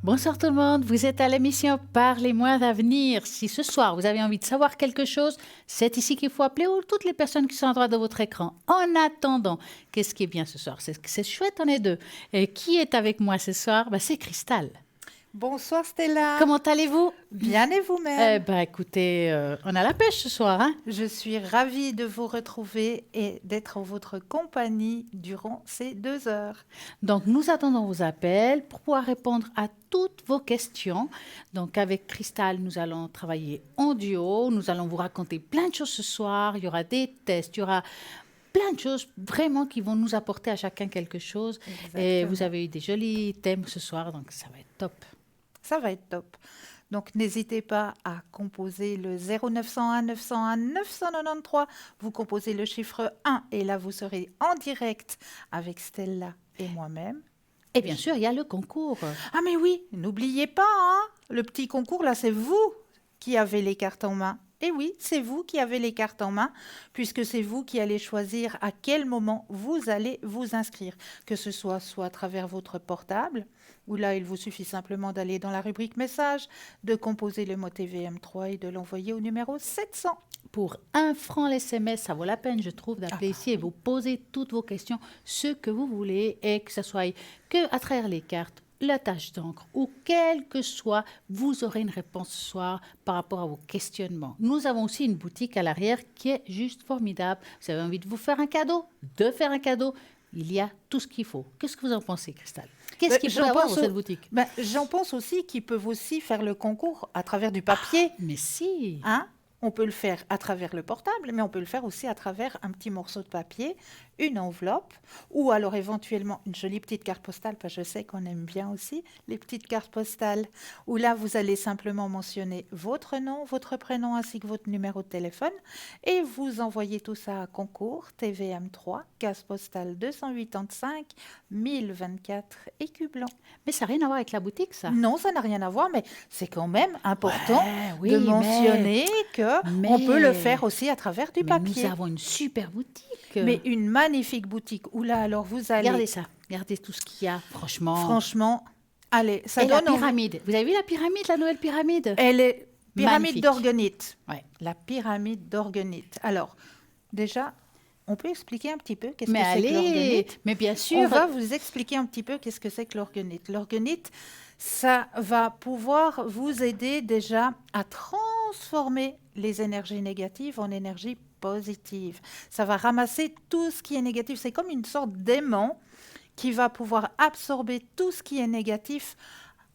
Bonsoir tout le monde, vous êtes à l'émission Parlez-moi d'avenir. Si ce soir vous avez envie de savoir quelque chose, c'est ici qu'il faut appeler ou toutes les personnes qui sont à droite de votre écran. En attendant, qu'est-ce qui est bien ce soir? C'est chouette, on est deux. Et qui est avec moi ce soir? C'est Cristal. Bonsoir Stella. Comment allez-vous? Bien et vous-même? Écoutez, on a la pêche ce soir, hein? Je suis ravie de vous retrouver et d'être en votre compagnie durant ces 2 heures. Donc, nous attendons vos appels pour pouvoir répondre à toutes vos questions. Donc, avec Cristal, nous allons travailler en duo. Nous allons vous raconter plein de choses ce soir. Il y aura des tests, il y aura plein de choses vraiment qui vont nous apporter à chacun quelque chose. Exactement. Et vous avez eu des jolis thèmes ce soir, donc ça va être top. Ça va être top. Donc n'hésitez pas à composer le 0901 901 993. Vous composez le chiffre 1 et là vous serez en direct avec Stella et moi-même. Et bien sûr, il y a le concours. Ah mais oui, n'oubliez pas, hein, le petit concours là, c'est vous qui avez les cartes en main. Et oui, c'est vous qui avez les cartes en main, puisque c'est vous qui allez choisir à quel moment vous allez vous inscrire, que ce soit à travers votre portable, où là, il vous suffit simplement d'aller dans la rubrique message, de composer le mot TVM3 et de l'envoyer au numéro 700. Pour 1 franc l'SMS, ça vaut la peine, je trouve, d'appeler ici et vous poser toutes vos questions, ce que vous voulez, et que ce soit que à travers les cartes, la tâche d'encre ou quel que soit, vous aurez une réponse ce soir par rapport à vos questionnements. Nous avons aussi une boutique à l'arrière qui est juste formidable. Vous avez envie de vous faire un cadeau, de faire un cadeau, il y a tout ce qu'il faut. Qu'est-ce que vous en pensez, Cristal? Qu'est-ce qu'il faut avoir dans cette boutique? J'en pense aussi qu'ils peuvent aussi faire le concours à travers du papier. Mais si! Hein? On peut le faire à travers le portable, mais on peut le faire aussi à travers un petit morceau de papier, une enveloppe, ou alors éventuellement une jolie petite carte postale, parce que je sais qu'on aime bien aussi les petites cartes postales, où là, vous allez simplement mentionner votre nom, votre prénom, ainsi que votre numéro de téléphone, et vous envoyez tout ça à concours, TVM3, case postale 285 1024 écus blancs. Mais ça n'a rien à voir avec la boutique, ça? Non, ça n'a rien à voir, mais c'est quand même important oui, de mentionner qu'on peut le faire aussi à travers du papier. Nous avons une super boutique. Mais une magnifique boutique où là, alors vous allez... Regardez ça, regardez tout ce qu'il y a, franchement. Franchement, allez, ça Et donne... la pyramide, vous avez vu la pyramide, la nouvelle pyramide? Elle est pyramide Magnifique. d'orgonite. Ouais. La pyramide d'orgonite. Alors, déjà, on peut expliquer un petit peu qu'est-ce que Mais c'est que allez, l'orgonite? mais bien sûr. On va vous expliquer un petit peu qu'est-ce que c'est que l'orgonite. L'orgonite, ça va pouvoir vous aider déjà à transformer les énergies négatives en énergie positive. Ça va ramasser tout ce qui est négatif. C'est comme une sorte d'aimant qui va pouvoir absorber tout ce qui est négatif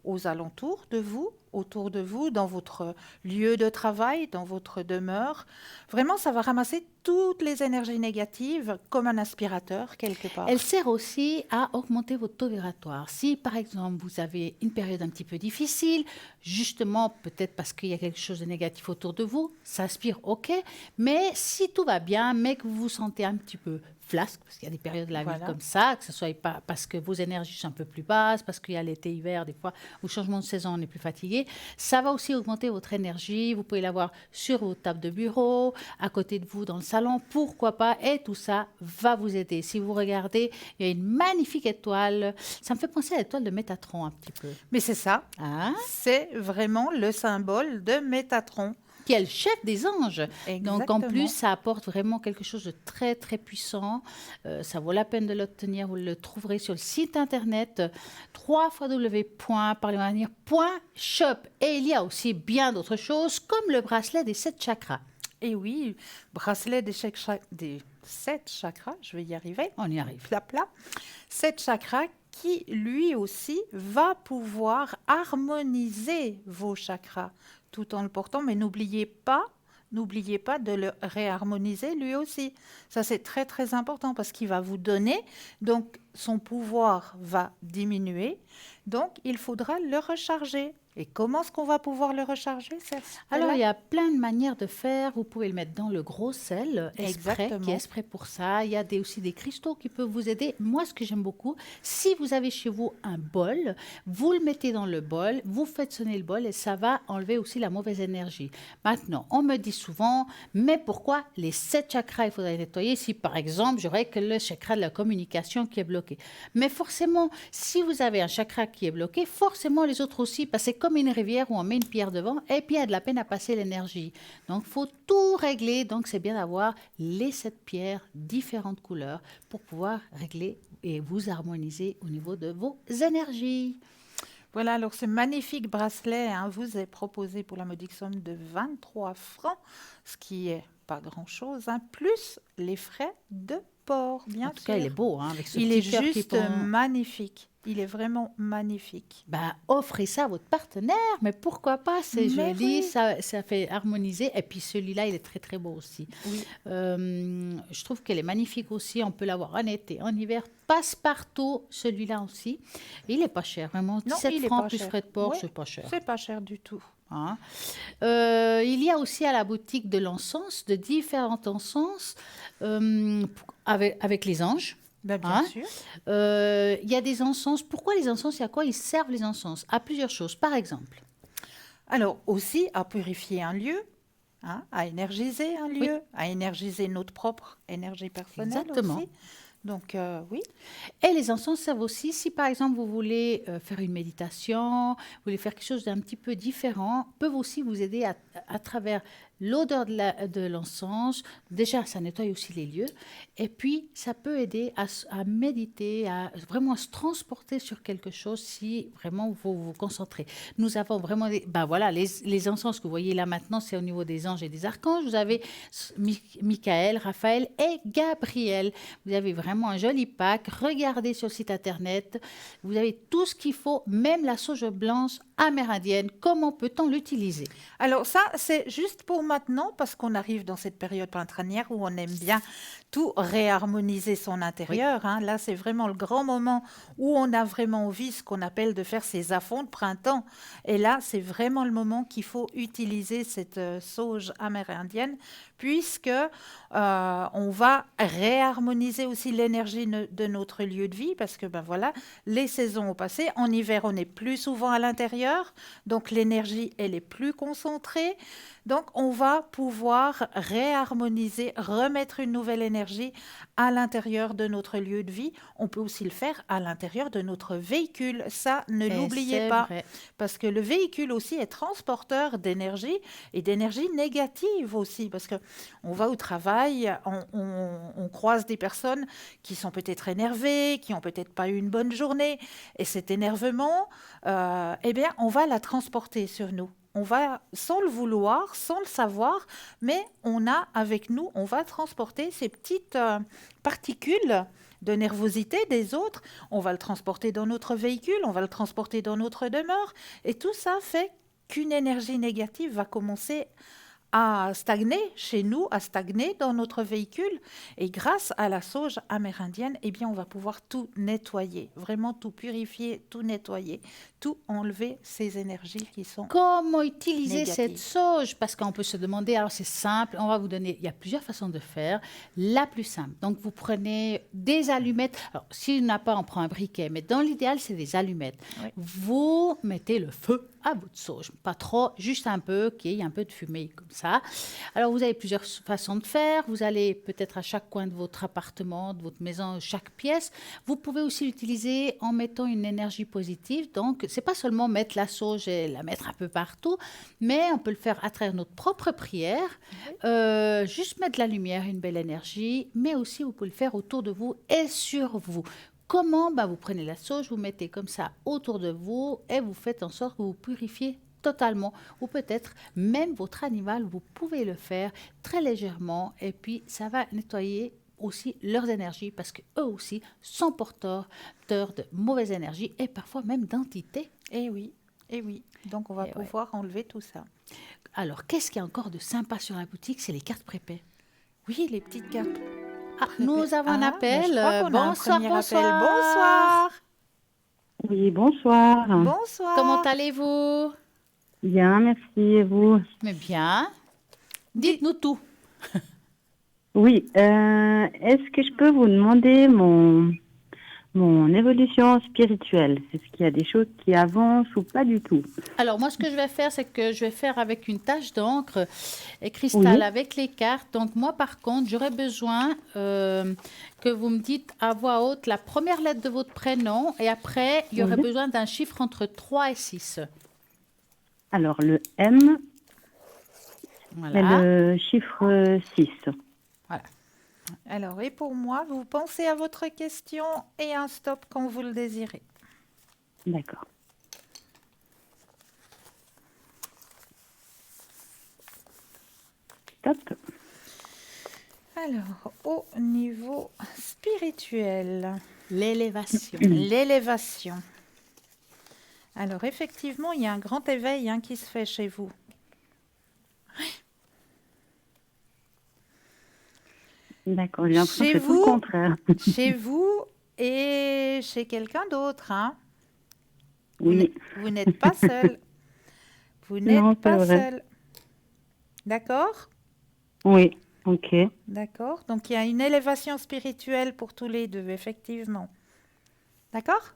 aux alentours de vous, autour de vous, dans votre lieu de travail, dans votre demeure. Vraiment, ça va ramasser toutes les énergies négatives comme un aspirateur quelque part. Elle sert aussi à augmenter votre taux vibratoire. Si, par exemple, vous avez une période un petit peu difficile, justement, peut-être parce qu'il y a quelque chose de négatif autour de vous, ça aspire, ok. Mais si tout va bien, mais que vous vous sentez un petit peu flasque, parce qu'il y a des périodes de la vie comme ça, que ce soit pas parce que vos énergies sont un peu plus basses, parce qu'il y a l'été-hiver, des fois, au changement de saison, on est plus fatigué, ça va aussi augmenter votre énergie. Vous pouvez l'avoir sur votre table de bureau, à côté de vous dans le salon, pourquoi pas, et tout ça va vous aider. Si vous regardez, il y a une magnifique étoile, ça me fait penser à l'étoile de Métatron un petit peu. Mais c'est ça, Hein? c'est vraiment le symbole de Métatron. Qui est le chef des anges. Exactement. Donc en plus, ça apporte vraiment quelque chose de très très puissant. Ça vaut la peine de l'obtenir. Vous le trouverez sur le site internet www.parlementvenir.shop. Et il y a aussi bien d'autres choses comme le bracelet des 7 chakras. Et oui, bracelet des 7 chakras, je vais y arriver. On y arrive. Pla, pla. 7 chakras qui, lui aussi, va pouvoir harmoniser vos chakras tout en le portant. Mais n'oubliez pas de le réharmoniser lui aussi. Ça, c'est très, très important parce qu'il va vous donner. Donc, son pouvoir va diminuer. Donc, il faudra le recharger. Et comment est-ce qu'on va pouvoir le recharger? Alors, il y a plein de manières de faire. Vous pouvez le mettre dans le gros sel, qui est exprès pour ça. Il y a aussi des cristaux qui peuvent vous aider. Moi, ce que j'aime beaucoup, si vous avez chez vous un bol, vous le mettez dans le bol, vous faites sonner le bol et ça va enlever aussi la mauvaise énergie. Maintenant, on me dit souvent, mais pourquoi les 7 chakras, il faudrait nettoyer si, par exemple, j'aurais que le chakra de la communication qui est bloqué? Mais forcément, si vous avez un chakra qui est bloqué, forcément les autres aussi, parce que c'est comme une rivière où on met une pierre devant et puis il y a de la peine à passer l'énergie. Donc, il faut tout régler. Donc, c'est bien d'avoir les 7 pierres, différentes couleurs, pour pouvoir régler et vous harmoniser au niveau de vos énergies. Voilà, alors ce magnifique bracelet vous est proposé pour la modique somme de 23 francs, ce qui est pas grand-chose, plus les frais de port, bien En tout cas, il est sûr. beau, avec ce Il petit est cœur qui juste pend. magnifique. Il est vraiment magnifique. Bah, offrez ça à votre partenaire, mais pourquoi pas? C'est Mais joli, oui, ça fait harmoniser. Et puis celui-là, il est très très beau aussi. oui. Je trouve qu'elle est magnifique aussi. On peut l'avoir en été, en hiver, passe-partout. Celui-là aussi. Et il n'est pas cher, vraiment. Non, 17 il est francs pas plus cher. frais de port, Oui, c'est pas cher. c'est pas cher du tout. Hein. Il y a aussi à la boutique de l'encens, de différents encens avec les anges. Ben, bien Hein. sûr. Il y a des encens. Pourquoi les encens? Il y a quoi? Ils servent les encens à plusieurs choses. Par exemple, Alors aussi à purifier un lieu, à énergiser un lieu, à énergiser notre propre énergie personnelle exactement. aussi. Donc oui, Et les encens servent aussi si, par exemple, vous voulez faire une méditation, vous voulez faire quelque chose d'un petit peu différent, peuvent aussi vous aider à travers l'odeur de l'encens. Déjà, ça nettoie aussi les lieux. Et puis, ça peut aider à méditer, à vraiment se transporter sur quelque chose si vraiment vous vous concentrez. Nous avons vraiment les encens que vous voyez là maintenant, c'est au niveau des anges et des archanges. Vous avez Michael, Raphaël et Gabriel. Vous avez vraiment un joli pack. Regardez sur le site internet. Vous avez tout ce qu'il faut, même la sauge blanche amérindienne. Comment peut-on l'utiliser? alors ça, c'est juste pour maintenant, parce qu'on arrive dans cette période printanière où on aime bien tout réharmoniser son intérieur. Là, c'est vraiment le grand moment où on a vraiment envie, ce qu'on appelle de faire ses à-fonds de printemps. Et là, c'est vraiment le moment qu'il faut utiliser cette sauge amérindienne, puisque on va réharmoniser aussi l'énergie de notre lieu de vie, parce que les saisons ont passé. En hiver, on est plus souvent à l'intérieur, donc l'énergie, elle est plus concentrée. Donc, on va pouvoir réharmoniser, remettre une nouvelle énergie à l'intérieur de notre lieu de vie. On peut aussi le faire à l'intérieur de notre véhicule. Ça, ne l'oubliez pas, Vrai. parce que le véhicule aussi est transporteur d'énergie et d'énergie négative aussi, parce que on va au travail, on croise des personnes qui sont peut-être énervées, qui n'ont peut-être pas eu une bonne journée, et cet énervement, on va la transporter sur nous. On va, sans le vouloir, sans le savoir, mais on a avec nous, on va transporter ces petites particules de nervosité des autres. On va le transporter dans notre véhicule, on va le transporter dans notre demeure. Et tout ça fait qu'une énergie négative va commencer à stagner chez nous, à stagner dans notre véhicule. Et grâce à la sauge amérindienne, on va pouvoir tout nettoyer, vraiment tout purifier, tout nettoyer, tout enlever ces énergies qui sont Comment utiliser négatives. cette sauge? Parce qu'on peut se demander, alors c'est simple, on va vous donner, il y a plusieurs façons de faire. La plus simple, donc vous prenez des allumettes. Alors, s'il n'a pas, on prend un briquet, mais dans l'idéal, c'est des allumettes. Oui. Vous mettez le feu à votre sauge, pas trop, juste un peu, qu'il y ait un peu de fumée comme ça. Alors, vous avez plusieurs façons de faire. Vous allez peut-être à chaque coin de votre appartement, de votre maison, chaque pièce. Vous pouvez aussi l'utiliser en mettant une énergie positive. Donc, c'est pas seulement mettre la sauge et la mettre un peu partout, mais on peut le faire à travers notre propre prière. Juste mettre de la lumière, une belle énergie, mais aussi vous pouvez le faire autour de vous et sur vous. Comment? Vous prenez la sauge, vous mettez comme ça autour de vous et vous faites en sorte que vous purifiez totalement, ou peut-être même votre animal, vous pouvez le faire très légèrement et puis ça va nettoyer aussi leurs énergies parce qu'eux aussi sont porteurs de mauvaises énergies et parfois même d'entités. Eh oui, eh oui. Donc, on va pouvoir enlever tout ça. Alors, qu'est-ce qu'il y a encore de sympa sur la boutique? C'est les cartes prépaies. Oui, les petites cartes. Nous avons un appel. Je crois qu'on a un Bonsoir, premier bonsoir. appel. Bonsoir. Oui, bonsoir. Bonsoir. Comment allez-vous? Bien, merci. Et vous? Mais bien. Dites-nous tout. Oui, est-ce que je peux vous demander Mon évolution spirituelle, est-ce qu'il y a des choses qui avancent ou pas du tout? Alors, moi, ce que je vais faire, c'est que je vais faire avec une tache d'encre et cristal Oui, avec les cartes. Donc, moi, par contre, j'aurais besoin que vous me dites à voix haute la première lettre de votre prénom et après, il y aurait oui. besoin d'un chiffre entre 3 et 6. Alors, le M et Voilà. le chiffre 6. Voilà. Alors, et pour moi, vous pensez à votre question et un stop quand vous le désirez. D'accord. Top. Alors, au niveau spirituel, L'élévation. l'élévation. Alors, effectivement, il y a un grand éveil qui se fait chez vous. D'accord, j'ai l'impression que Chez c'est tout le vous, contraire. chez vous et chez quelqu'un d'autre. Oui, Vous n'êtes pas seul. Vous non, n'êtes c'est pas vrai. seul. D'accord? Oui, ok, D'accord. Donc, il y a une élévation spirituelle pour tous les deux, effectivement. D'accord?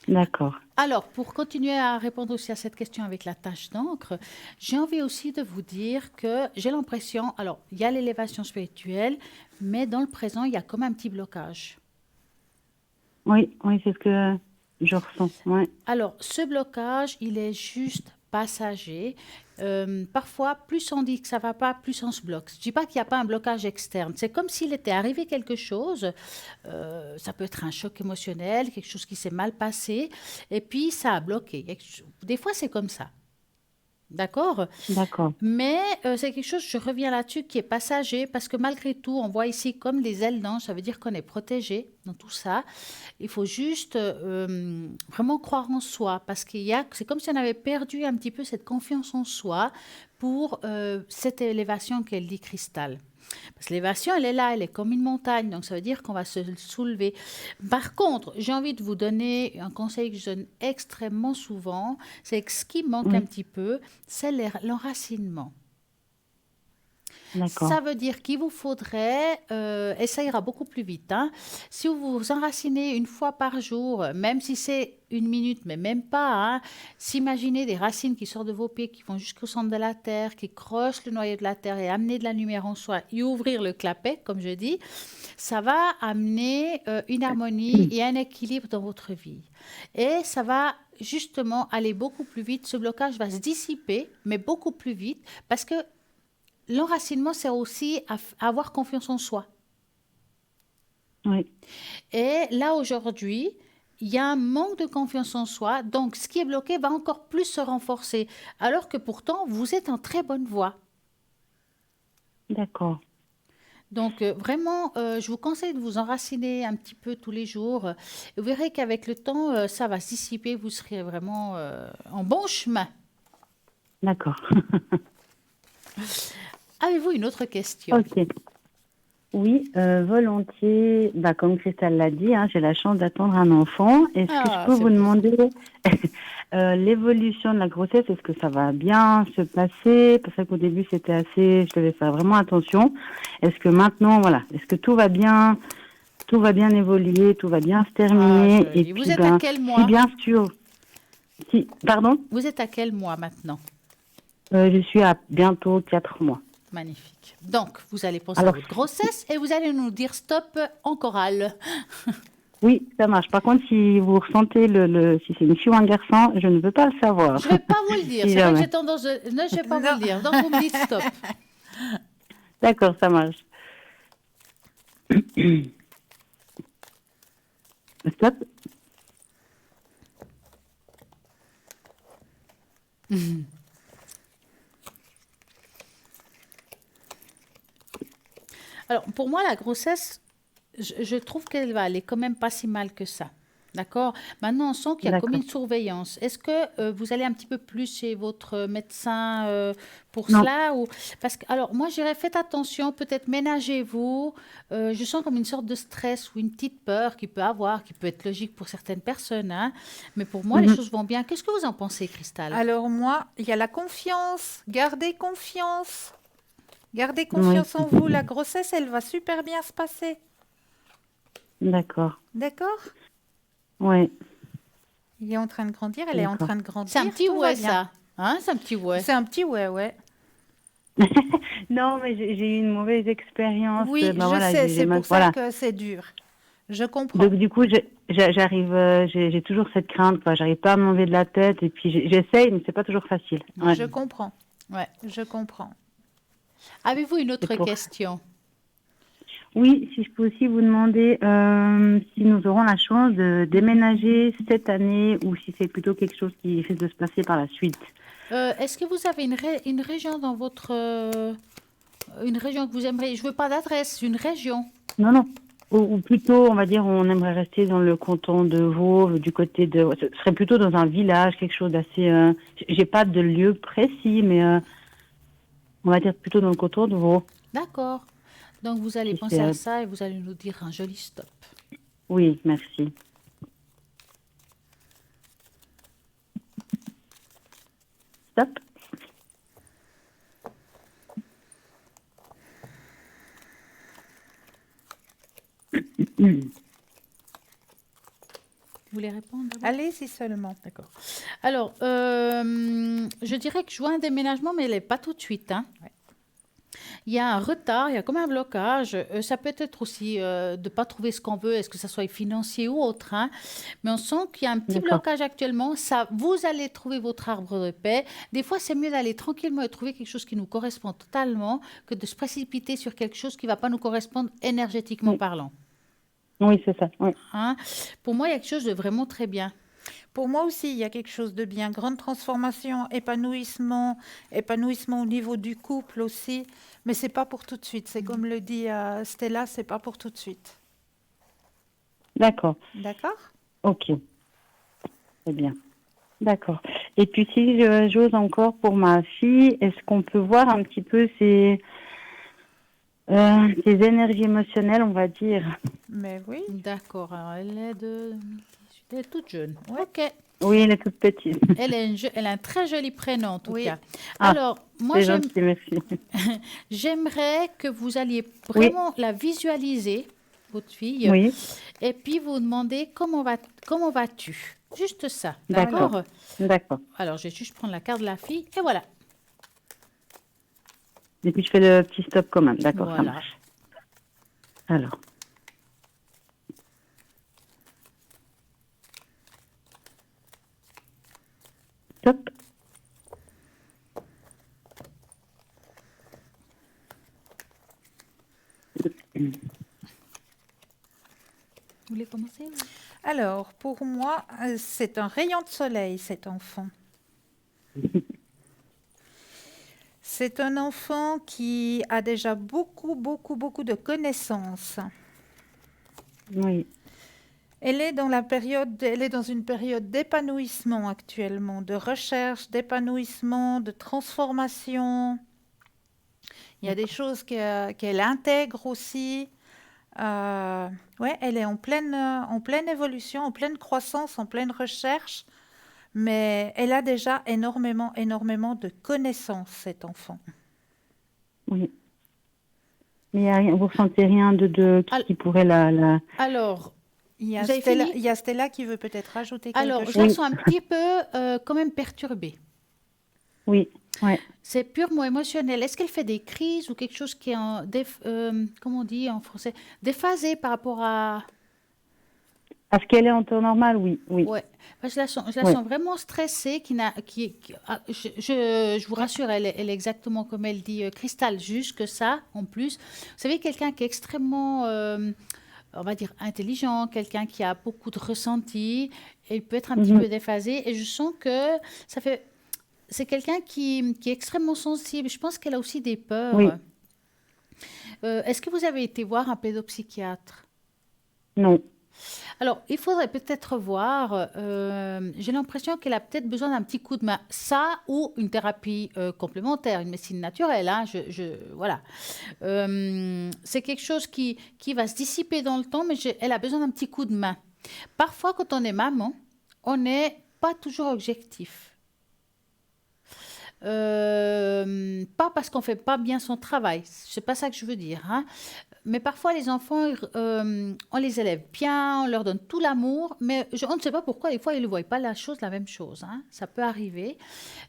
d'accord. Alors, pour continuer à répondre aussi à cette question avec la tache d'encre, j'ai envie aussi de vous dire que j'ai l'impression, alors, il y a l'élévation spirituelle, mais dans le présent, il y a comme un petit blocage. Oui, oui, c'est ce que je ressens. Ouais, Alors, ce blocage, il est juste passager. Parfois, plus on dit que ça va pas, plus on se bloque. Je dis pas qu'il n'y a pas un blocage externe. C'est comme s'il était arrivé quelque chose. Ça peut être un choc émotionnel, quelque chose qui s'est mal passé, et puis ça a bloqué. Des fois, c'est comme ça. D'accord? d'accord. Mais c'est quelque chose, je reviens là-dessus, qui est passager, parce que malgré tout, on voit ici comme les ailes d'ange, ça veut dire qu'on est protégé dans tout ça. Il faut juste vraiment croire en soi, parce c'est comme si on avait perdu un petit peu cette confiance en soi pour cette élévation qu'elle dit cristal. Parce que l'élévation, elle est là, elle est comme une montagne, donc ça veut dire qu'on va se soulever. Par contre, j'ai envie de vous donner un conseil que je donne extrêmement souvent, c'est que ce qui manque un Oui, petit peu, c'est l'enracinement. d'accord. Ça veut dire qu'il vous faudrait, et ça ira beaucoup plus vite, si vous vous enracinez une fois par jour, même si c'est une minute, mais même pas, s'imaginer des racines qui sortent de vos pieds, qui vont jusqu'au centre de la terre, qui crochent le noyau de la terre et amener de la lumière en soi et ouvrir le clapet, comme je dis, ça va amener une harmonie et un équilibre dans votre vie. Et ça va justement aller beaucoup plus vite. Ce blocage va se dissiper, mais beaucoup plus vite, parce que l'enracinement, c'est aussi avoir confiance en soi. Oui, Et là, aujourd'hui, il y a un manque de confiance en soi, donc ce qui est bloqué va encore plus se renforcer, alors que pourtant, vous êtes en très bonne voie. d'accord. Donc vraiment, je vous conseille de vous enraciner un petit peu tous les jours. Vous verrez qu'avec le temps, ça va se dissiper, vous serez vraiment en bon chemin. D'accord. Avez-vous une autre question? Ok. Oui, volontiers. Bah, comme Christelle l'a dit, j'ai la chance d'attendre un enfant. Est-ce que je Ah, peux c'est vous beau. demander l'évolution de la grossesse? Est-ce que ça va bien se passer? Parce qu'au début, c'était assez, je devais faire vraiment attention. Est-ce que maintenant, voilà, est-ce que tout va bien évoluer, tout va bien se Ah, terminer? Et joli. Vous puis, êtes à quel si mois? bien sûr, si, pardon, Vous êtes à quel mois maintenant? je suis à bientôt 4 mois. Magnifique. Donc, vous allez penser à Alors, votre grossesse et vous allez nous dire stop en chorale. oui, ça marche. Par contre, si vous ressentez si c'est une fille ou un garçon, je ne veux pas le savoir. Je ne vais pas vous le dire. Si C'est vrai que jamais. j'ai tendance de... Non, je ne vais pas vous Non. le dire. Donc, vous me dites stop. D'accord, ça marche. Stop. Alors, pour moi, la grossesse, je trouve qu'elle va aller quand même pas si mal que ça. D'accord? Maintenant, on sent qu'il y a comme D'accord. une surveillance. Est-ce que vous allez un petit peu plus chez votre médecin pour Non. cela ou... Parce que, alors, moi, je dirais, faites attention, peut-être ménagez-vous. Je sens comme une sorte de stress ou une petite peur qu'il peut avoir, qui peut être logique pour certaines personnes, hein. Mais pour moi, les Mhm. choses vont bien. Qu'est-ce que vous en pensez, Cristal? Alors moi, il y a la confiance. Gardez confiance. Gardez Oui. confiance en vous. La grossesse, elle va super bien se passer. D'accord. D'accord? Ouais, Il est en train de grandir, elle est en d'accord. train de C'est un grandir, petit tout va ouais, bien. ça. Hein, c'est un petit ouais. C'est un petit ouais, ouais. Non, mais j'ai eu une mauvaise expérience. Oui, Ben je voilà, sais, c'est pour ça voilà. que c'est dur. Je Donc comprends. du coup, j'arrive, j'ai toujours cette crainte, quoi. J'arrive pas à m'enlever de la tête, et puis j'essaye, mais c'est pas toujours facile. Ouais. Je comprends. Ouais. Je comprends. Avez-vous une C'est autre pour. question? Oui, si je peux aussi vous demander si nous aurons la chance de déménager cette année ou si c'est plutôt quelque chose qui risque de se passer par la suite. Est-ce que vous avez une région dans votre... une région que vous aimeriez... Je veux pas d'adresse, une région. Non, non. Ou plutôt, on va dire, on aimerait rester dans le canton de Vaud, du côté de. Ce serait plutôt dans un village, quelque chose d'assez. J'ai pas de lieu précis, mais on va dire plutôt dans le canton de Vaud. D'accord. Donc vous allez Si penser c'est, à ça et vous allez nous dire un joli stop. oui, merci. Stop. Vous voulez répondre d'abord? Allez, si seulement. D'accord. Alors, je dirais que je vois un déménagement, mais elle n'est pas tout de suite, hein. Ouais. Il y a un retard, il y a comme un blocage. Ça peut être aussi de ne pas trouver ce qu'on veut, est-ce que ça soit financier ou autre, hein. Mais on sent qu'il y a un petit D'accord. blocage actuellement. Ça, vous allez trouver votre arbre de paix. Des fois, c'est mieux d'aller tranquillement et trouver quelque chose qui nous correspond totalement que de se précipiter sur quelque chose qui ne va pas nous correspondre énergétiquement Oui, parlant, oui, c'est ça. Oui. hein. Pour moi, il y a quelque chose de vraiment très bien. Pour moi aussi, il y a quelque chose de bien. Grande transformation, épanouissement, épanouissement au niveau du couple aussi. Mais c'est pas pour tout de suite. C'est comme le dit Stella, c'est pas pour tout de suite. D'accord. D'accord? Ok. Très bien. D'accord. Et puis si j'ose encore pour ma fille, est-ce qu'on peut voir un petit peu ses énergies émotionnelles, on va dire? Mais oui. D'accord, alors elle est de 2018, elle est toute jeune. Ouais. Ok, Oui, elle est toute petite. elle a un très joli prénom en tout Oui. cas. Ah, Alors, moi c'est gentil, merci. j'aimerais que vous alliez Oui, vraiment la visualiser, votre fille, oui, et puis vous demander comment vas-tu. Juste ça, d'accord, d'accord? d'accord. Alors, je vais juste prendre la carte de la fille, et voilà. Et puis je fais le petit stop quand même, d'accord, ça Voilà. marche. Alors, stop. Vous voulez commencer? Ou- Alors, pour moi, c'est un rayon de soleil, cet enfant. C'est un enfant qui a déjà beaucoup, beaucoup, beaucoup de connaissances. Oui, Elle est dans la période, elle est dans une période d'épanouissement actuellement, de recherche, d'épanouissement, de transformation. Il y a des choses qu'elle intègre aussi. Ouais, elle est en pleine évolution, en pleine croissance, en pleine recherche, mais elle a déjà énormément, énormément de connaissances, cet enfant. oui. Mais y a rien, vous ressentez rien Al- qui pourrait Alors, Il y a vous avez Stella, fini? il y a Stella qui veut peut-être rajouter quelque Alors, je chose. la Oui, sens un petit peu quand même perturbée. oui, ouais. C'est purement émotionnel. Est-ce qu'elle fait des crises ou quelque chose qui est comment on dit en français, déphasé par rapport à... Est-ce qu'elle est en temps normal? Oui, oui, Ouais, parce que je la ouais. sens vraiment stressée, je vous rassure, elle est exactement comme elle dit, cristal, juste que ça, en plus. Vous savez, quelqu'un qui est extrêmement, on va dire, intelligent, quelqu'un qui a beaucoup de ressenti, il peut être un petit Mhm. peu déphasé, et je sens que ça fait... C'est quelqu'un qui est extrêmement sensible. Je pense qu'elle a aussi des Oui, peurs. Est-ce que vous avez été voir un pédopsychiatre? non. Alors, il faudrait peut-être voir, j'ai l'impression qu'elle a peut-être besoin d'un petit coup de main. Ça ou une thérapie complémentaire, une médecine naturelle, hein, voilà. C'est quelque chose qui va se dissiper dans le temps, mais elle a besoin d'un petit coup de main. Parfois, quand on est maman, on n'est pas toujours objectif. Pas parce qu'on fait pas bien son travail, c'est pas ça que je veux dire, hein. mais parfois les enfants, on les élève bien, on leur donne tout l'amour, mais on ne sait pas pourquoi, des fois, ils ne voient pas la même chose. Hein. Ça peut arriver.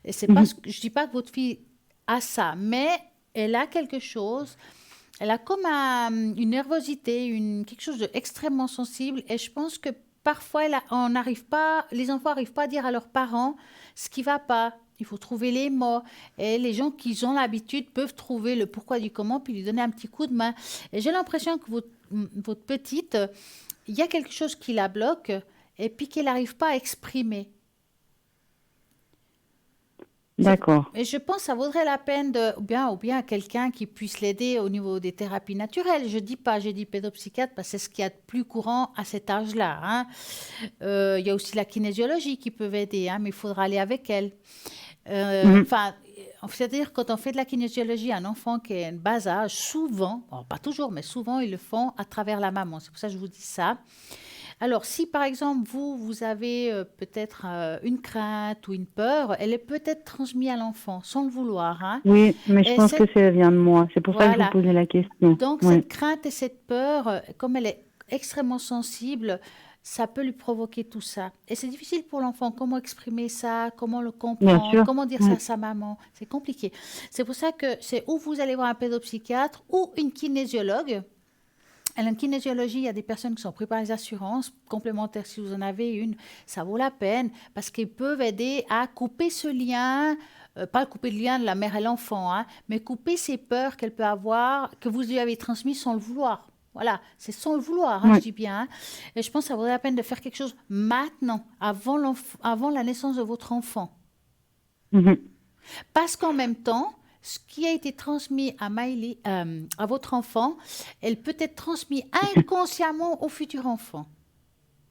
Et c'est pas Mhm. je ne dis pas que votre fille a ça, mais elle a quelque chose. Elle a comme une nervosité, quelque chose d'extrêmement sensible. Et je pense que parfois, on n'arrive pas, les enfants n'arrivent pas à dire à leurs parents ce qui ne va pas. Il faut trouver les mots. Et les gens qui ont l'habitude peuvent trouver le pourquoi du comment, puis lui donner un petit coup de main. Et j'ai l'impression que votre petite, il y a quelque chose qui la bloque et puis qu'elle n'arrive pas à exprimer. D'accord. Et je pense que ça vaudrait la peine ou bien quelqu'un qui puisse l'aider au niveau des thérapies naturelles. Je dis pas, j'ai dit pédopsychiatre parce que c'est ce qu'il y a de plus courant à cet âge-là. Hein. Il y a aussi la kinésiologie qui peut aider, hein, mais il faudra aller avec elle. Mhm. Enfin, c'est-à-dire quand on fait de la kinésiologie à un enfant qui est en bas âge, souvent, bon, pas toujours, mais souvent ils le font à travers la maman. C'est pour ça que je vous dis ça. Alors, si par exemple, vous avez peut-être une crainte ou une peur, elle est peut-être transmise à l'enfant sans le vouloir. Hein. Oui, mais je Et pense que ça vient de moi. C'est pour ça que je vous voilà. posais la question. Donc, Oui. cette crainte et cette peur, comme elle est extrêmement sensible, ça peut lui provoquer tout ça. Et c'est difficile pour l'enfant. Comment exprimer ça? Comment le Bien comprendre? sûr. Comment dire ça Oui. à sa maman? C'est compliqué. C'est pour ça que c'est où vous allez voir un pédopsychiatre ou une kinésiologue. En kinésiologie, il y a des personnes qui sont prises par les assurances complémentaires. Si vous en avez une, ça vaut la peine parce qu'ils peuvent aider à couper ce lien, pas couper le lien de la mère et l'enfant, hein, mais couper ces peurs qu'elle peut avoir, que vous lui avez transmises sans le vouloir. Voilà, c'est sans le vouloir, hein, je Oui. dis bien. Hein. Et je pense que ça vaudrait la peine de faire quelque chose maintenant, avant la naissance de votre enfant. Mhm. Parce qu'en même temps, ce qui a été transmis à votre enfant, elle peut être transmis inconsciemment au futur enfant.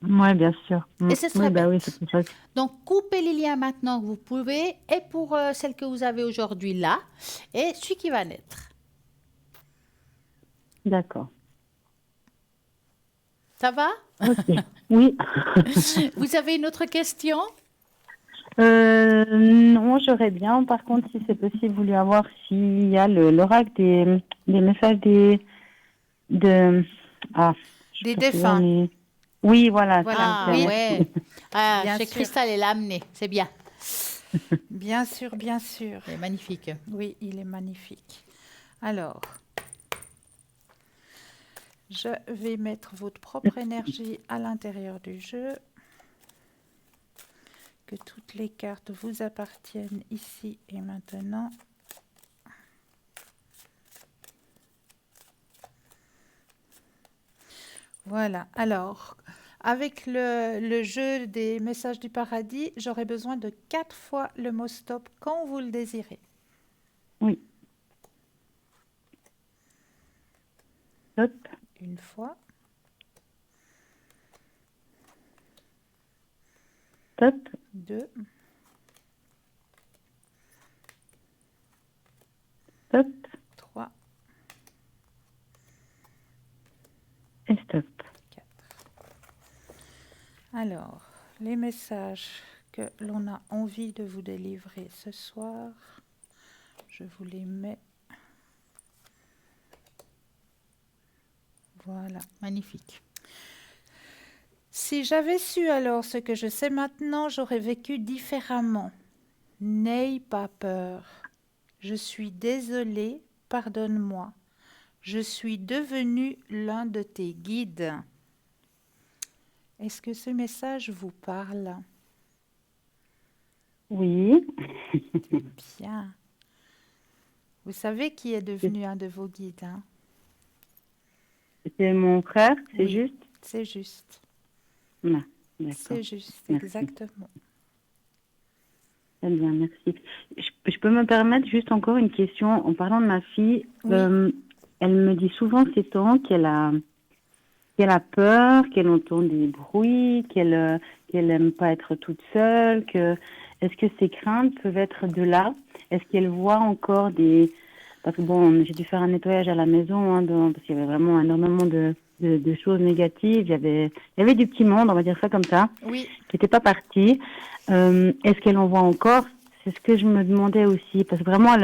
Ouais, bien sûr. Et ce Oui, serait bah oui, c'est bête. pour ça. Donc, coupez les liens maintenant que vous pouvez, et pour celle que vous avez aujourd'hui là, et celui qui va naître. D'accord. Ça va? Ok. Oui. Vous avez une autre question? Non, j'aurais bien, par contre, si c'est possible, voulu avoir s'il y a l'oracle des messages de, ah, je Des sais pas si on défunts. est- Oui, voilà, Voilà. Ah, c'est Oui, ouais. Ah, bien chez sûr. Cristal, elle l'a amené. C'est bien. Bien sûr, bien sûr. C'est magnifique. Oui, il est magnifique. Alors, je vais mettre votre propre énergie à l'intérieur du jeu. Que toutes les cartes vous appartiennent ici et maintenant. Voilà. Alors, avec le jeu des messages du paradis, j'aurai besoin de 4 fois le mot stop quand vous le désirez. Oui. Stop. Une fois, Stop. 2, Stop. 3, Et stop. 4. Alors, les messages que l'on a envie de vous délivrer ce soir, je vous les mets. Voilà. Magnifique. Si j'avais su alors ce que je sais maintenant, j'aurais vécu différemment. N'aie pas peur. Je suis désolée, pardonne-moi. Je suis devenu l'un de tes guides. Est-ce que ce message vous parle? Oui. Bien. Vous savez qui est devenu un de vos guides, hein? C'est mon frère, c'est Oui. juste? C'est juste. Non, d'accord. C'est juste, Merci. exactement. Très bien, merci. Je peux me permettre juste encore une question en parlant de ma fille. Oui. Elle me dit souvent ces temps qu'elle a peur, qu'elle entend des bruits, qu'elle aime pas être toute seule. Est-ce que ces craintes peuvent être de là? Est-ce qu'elle voit encore des... Parce que bon, j'ai dû faire un nettoyage à la maison, hein, parce qu'il y avait vraiment énormément de choses négatives. Il y avait du petit monde, on va dire ça comme ça, Oui. qui n'était pas parti. Est-ce qu'elle en voit encore? C'est ce que je me demandais aussi, parce que vraiment,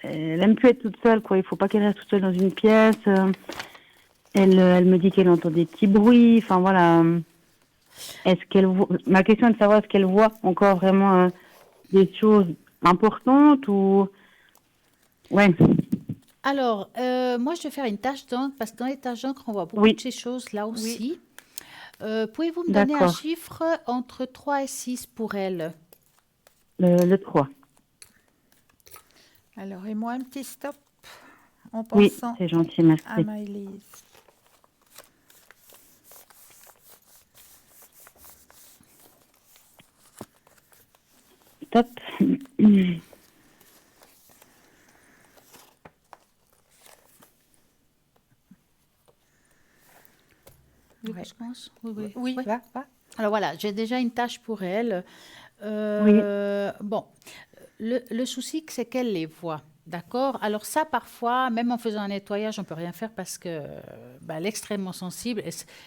elle aime plus être toute seule, quoi. Il faut pas qu'elle reste toute seule dans une pièce. Elle me dit qu'elle entend des petits bruits. Enfin, voilà. Est-ce qu'elle voit... Ma question est de savoir est-ce qu'elle voit encore vraiment des choses importantes ou... Ouais, Alors, moi, je vais faire une tâche d'encre parce que dans les tâches d'encre, on voit beaucoup oui, de ces choses là Oui. aussi. Pouvez-vous me donner un d'accord. chiffre entre 3 et 6 pour elle? Le 3. Alors, et moi, un petit stop en Oui, pensant c'est gentil, à merci. Maëlys. Top. Vous voulez Ouais. que je commence? Oui, oui. Oui, Ouais. va. Alors voilà, j'ai déjà une tâche pour elle. Oui, Bon, le souci, c'est qu'elle les voit. D'accord? Alors ça, parfois, même en faisant un nettoyage, on peut rien faire parce que elle est extrêmement sensible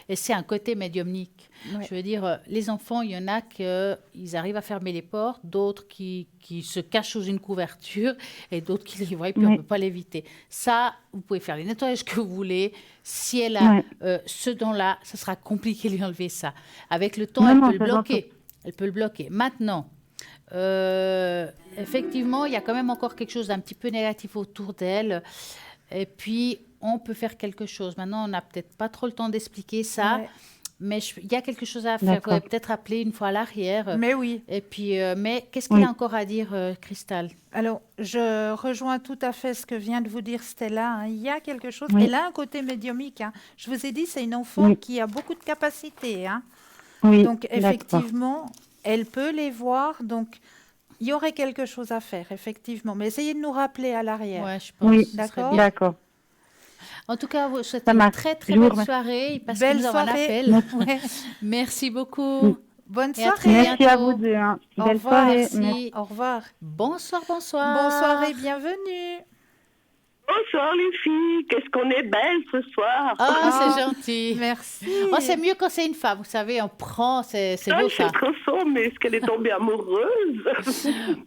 et c'est un côté médiumnique. Ouais. Je veux dire, les enfants, il y en a ils arrivent à fermer les portes, d'autres qui se cachent sous une couverture et d'autres qui les voient et puis on ne oui, peut pas l'éviter. Ça, vous pouvez faire les nettoyages que vous voulez. Si elle a ouais. ce don-là, ce sera compliqué de lui enlever ça. Avec le temps, Non, elle peut non, le ça j'entends. bloquer. Elle peut le bloquer. Maintenant, effectivement, il y a quand même encore quelque chose d'un petit peu négatif autour d'elle. Et puis, on peut faire quelque chose. Maintenant, on n'a peut-être pas trop le temps d'expliquer ça, Ouais. mais il y a quelque chose à faire. Vous D'accord. pouvez peut-être appeler une fois à l'arrière. Mais oui. Et puis, mais qu'est-ce qu'il a Oui, encore à dire, Cristal? Alors, je rejoins tout à fait ce que vient de vous dire Stella, hein. Il y a quelque chose. oui, Elle a un côté médiumique, hein. Je vous ai dit, c'est une enfant oui, qui a beaucoup de capacités, hein. oui, Donc, d'accord. effectivement, elle peut les voir. Donc, il y aurait quelque chose à faire, effectivement. Mais essayez de nous rappeler à l'arrière. Ouais, je pense Oui, que ce serait D'accord? bien. d'accord. En tout cas, vous souhaitez Ça une marche. très, Je très vous belle remercie. soirée parce que Belle nous avons un soirée. appel. Ouais. Merci beaucoup Bonne et à très soirée. Merci à vous bientôt. deux, hein. Au Belle revoir. soirée. Merci. Merci. Au revoir. Bonsoir, Bonsoir bonsoir. et bienvenue. Bonsoir les filles, qu'est-ce qu'on est belles ce soir. Ah, Oh, c'est gentil. merci. Oh, c'est mieux quand c'est une femme, vous savez, on prend, c'est Ah, beau c'est ça. trop sombre, mais est-ce qu'elle est tombée amoureuse?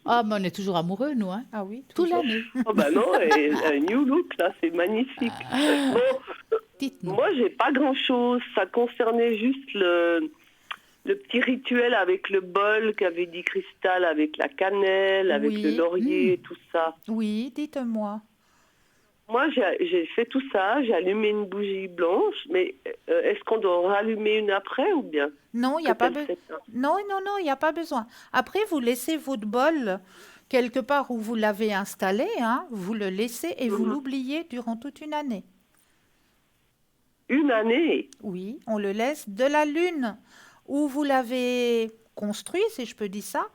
Ah, mais on est toujours amoureux, nous, hein. Ah oui, Toute toujours. l'année. Oh bah non, et un new look là, c'est magnifique. Bon, Dites-nous. moi j'ai pas grand-chose, ça concernait juste le petit rituel avec le bol qu'avait dit Cristal, avec la cannelle, avec le Oui. laurier, tout ça. Oui, dites-moi. Moi j'ai fait tout ça, j'ai allumé une bougie blanche, mais est-ce qu'on doit rallumer une après ou bien? Non, il n'y a Quand pas elle besoin. fait ça. Non, non, non, il n'y a pas besoin. Après, vous laissez votre bol quelque part où vous l'avez installé, hein, vous le laissez et vous Mhm. l'oubliez durant toute une année. Une année? Oui, on le laisse de la lune où vous l'avez construit, si je peux dire ça,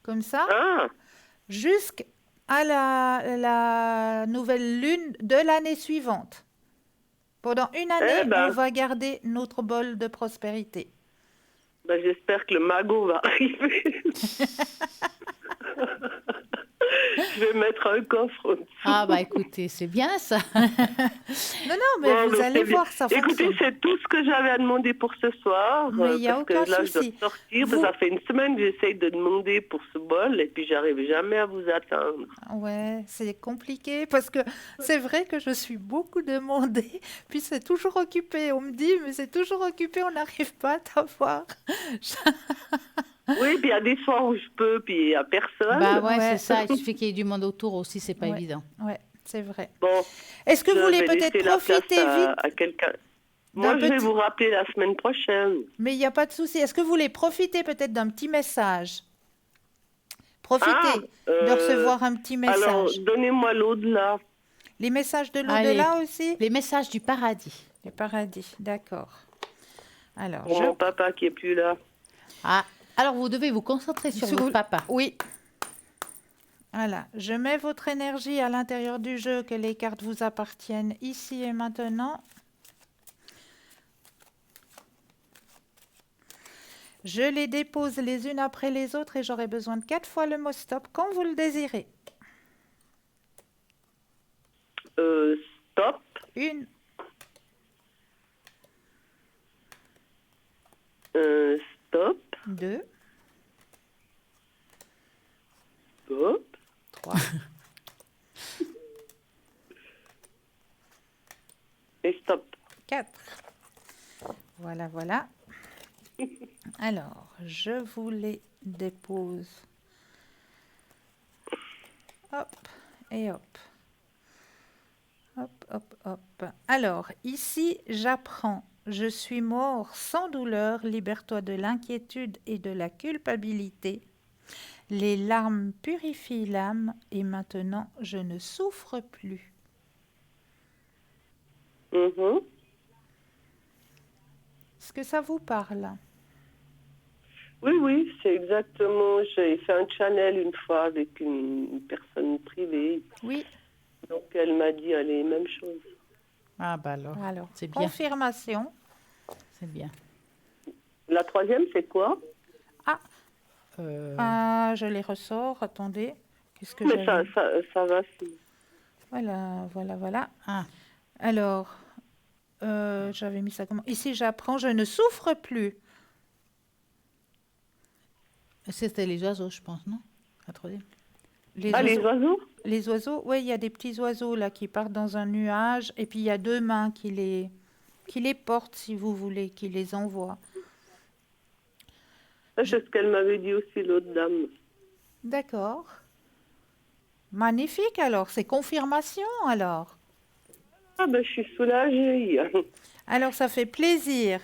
comme ça, Ah, jusqu'à la nouvelle lune de l'année suivante. Pendant une année, eh ben, on va garder notre bol de prospérité. ben, j'espère que le magot va arriver. Je vais mettre un coffre au-dessous. Ah, bah écoutez, c'est bien ça. Non, non, mais Bon, vous donc, allez c'est bien. voir, ça Écoutez, fonctionne. c'est tout ce que j'avais à demander pour ce soir. Mais il n'y a parce que aucun là, je dois souci. sortir. Vous- Ça fait une semaine que j'essaye de demander pour ce bol et puis j'arrive jamais à vous atteindre. Ouais, c'est compliqué parce que c'est vrai que je suis beaucoup demandée, puis c'est toujours occupé. On me dit, mais c'est toujours occupé, on n'arrive pas à t'avoir. Oui, puis il y a des soirs où je peux, puis il n'y a personne. Bah ouais, Ouais. c'est ça. Il suffit qu'il y ait du monde autour aussi, c'est pas Ouais. évident. Ouais, c'est vrai. Bon, Est-ce que je vous voulez vais peut-être laisser la place profiter vite à quelqu'un. d'un Moi, je vais petit... vous rappeler la semaine prochaine. Mais il n'y a pas de souci. Est-ce que vous voulez profiter peut-être d'un petit message? Ah, Profitez de recevoir un petit alors, message. donnez-moi l'au-delà. Les messages de Allez. l'au-delà aussi? Les messages du paradis. Le paradis, d'accord. Alors, Pour mon papa qui est plus là. Ah, alors vous devez vous concentrer sur Sur- votre papa. Oui. Voilà, je mets votre énergie à l'intérieur du jeu, que les cartes vous appartiennent ici et maintenant. Je les dépose les unes après les autres et j'aurai besoin de 4 fois le mot stop quand vous le désirez. Stop. 1, Stop. 2, Stop. 3, Et stop. 4. voilà. Alors, je vous les dépose. Hop, et hop. Hop, hop, hop. Alors, ici, j'apprends. Je suis mort sans douleur. Libère-toi de l'inquiétude et de la culpabilité. Les larmes purifient l'âme et maintenant, je ne souffre plus. Mhm. Est-ce que ça vous parle? Oui, c'est exactement. J'ai fait un channel une fois avec une personne privée. Oui. Donc, elle m'a dit les mêmes choses. Ah, bah alors, Alors, c'est bien. confirmation. C'est bien. La troisième, c'est quoi? Ah, je les ressors. Attendez. Qu'est-ce que Mais j'avais? ça va. Voilà, voilà, voilà. Ah, Alors, j'avais mis ça comment? Ici, j'apprends, je ne souffre plus. c'était les oiseaux, je pense, non? La troisième. Les Les oiseaux, oiseaux? les oiseaux, oui, il y a des petits oiseaux là qui partent dans un nuage et puis il y a deux mains qui les portent, si vous voulez, qui les envoient. Ça, c'est ce qu'elle m'avait dit aussi, l'autre dame. D'accord. Magnifique alors, c'est confirmation alors. Ah, ben, je suis soulagée. Alors, ça fait plaisir.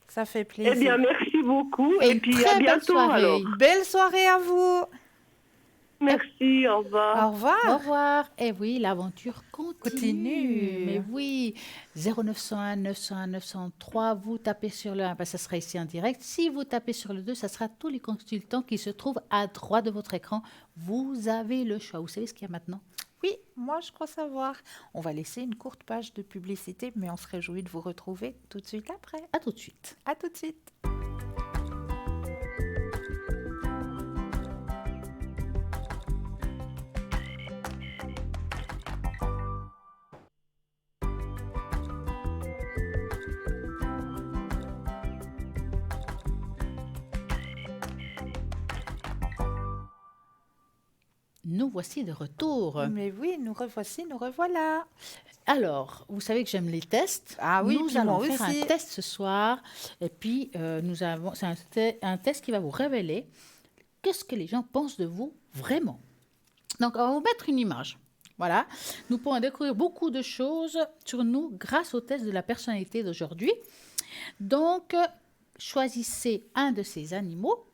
Ça fait plaisir. Eh bien, merci beaucoup. Et Et puis, très à belle bientôt, soirée. alors. Belle soirée à vous. Merci, au revoir. Au revoir. Au revoir. Et oui, l'aventure continue. Continue. Mais oui, 0901 901 903, vous tapez sur le 1, ça sera ici en direct. Si vous tapez sur le 2, ça sera tous les consultants qui se trouvent à droite de votre écran. Vous avez le choix. Vous savez ce qu'il y a maintenant? Oui, moi je crois savoir. On va laisser une courte page de publicité, mais on se réjouit de vous retrouver tout de suite après. À tout de suite. À tout de suite. Nous voici de retour. Mais oui, nous revoici, nous revoilà. Alors, vous savez que j'aime les tests. Ah oui, nous puis allons moi faire aussi. un test ce soir. Et puis, c'est un test qui va vous révéler qu'est-ce que les gens pensent de vous vraiment. Donc, on va vous mettre une image. Voilà. Nous pourrons découvrir beaucoup de choses sur nous grâce au test de la personnalité d'aujourd'hui. Donc, choisissez un de ces animaux,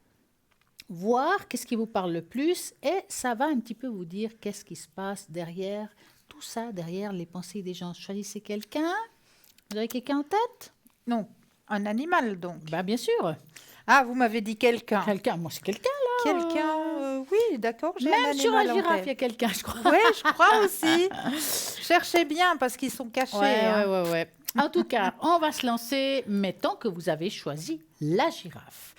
voir qu'est-ce qui vous parle le plus et ça va un petit peu vous dire qu'est-ce qui se passe derrière tout ça, derrière les pensées des gens. Choisissez quelqu'un. Vous avez quelqu'un en tête? Non, un animal donc. Ben, bien sûr. Ah, vous m'avez dit quelqu'un. Quelqu'un. Moi, c'est quelqu'un, là. Quelqu'un, oui, d'accord, j'ai un Même sur animal la en girafe, tête. il y a quelqu'un, je crois. Oui, je crois aussi. Cherchez bien parce qu'ils sont cachés. hein. Ouais. En tout cas, on va se lancer, mais tant que vous avez choisi la girafe.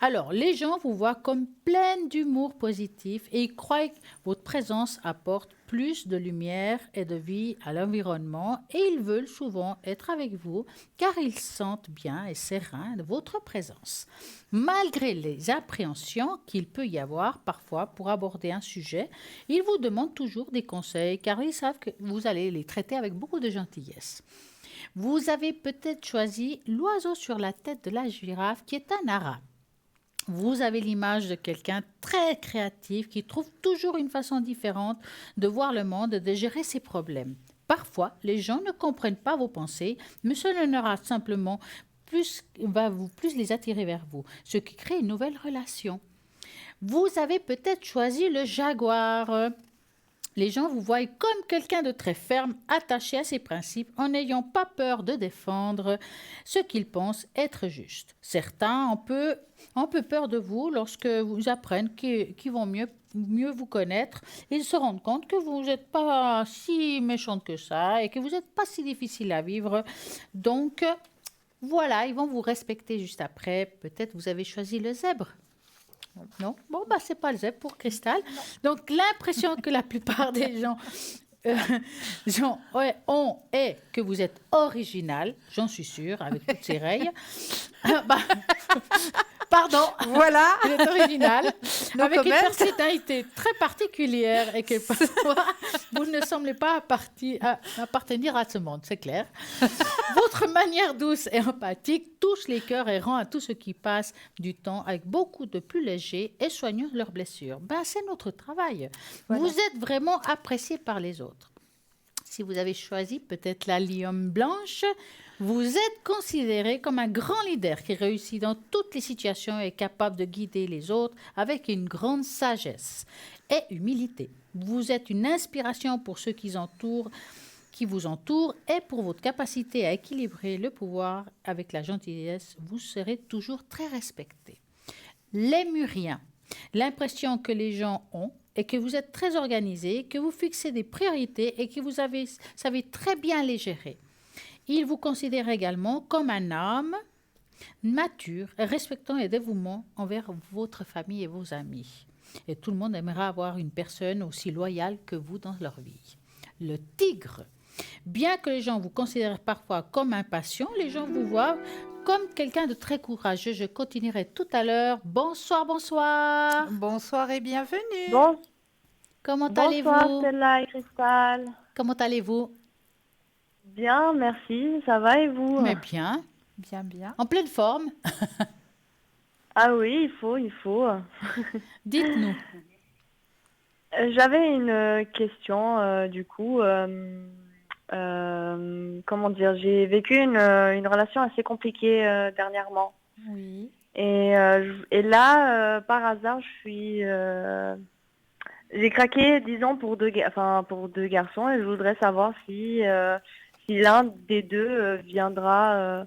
Alors, les gens vous voient comme pleine d'humour positif et ils croient que votre présence apporte plus de lumière et de vie à l'environnement et ils veulent souvent être avec vous car ils se sentent bien et sereins de votre présence. Malgré les appréhensions qu'il peut y avoir parfois pour aborder un sujet, ils vous demandent toujours des conseils car ils savent que vous allez les traiter avec beaucoup de gentillesse. Vous avez peut-être choisi l'oiseau sur la tête de la girafe qui est un arabe. Vous avez l'image de quelqu'un très créatif qui trouve toujours une façon différente de voir le monde et de gérer ses problèmes. Parfois, les gens ne comprennent pas vos pensées, mais cela n'aura simplement va plus les attirer vers vous, ce qui crée une nouvelle relation. Vous avez peut-être choisi le jaguar. Les gens vous voient comme quelqu'un de très ferme, attaché à ses principes, en n'ayant pas peur de défendre ce qu'ils pensent être juste. Certains ont peu peur de vous lorsque vous apprennent qu'ils vont mieux vous connaître. Ils se rendent compte que vous n'êtes pas si méchante que ça et que vous n'êtes pas si difficile à vivre. Donc, voilà, ils vont vous respecter juste après. Peut-être vous avez choisi le zèbre. Non, bon, bah, c'est pas le zèbre pour Cristal. Donc, l'impression que la plupart des gens ont est que vous êtes original, j'en suis sûre, avec toutes ces rayes. Pardon, Voilà. vous êtes original, No avec une comment. personnalité très particulière et que parfois Vous ne semblez pas appartenir à ce monde, c'est clair. Votre manière douce et empathique touche les cœurs et rend à tous ceux qui passent du temps avec beaucoup de plus léger et soignant leurs blessures. C'est notre travail. Voilà. Vous êtes vraiment apprécié par les autres. Si vous avez choisi peut-être la lion blanche, vous êtes considéré comme un grand leader qui réussit dans toutes les situations et est capable de guider les autres avec une grande sagesse et humilité. Vous êtes une inspiration pour ceux qui vous entourent et pour votre capacité à équilibrer le pouvoir avec la gentillesse, vous serez toujours très respecté. Les Muriens, l'impression que les gens ont est que vous êtes très organisé, que vous fixez des priorités et que vous savez très bien les gérer. Ils vous considèrent également comme un homme mature, respectant et dévouement envers votre famille et vos amis. Et tout le monde aimerait avoir une personne aussi loyale que vous dans leur vie. Le tigre. Bien que les gens vous considèrent parfois comme impatient, les gens vous voient comme quelqu'un de très courageux. Je continuerai tout à l'heure. Bonsoir, bonsoir. Bonsoir et bienvenue. Comment Bonsoir allez-vous? Stella et Cristal. Comment allez-vous? Bien, merci. Ça va et vous? Mais bien. Bien, bien. En pleine forme. Ah oui, il faut. Dites-nous. J'avais une question, du coup. Comment dire? J'ai vécu une relation assez compliquée dernièrement. Oui. Et là, par hasard, j'ai craqué, disons, pour deux garçons, et je voudrais savoir si l'un des deux viendra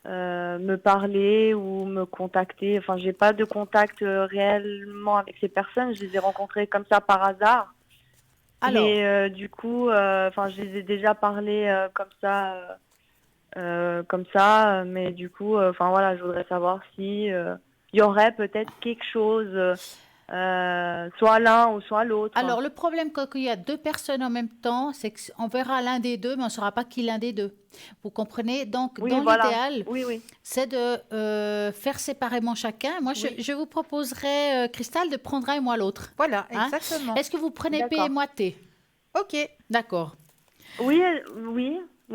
me parler ou me contacter. Enfin, j'ai pas de contact réellement avec ces personnes. Je les ai rencontrées comme ça par hasard. Alors, Mais du coup, je les ai déjà parlé comme ça. Mais du coup, voilà, je voudrais savoir si il y aurait peut-être quelque chose. Soit l'un ou soit l'autre. alors, le problème quand il y a deux personnes en même temps, c'est qu'on verra l'un des deux, mais on ne saura pas qui l'un des deux. Vous comprenez? Donc, Oui, dans voilà. l'idéal, Oui. c'est de faire séparément chacun. Moi, Oui. je vous proposerais, Cristal, de prendre un et moi l'autre. Voilà, Hein? exactement. Est-ce que vous prenez P D'accord. et moi T? Ok. D'accord. Oui.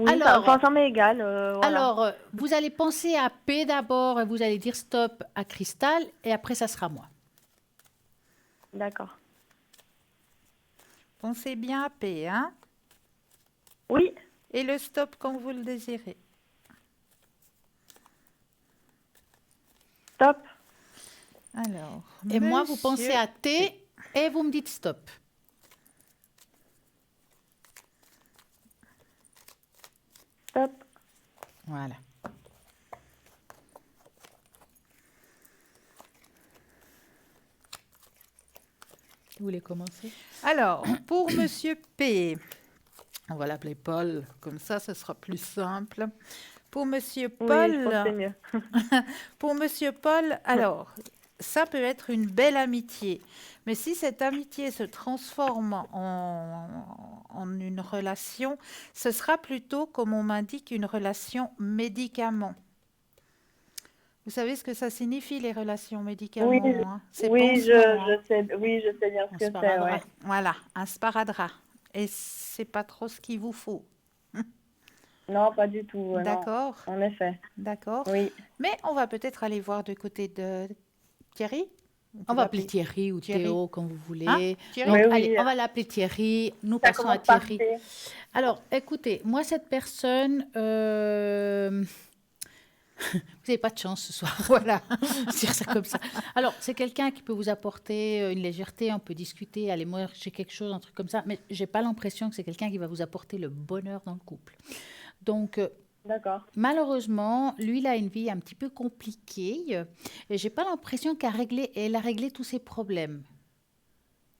Alors- ça m'est égal. Voilà. Alors, vous allez penser à P d'abord et vous allez dire stop à Cristal et après, ça sera moi. D'accord. Pensez bien à P, hein? Oui. Et le stop quand vous le désirez. Stop. Alors. Et moi, vous monsieur pensez à T et vous me dites stop. Stop. Voilà. Vous voulez commencer? Alors, pour Monsieur P, on va l'appeler Paul, comme ça, ce sera plus simple. Pour Monsieur Oui, Paul, je pense que c'est mieux. pour Monsieur Paul, alors, ça peut être une belle amitié. Mais si cette amitié se transforme en une relation, ce sera plutôt, comme on m'indique, une relation médicament. Vous savez ce que ça signifie, les relations médicaments, Oui, hein? C'est Oui, pansement, hein. je sais. Oui, je sais bien ce Un que c'est. sparadrap. Ouais. Voilà, un sparadrap. Et c'est pas trop ce qu'il vous faut. Non, pas du tout. Non. D'accord, En effet. d'accord. Oui. Mais on va peut-être aller voir du côté de Thierry. On va appeler Thierry ou Thierry. Théo, comme vous voulez. Hein, Thierry? Donc, Oui, oui. allez, on va l'appeler Thierry. Nous Ça passons à commence par Thierry. T. Alors, écoutez, moi, cette personne, vous n'avez pas de chance ce soir. Voilà, dire ça comme ça. Alors, c'est quelqu'un qui peut vous apporter une légèreté, on peut discuter, aller manger quelque chose, un truc comme ça, mais j'ai pas l'impression que c'est quelqu'un qui va vous apporter le bonheur dans le couple. Donc, D'accord. malheureusement, lui, il a une vie un petit peu compliquée et j'ai pas l'impression qu'elle a réglé tous ses problèmes.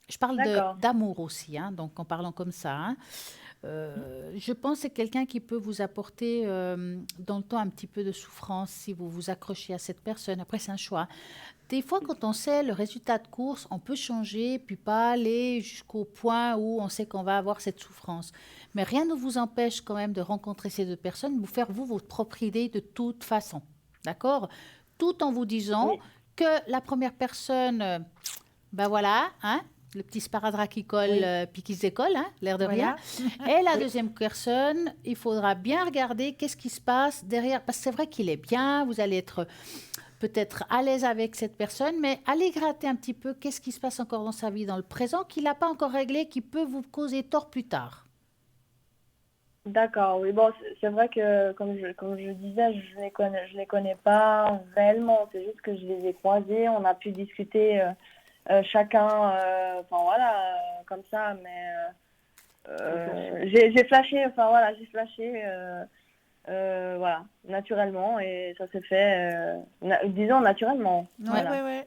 Je parle D'accord. d'amour aussi, hein, donc en parlant comme ça. Hein. Je pense que c'est quelqu'un qui peut vous apporter dans le temps un petit peu de souffrance si vous vous accrochez à cette personne. Après, c'est un choix. Des fois, quand on sait le résultat de course, on peut changer, puis pas aller jusqu'au point où on sait qu'on va avoir cette souffrance. Mais rien ne vous empêche quand même de rencontrer ces deux personnes, de vous faire, vous, votre propre idée de toute façon. D'accord? Tout en vous disant Oui. que la première personne, ben voilà, hein, le petit sparadrap qui colle, puis qui se décolle, hein, l'air de Voilà. rien. Et la deuxième personne, il faudra bien regarder qu'est-ce qui se passe derrière, parce que c'est vrai qu'il est bien, vous allez être peut-être à l'aise avec cette personne, mais allez gratter un petit peu qu'est-ce qui se passe encore dans sa vie, dans le présent, qu'il n'a pas encore réglé, qui peut vous causer tort plus tard. D'accord, oui, bon, c'est vrai que, comme je disais, je les connais pas réellement, c'est juste que je les ai croisés, on a pu discuter chacun, enfin voilà, comme ça, mais j'ai flashé, enfin voilà, j'ai flashé, voilà, naturellement, et ça s'est fait, disons naturellement, Oui, voilà. oui, oui.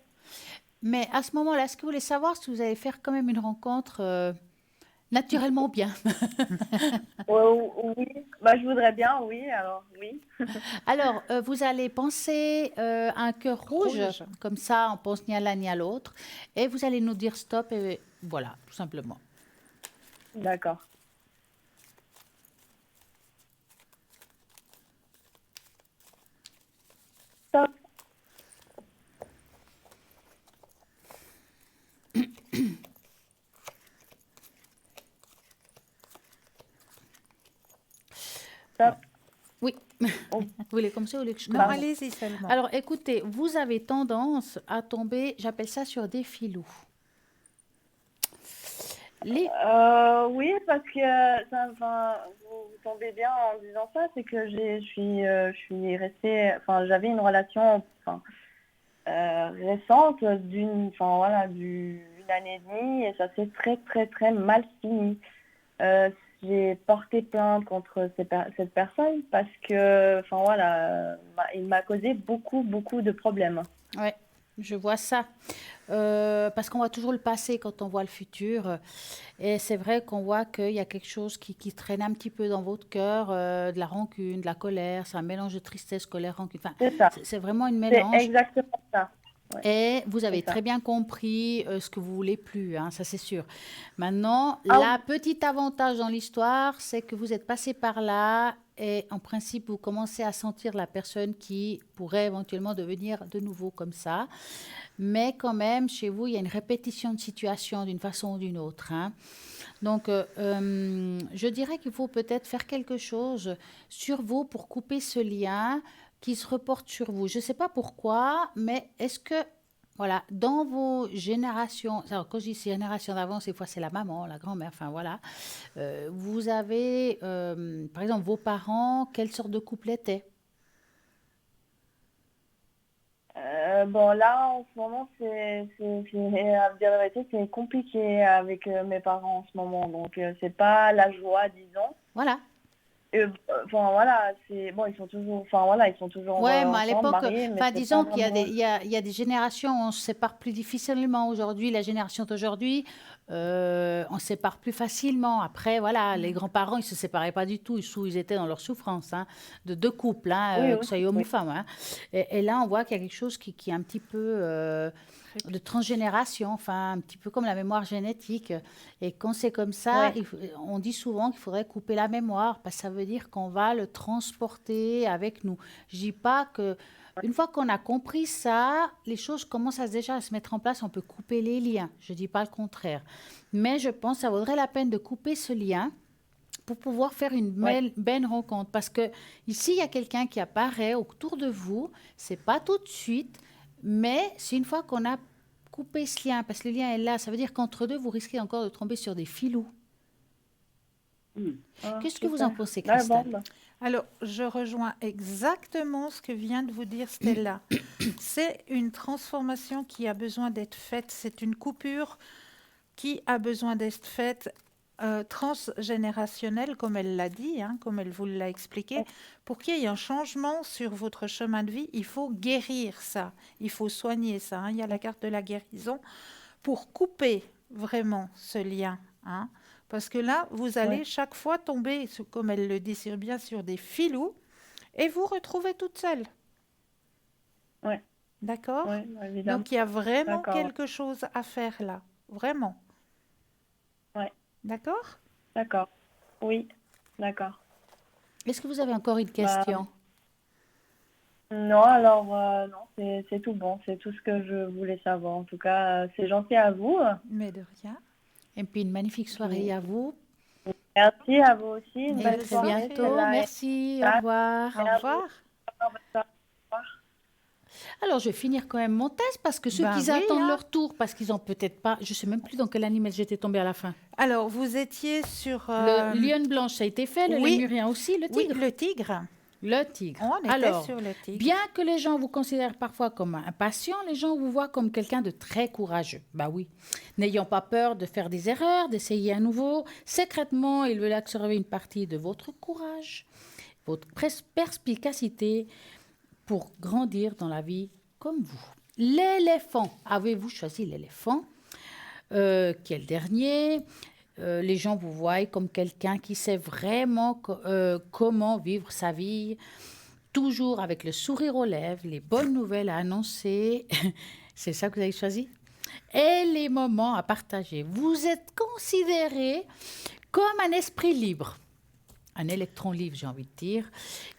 Mais à ce moment-là, est-ce que vous voulez savoir si vous allez faire quand même une rencontre naturellement bien? Oui, bah, je voudrais bien, oui, alors oui. Alors, vous allez penser à un cœur rouge, Rouge. comme ça, on pense ni à l'un ni à l'autre, et vous allez nous dire stop, et voilà, tout simplement. D'accord. Stop. Stop. Oui. Oh. Vous voulez comme ça ou vous voulez que je Non, commence? allez-y seulement. Alors, écoutez, vous avez tendance à tomber, j'appelle ça sur des filous. Les... Oui, parce que enfin, vous tombez bien en disant ça, c'est que je suis restée, enfin, j'avais une relation, enfin, récente enfin voilà, d'une année et demie, et ça s'est très très très mal fini. J'ai porté plainte contre cette personne parce que, enfin voilà, il m'a causé beaucoup beaucoup de problèmes. Ouais, je vois ça. Parce qu'on voit toujours le passé quand on voit le futur. Et c'est vrai qu'on voit qu'il y a quelque chose qui traîne un petit peu dans votre cœur, de la rancune, de la colère. C'est un mélange de tristesse, colère, rancune. Enfin, C'est ça, c'est vraiment un c'est mélange. exactement ça. Ouais, Et vous avez c'est ça. très bien compris ce que vous voulez plus, hein, ça c'est sûr. Maintenant, Ah la petite avantage dans l'histoire, c'est que vous êtes passé par là et en principe, vous commencez à sentir la personne qui pourrait éventuellement devenir de nouveau comme ça. Mais quand même, chez vous, il y a une répétition de situation d'une façon ou d'une autre, hein. Donc, je dirais qu'il faut peut-être faire quelque chose sur vous pour couper ce lien qui se reporte sur vous. Je ne sais pas pourquoi, mais est-ce que, voilà, dans vos générations, alors quand je dis générations d'avant, des fois c'est la maman, la grand-mère, enfin voilà, vous avez, par exemple, vos parents, quelle sorte de couple étaient? Bon, là, en ce moment, à dire la vérité, c'est compliqué avec mes parents en ce moment. Donc, c'est pas la joie, disons. Voilà. Enfin, voilà, c'est bon, ils sont toujours, enfin, voilà, ils sont toujours Ouais, mais à ensemble, l'époque, mariés, mais enfin, c'est pas disons qu'il y a des, vraiment. il y a des générations où on se sépare plus difficilement. Aujourd'hui, la génération d'aujourd'hui, on se sépare plus facilement. Après, voilà, les grands-parents, ils se séparaient pas du tout. Ils étaient dans leur souffrance, hein, de deux couples, hein, Oui, que oui, ce soit homme ou oui. femme, hein. Et là, on voit qu'il y a quelque chose qui est un petit peu de transgénération, enfin, un petit peu comme la mémoire génétique. Et quand c'est comme ça, Ouais, on dit souvent qu'il faudrait couper la mémoire, parce que ça veut dire qu'on va le transporter avec nous. Je dis pas que une fois qu'on a compris ça, les choses commencent déjà à se mettre en place. On peut couper les liens. Je dis pas le contraire, mais je pense que ça vaudrait la peine de couper ce lien pour pouvoir faire une ouais, belle rencontre. Parce que ici, il y a quelqu'un qui apparaît autour de vous. C'est pas tout de suite, mais c'est une fois qu'on a coupé ce lien, parce que le lien est là. Ça veut dire qu'entre deux, vous risquez encore de tomber sur des filous. ah, Qu'est-ce que vous en super. pensez, Ouais, bon, Christelle? bah, Alors, je rejoins exactement ce que vient de vous dire Stella. C'est une transformation qui a besoin d'être faite. C'est une coupure qui a besoin d'être faite transgénérationnelle, comme elle l'a dit, hein, comme elle vous l'a expliqué. Pour qu'il y ait un changement sur votre chemin de vie, il faut guérir ça. Il faut soigner ça, hein. Il y a la carte de la guérison pour couper vraiment ce lien, hein. Parce que là, vous allez ouais, chaque fois tomber, comme elle le dit bien, sur des filous et vous retrouvez toute seule. ouais, D'accord? ouais, évidemment. Donc, il y a vraiment D'accord, quelque chose à faire là. Vraiment. ouais, D'accord? d'accord. Oui, d'accord. Est-ce que vous avez encore une Bah, question? Non, alors non, c'est tout bon, c'est tout ce que je voulais savoir. En tout cas, c'est gentil à vous. Mais de rien. Et puis une magnifique soirée à vous. Merci à vous aussi, une Et Belle belle à très soirée. soirée. bientôt. Celle-là est- Merci. Au revoir. Au revoir. Bonne soirée. Alors, je vais finir quand même mon test parce que ceux Ben qui oui, attendent hein. leur tour, parce qu'ils ont peut-être pas, je sais même plus dans quel animal j'étais tombée à la fin. Alors, vous étiez sur... Le lionne blanche, ça a été fait. Le oui. lémurien aussi. Le Oui, tigre. le tigre. Le tigre. On était Alors, sur le tigre. bien que les gens vous considèrent parfois comme impatient, les gens vous voient comme quelqu'un de très courageux. Bah oui. N'ayant pas peur de faire des erreurs, d'essayer à nouveau, secrètement, ils veulent observer une partie de votre courage, votre perspicacité pour grandir dans la vie comme vous. L'éléphant. Avez-vous choisi l'éléphant qui est le dernier? Les gens vous voient comme quelqu'un qui sait vraiment comment vivre sa vie, toujours avec le sourire aux lèvres, les bonnes nouvelles à annoncer. C'est ça que vous avez choisi? Et les moments à partager. Vous êtes considéré comme un esprit libre, un électron libre, j'ai envie de dire,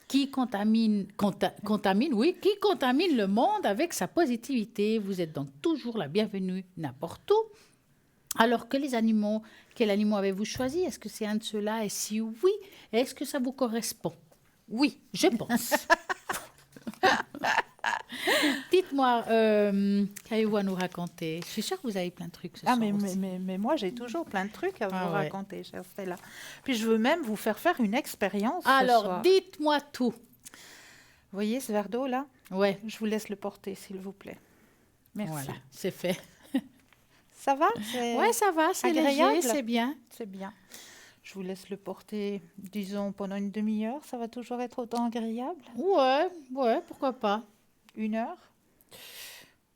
qui contamine le monde avec sa positivité. Vous êtes donc toujours la bienvenue n'importe où. Alors que les animaux, quel animal avez-vous choisi? Est-ce que c'est un de ceux-là? Et si oui, est-ce que ça vous correspond? Oui, je pense. Dites-moi, qu'avez-vous à nous raconter? Je suis sûre que vous avez plein de trucs ce Ah, soir mais aussi. moi, j'ai toujours plein de trucs à Ah vous ouais. raconter, chère Stella. Puis je veux même vous faire une expérience ce Alors, soir. dites-moi tout. Vous voyez ce verre d'eau là? Ouais, Je vous laisse le porter, s'il vous plaît. Merci. voilà, c'est fait. Ça va? Ouais, ça va, c'est agréable. léger, c'est bien. C'est bien. Je vous laisse le porter, disons, pendant une demi-heure. Ça va toujours être autant agréable? Ouais, pourquoi pas. 1 heure?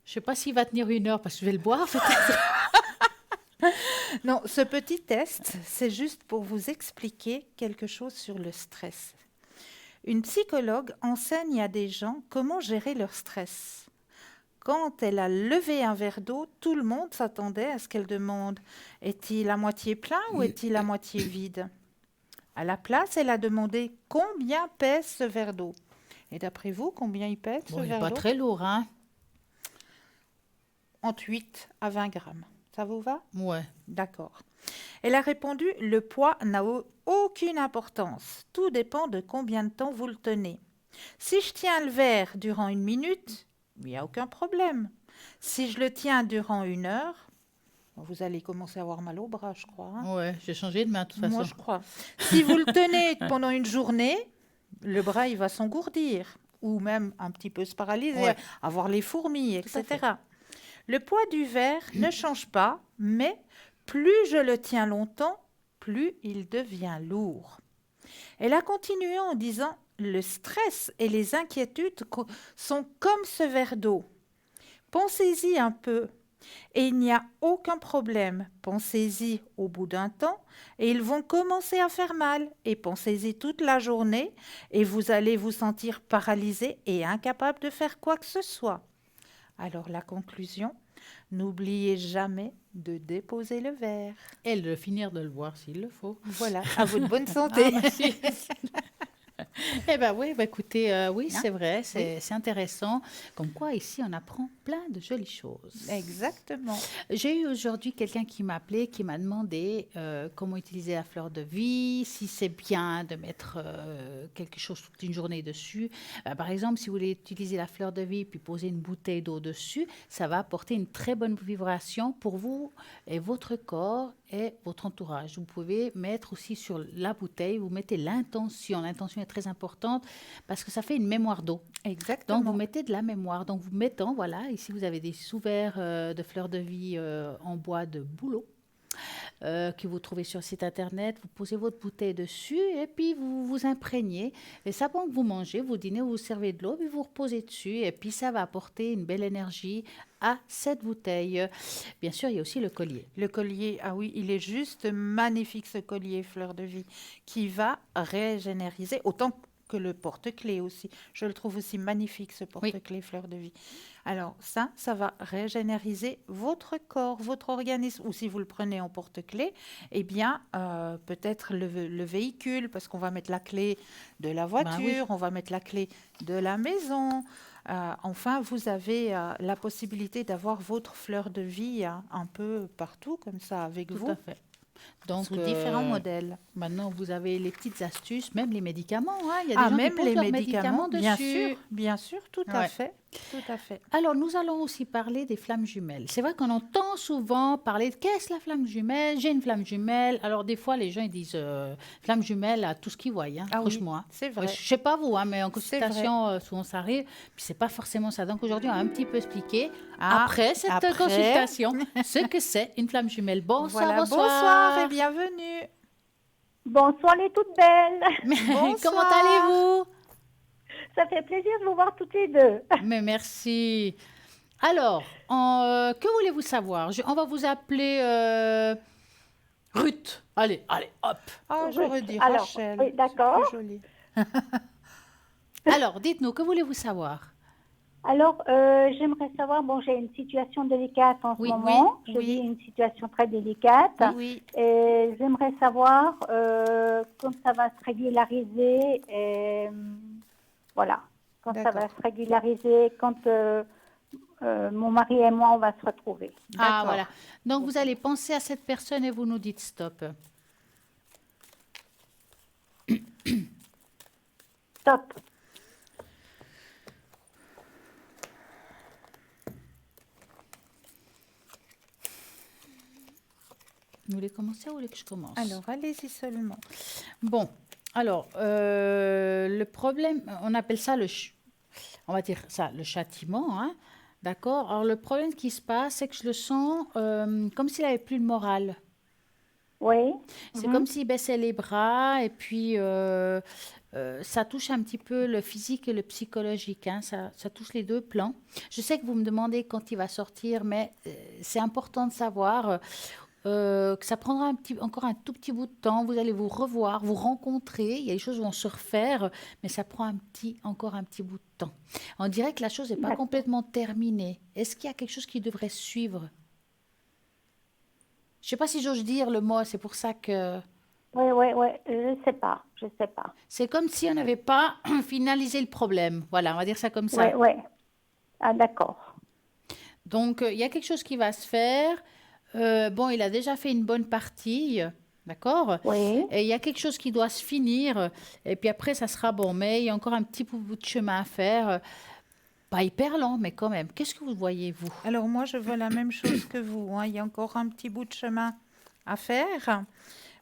Je sais pas s'il va tenir 1 heure parce que je vais le boire. peut-être. Non, ce petit test, c'est juste pour vous expliquer quelque chose sur le stress. Une psychologue enseigne à des gens comment gérer leur stress. Quand elle a levé un verre d'eau, tout le monde s'attendait à ce qu'elle demande « Est-il à moitié plein ou est-il à moitié vide ?» À la place, elle a demandé « Combien pèse ce verre d'eau ?» Et d'après vous, combien il pèse ce Bon, il n'est verre pas d'eau? très lourd, hein? Entre 8 à 20 grammes. Ça vous va? Ouais. D'accord. Elle a répondu « Le poids n'a aucune importance. Tout dépend de combien de temps vous le tenez. Si je tiens le verre durant 1 minute, il n'y a aucun problème. Si je le tiens durant 1 heure, vous allez commencer à avoir mal au bras, je crois. Hein. Ouais, j'ai changé de main de toute façon. Moi, je crois. Si vous le tenez pendant une journée, le bras, il va s'engourdir ou même un petit peu se paralyser, Ouais. avoir les fourmis, Tout à etc. Le poids du verre ne change pas, mais plus je le tiens longtemps, plus il devient lourd. Elle a continué en disant « Le stress et les inquiétudes sont comme ce verre d'eau. Pensez-y un peu et il n'y a aucun problème. Pensez-y au bout d'un temps et ils vont commencer à faire mal. Et pensez-y toute la journée et vous allez vous sentir paralysé et incapable de faire quoi que ce soit. » Alors la conclusion, n'oubliez jamais de déposer le verre. Et de finir de le boire s'il le faut. Voilà, à votre bonne santé. Ah, merci. Eh bien oui, écoutez, oui, Hein? c'est vrai, c'est intéressant. Comme quoi, ici, on apprend plein de jolies choses. Exactement. J'ai eu aujourd'hui quelqu'un qui m'a appelé, qui m'a demandé comment utiliser la fleur de vie, si c'est bien de mettre quelque chose toute une journée dessus. Par exemple, si vous voulez utiliser la fleur de vie puis poser une bouteille d'eau dessus, ça va apporter une très bonne vibration pour vous et votre corps et votre entourage. Vous pouvez mettre aussi sur la bouteille, vous mettez l'intention. L'intention est très importante parce que ça fait une mémoire d'eau. Exactement. Donc, vous mettez de la mémoire. Donc, vous mettez, voilà, ici, vous avez des sous-verts de fleurs de vie en bois de bouleau que vous trouvez sur le site internet. Vous posez votre bouteille dessus et puis vous vous imprégnez. Et ça, pendant que vous mangez, vous dînez, vous servez de l'eau, puis vous reposez dessus. Et puis, ça va apporter une belle énergie à cette bouteille. Bien sûr, il y a aussi le collier. Le collier, ah oui, il est juste magnifique ce collier fleur de vie qui va régénériser autant que le porte-clés aussi. Je le trouve aussi magnifique, ce porte-clés fleur de vie. Alors ça va régénériser votre corps, votre organisme. Ou si vous le prenez en porte-clés, eh bien, peut-être le véhicule, parce qu'on va mettre la clé de la voiture, on va mettre la clé de la maison. Enfin, vous avez la possibilité d'avoir votre fleur de vie un peu partout, comme ça, avec Tout vous. à fait. Donc, Sous différents modèles. Maintenant, vous avez les petites astuces, même les médicaments. Il y a des gens même qui posent les leurs médicaments, dessus. bien sûr, tout à fait. Alors, nous allons aussi parler des flammes jumelles. C'est vrai qu'on entend souvent parler de qu'est-ce la flamme jumelle? J'ai une flamme jumelle. Alors, des fois, les gens ils disent flamme jumelle à tout ce qu'ils voient, franchement. Oui, c'est vrai. Je ne sais pas vous, mais en consultation, souvent ça arrive. Puis, ce n'est pas forcément ça. Donc, aujourd'hui, on va un petit peu expliquer, après cette consultation, ce que c'est une flamme jumelle. Bonsoir. Bonsoir et bienvenue. Bonsoir les toutes belles. Comment allez-vous? Ça fait plaisir de vous voir toutes les deux. Mais merci. Alors, que voulez-vous savoir? On va vous appeler Ruth. Allez, hop. Ah, j'aurais dit Alors, Rachel. oui, d'accord. C'est plus joli. Alors, dites-nous, que voulez-vous savoir? Alors, j'aimerais savoir, j'ai une situation délicate en ce moment. Je vis une situation très délicate. Oui. Et j'aimerais savoir quand ça va se régulariser. Voilà. Quand ça va se régulariser, quand mon mari et moi, on va se retrouver. Ah, voilà. Donc, vous allez penser à cette personne et vous nous dites stop. Stop. Vous voulez commencer ou vous voulez que je commence? Alors, allez-y seulement. Bon, alors, le problème, on appelle ça on va dire ça, le châtiment, hein, d'accord? Alors, le problème qui se passe, c'est que je le sens comme s'il n'avait plus de morale. Oui. C'est comme s'il baissait les bras et puis ça touche un petit peu le physique et le psychologique, hein, ça touche les deux plans. Je sais que vous me demandez quand il va sortir, mais c'est important de savoir que ça prendra encore un tout petit bout de temps. Vous allez vous revoir, vous rencontrer. Il y a des choses qui vont se refaire, mais ça prend encore un petit bout de temps. On dirait que la chose n'est pas complètement terminée. Est-ce qu'il y a quelque chose qui devrait suivre? Je ne sais pas si j'ose dire le mot, c'est pour ça que... Oui, je sais pas. C'est comme si on n'avait pas finalisé le problème. Voilà, on va dire ça comme ça. Oui. Ah, d'accord. Donc, il y a quelque chose qui va se faire. Il a déjà fait une bonne partie, d'accord? Oui. Et il y a quelque chose qui doit se finir. Et puis après, ça sera bon. Mais il y a encore un petit bout de chemin à faire. Pas hyper lent, mais quand même. Qu'est-ce que vous voyez, vous? Alors, moi, je vois la même chose que vous. Il y a encore un petit bout de chemin à faire.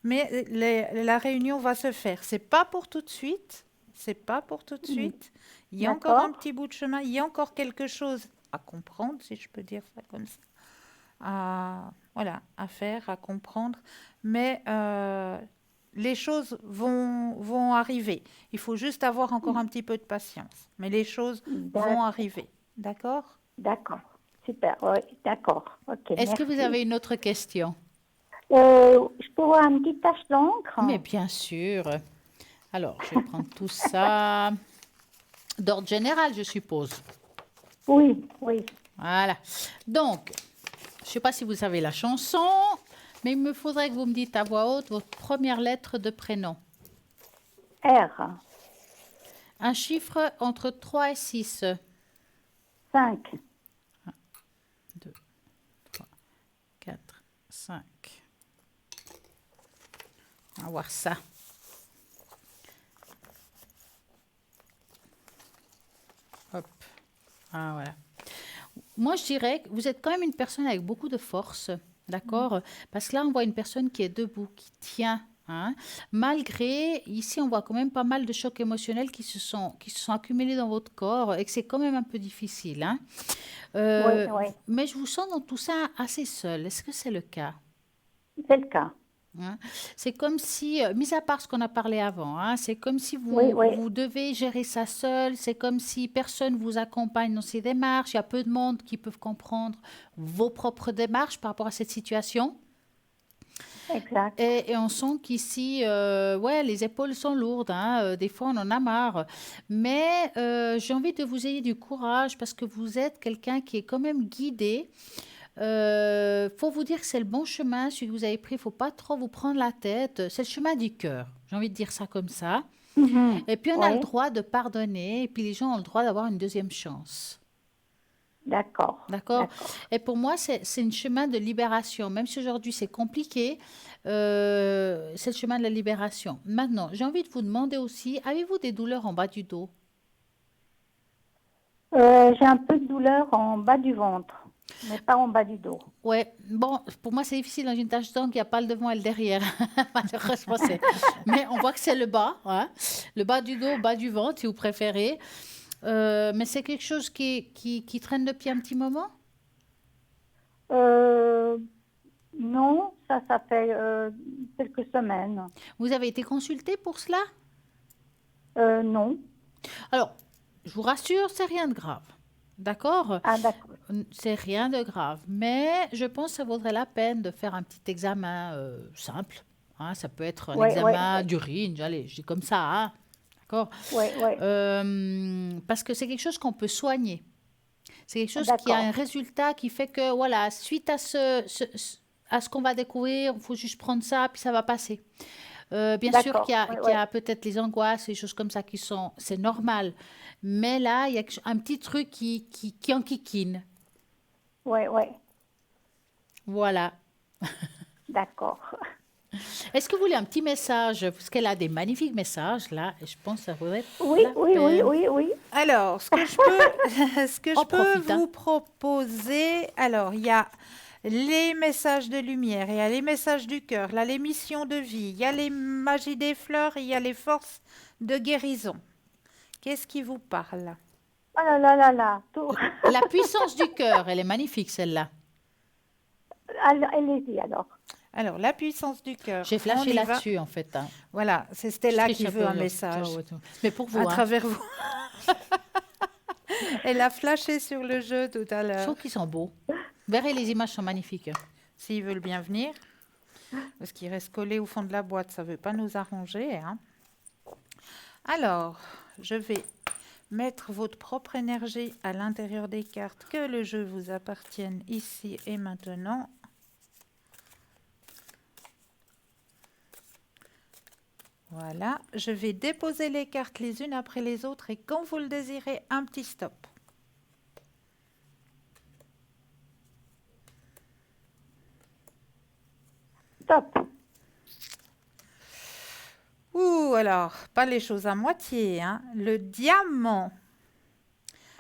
Mais la réunion va se faire. C'est pas pour tout de suite. Il y a encore un petit bout de chemin. Il y a encore quelque chose à comprendre, si je peux dire ça comme ça. À faire, à comprendre. Mais les choses vont arriver. Il faut juste avoir encore un petit peu de patience. Mais les choses vont arriver. D'accord? D'accord. Super, oui, d'accord. Okay, Est-ce que vous avez une autre question? Je peux avoir une petite tache d'encre? Mais bien sûr. Alors, je vais prendre tout ça. D'ordre général, je suppose. Oui. Voilà. Donc, je ne sais pas si vous savez la chanson, mais il me faudrait que vous me dites à voix haute votre première lettre de prénom. R. Un chiffre entre 3 et 6. 5. 1, 2, 3, 4, 5. On va voir ça. Hop. Ah, voilà. Moi, je dirais que vous êtes quand même une personne avec beaucoup de force, d'accord? Parce que là, on voit une personne qui est debout, qui tient. Hein? Malgré, ici, on voit quand même pas mal de chocs émotionnels qui se sont accumulés dans votre corps et que c'est quand même un peu difficile. Hein? Oui. Mais je vous sens dans tout ça assez seul. Est-ce que c'est le cas? C'est le cas. Hein? C'est comme si, mis à part ce qu'on a parlé avant, hein, c'est comme si vous devez gérer ça seul, c'est comme si personne vous accompagne dans ces démarches, il y a peu de monde qui peuvent comprendre vos propres démarches par rapport à cette situation. Exact. Et on sent qu'ici, ouais, les épaules sont lourdes, hein, des fois on en a marre. Mais j'ai envie de vous ayez du courage parce que vous êtes quelqu'un qui est quand même guidé. Faut vous dire que c'est le bon chemin, celui que vous avez pris. Faut pas trop vous prendre la tête. C'est le chemin du cœur. J'ai envie de dire ça comme ça. Mhm. Et puis on a le Oui, droit de pardonner. Et puis les gens ont le droit d'avoir une deuxième chance. d'accord. D'accord? D'accord. Et pour moi, c'est un chemin de libération. Même si aujourd'hui c'est compliqué, c'est le chemin de la libération. Maintenant, j'ai envie de vous demander aussi, avez-vous des douleurs en bas du dos? J'ai un peu de douleur en bas du ventre, mais pas en bas du dos. Ouais, bon, pour moi c'est difficile dans une tâche d'encre, il n'y a pas le devant et le derrière. Malheureusement, mais on voit que c'est le bas, hein. Le bas du dos, bas du ventre, si vous préférez. Mais c'est quelque chose qui traîne depuis un petit moment? Euh, non, ça fait quelques semaines. Vous avez été consulté pour cela? Non. Alors, je vous rassure, c'est rien de grave. D'accord? Ah, d'accord. C'est rien de grave. Mais je pense que ça vaudrait la peine de faire un petit examen simple, hein. Ça peut être un Ouais, ouais, examen ouais. d'urine, allez, je dis comme ça, hein. D'accord? Ouais, ouais. Parce que c'est quelque chose qu'on peut soigner. C'est quelque chose qui a un D'accord. résultat qui fait que, voilà, suite à à ce qu'on va découvrir, il faut juste prendre ça, puis ça va passer. Bien sûr D'accord. Ouais, qu'il y ouais. a peut-être les angoisses, les choses comme ça qui sont, c'est normal. Mais là, il y a un petit truc qui enquiquine. Ouais, ouais. Voilà. D'accord. Est-ce que vous voulez un petit message? Parce qu'elle a des magnifiques messages là, et je pense que ça vaudrait Oui, la oui, oui, peine. oui, oui. Alors, ce que je peux, ce que En je peux profite, hein. vous proposer, alors, il y a les messages de lumière, il y a les messages du cœur, là, les missions de vie, il y a les magies des fleurs, il y a les forces de guérison. Qu'est-ce qui vous parle? Oh là là là là. Tout. La puissance du cœur, elle est magnifique celle-là. Allez-y alors. Alors, la puissance du cœur. J'ai on flashé y va. là-dessus en fait, hein. Voilà, c'est Je Stella triche qui un veut peu, un là. message Mais pour vous, à hein. travers vous. Elle a flashé sur le jeu tout à Je l'heure. trouve qu'ils sont beaux. Vous verrez, les images sont magnifiques. S'ils veulent bien venir, parce qu'ils restent collés au fond de la boîte, ça ne veut pas nous arranger, hein. Alors, je vais mettre votre propre énergie à l'intérieur des cartes, que le jeu vous appartienne ici et maintenant. Voilà, je vais déposer les cartes les unes après les autres et quand vous le désirez, un petit stop. Top. Ouh, alors, pas les choses à moitié, hein. Le diamant.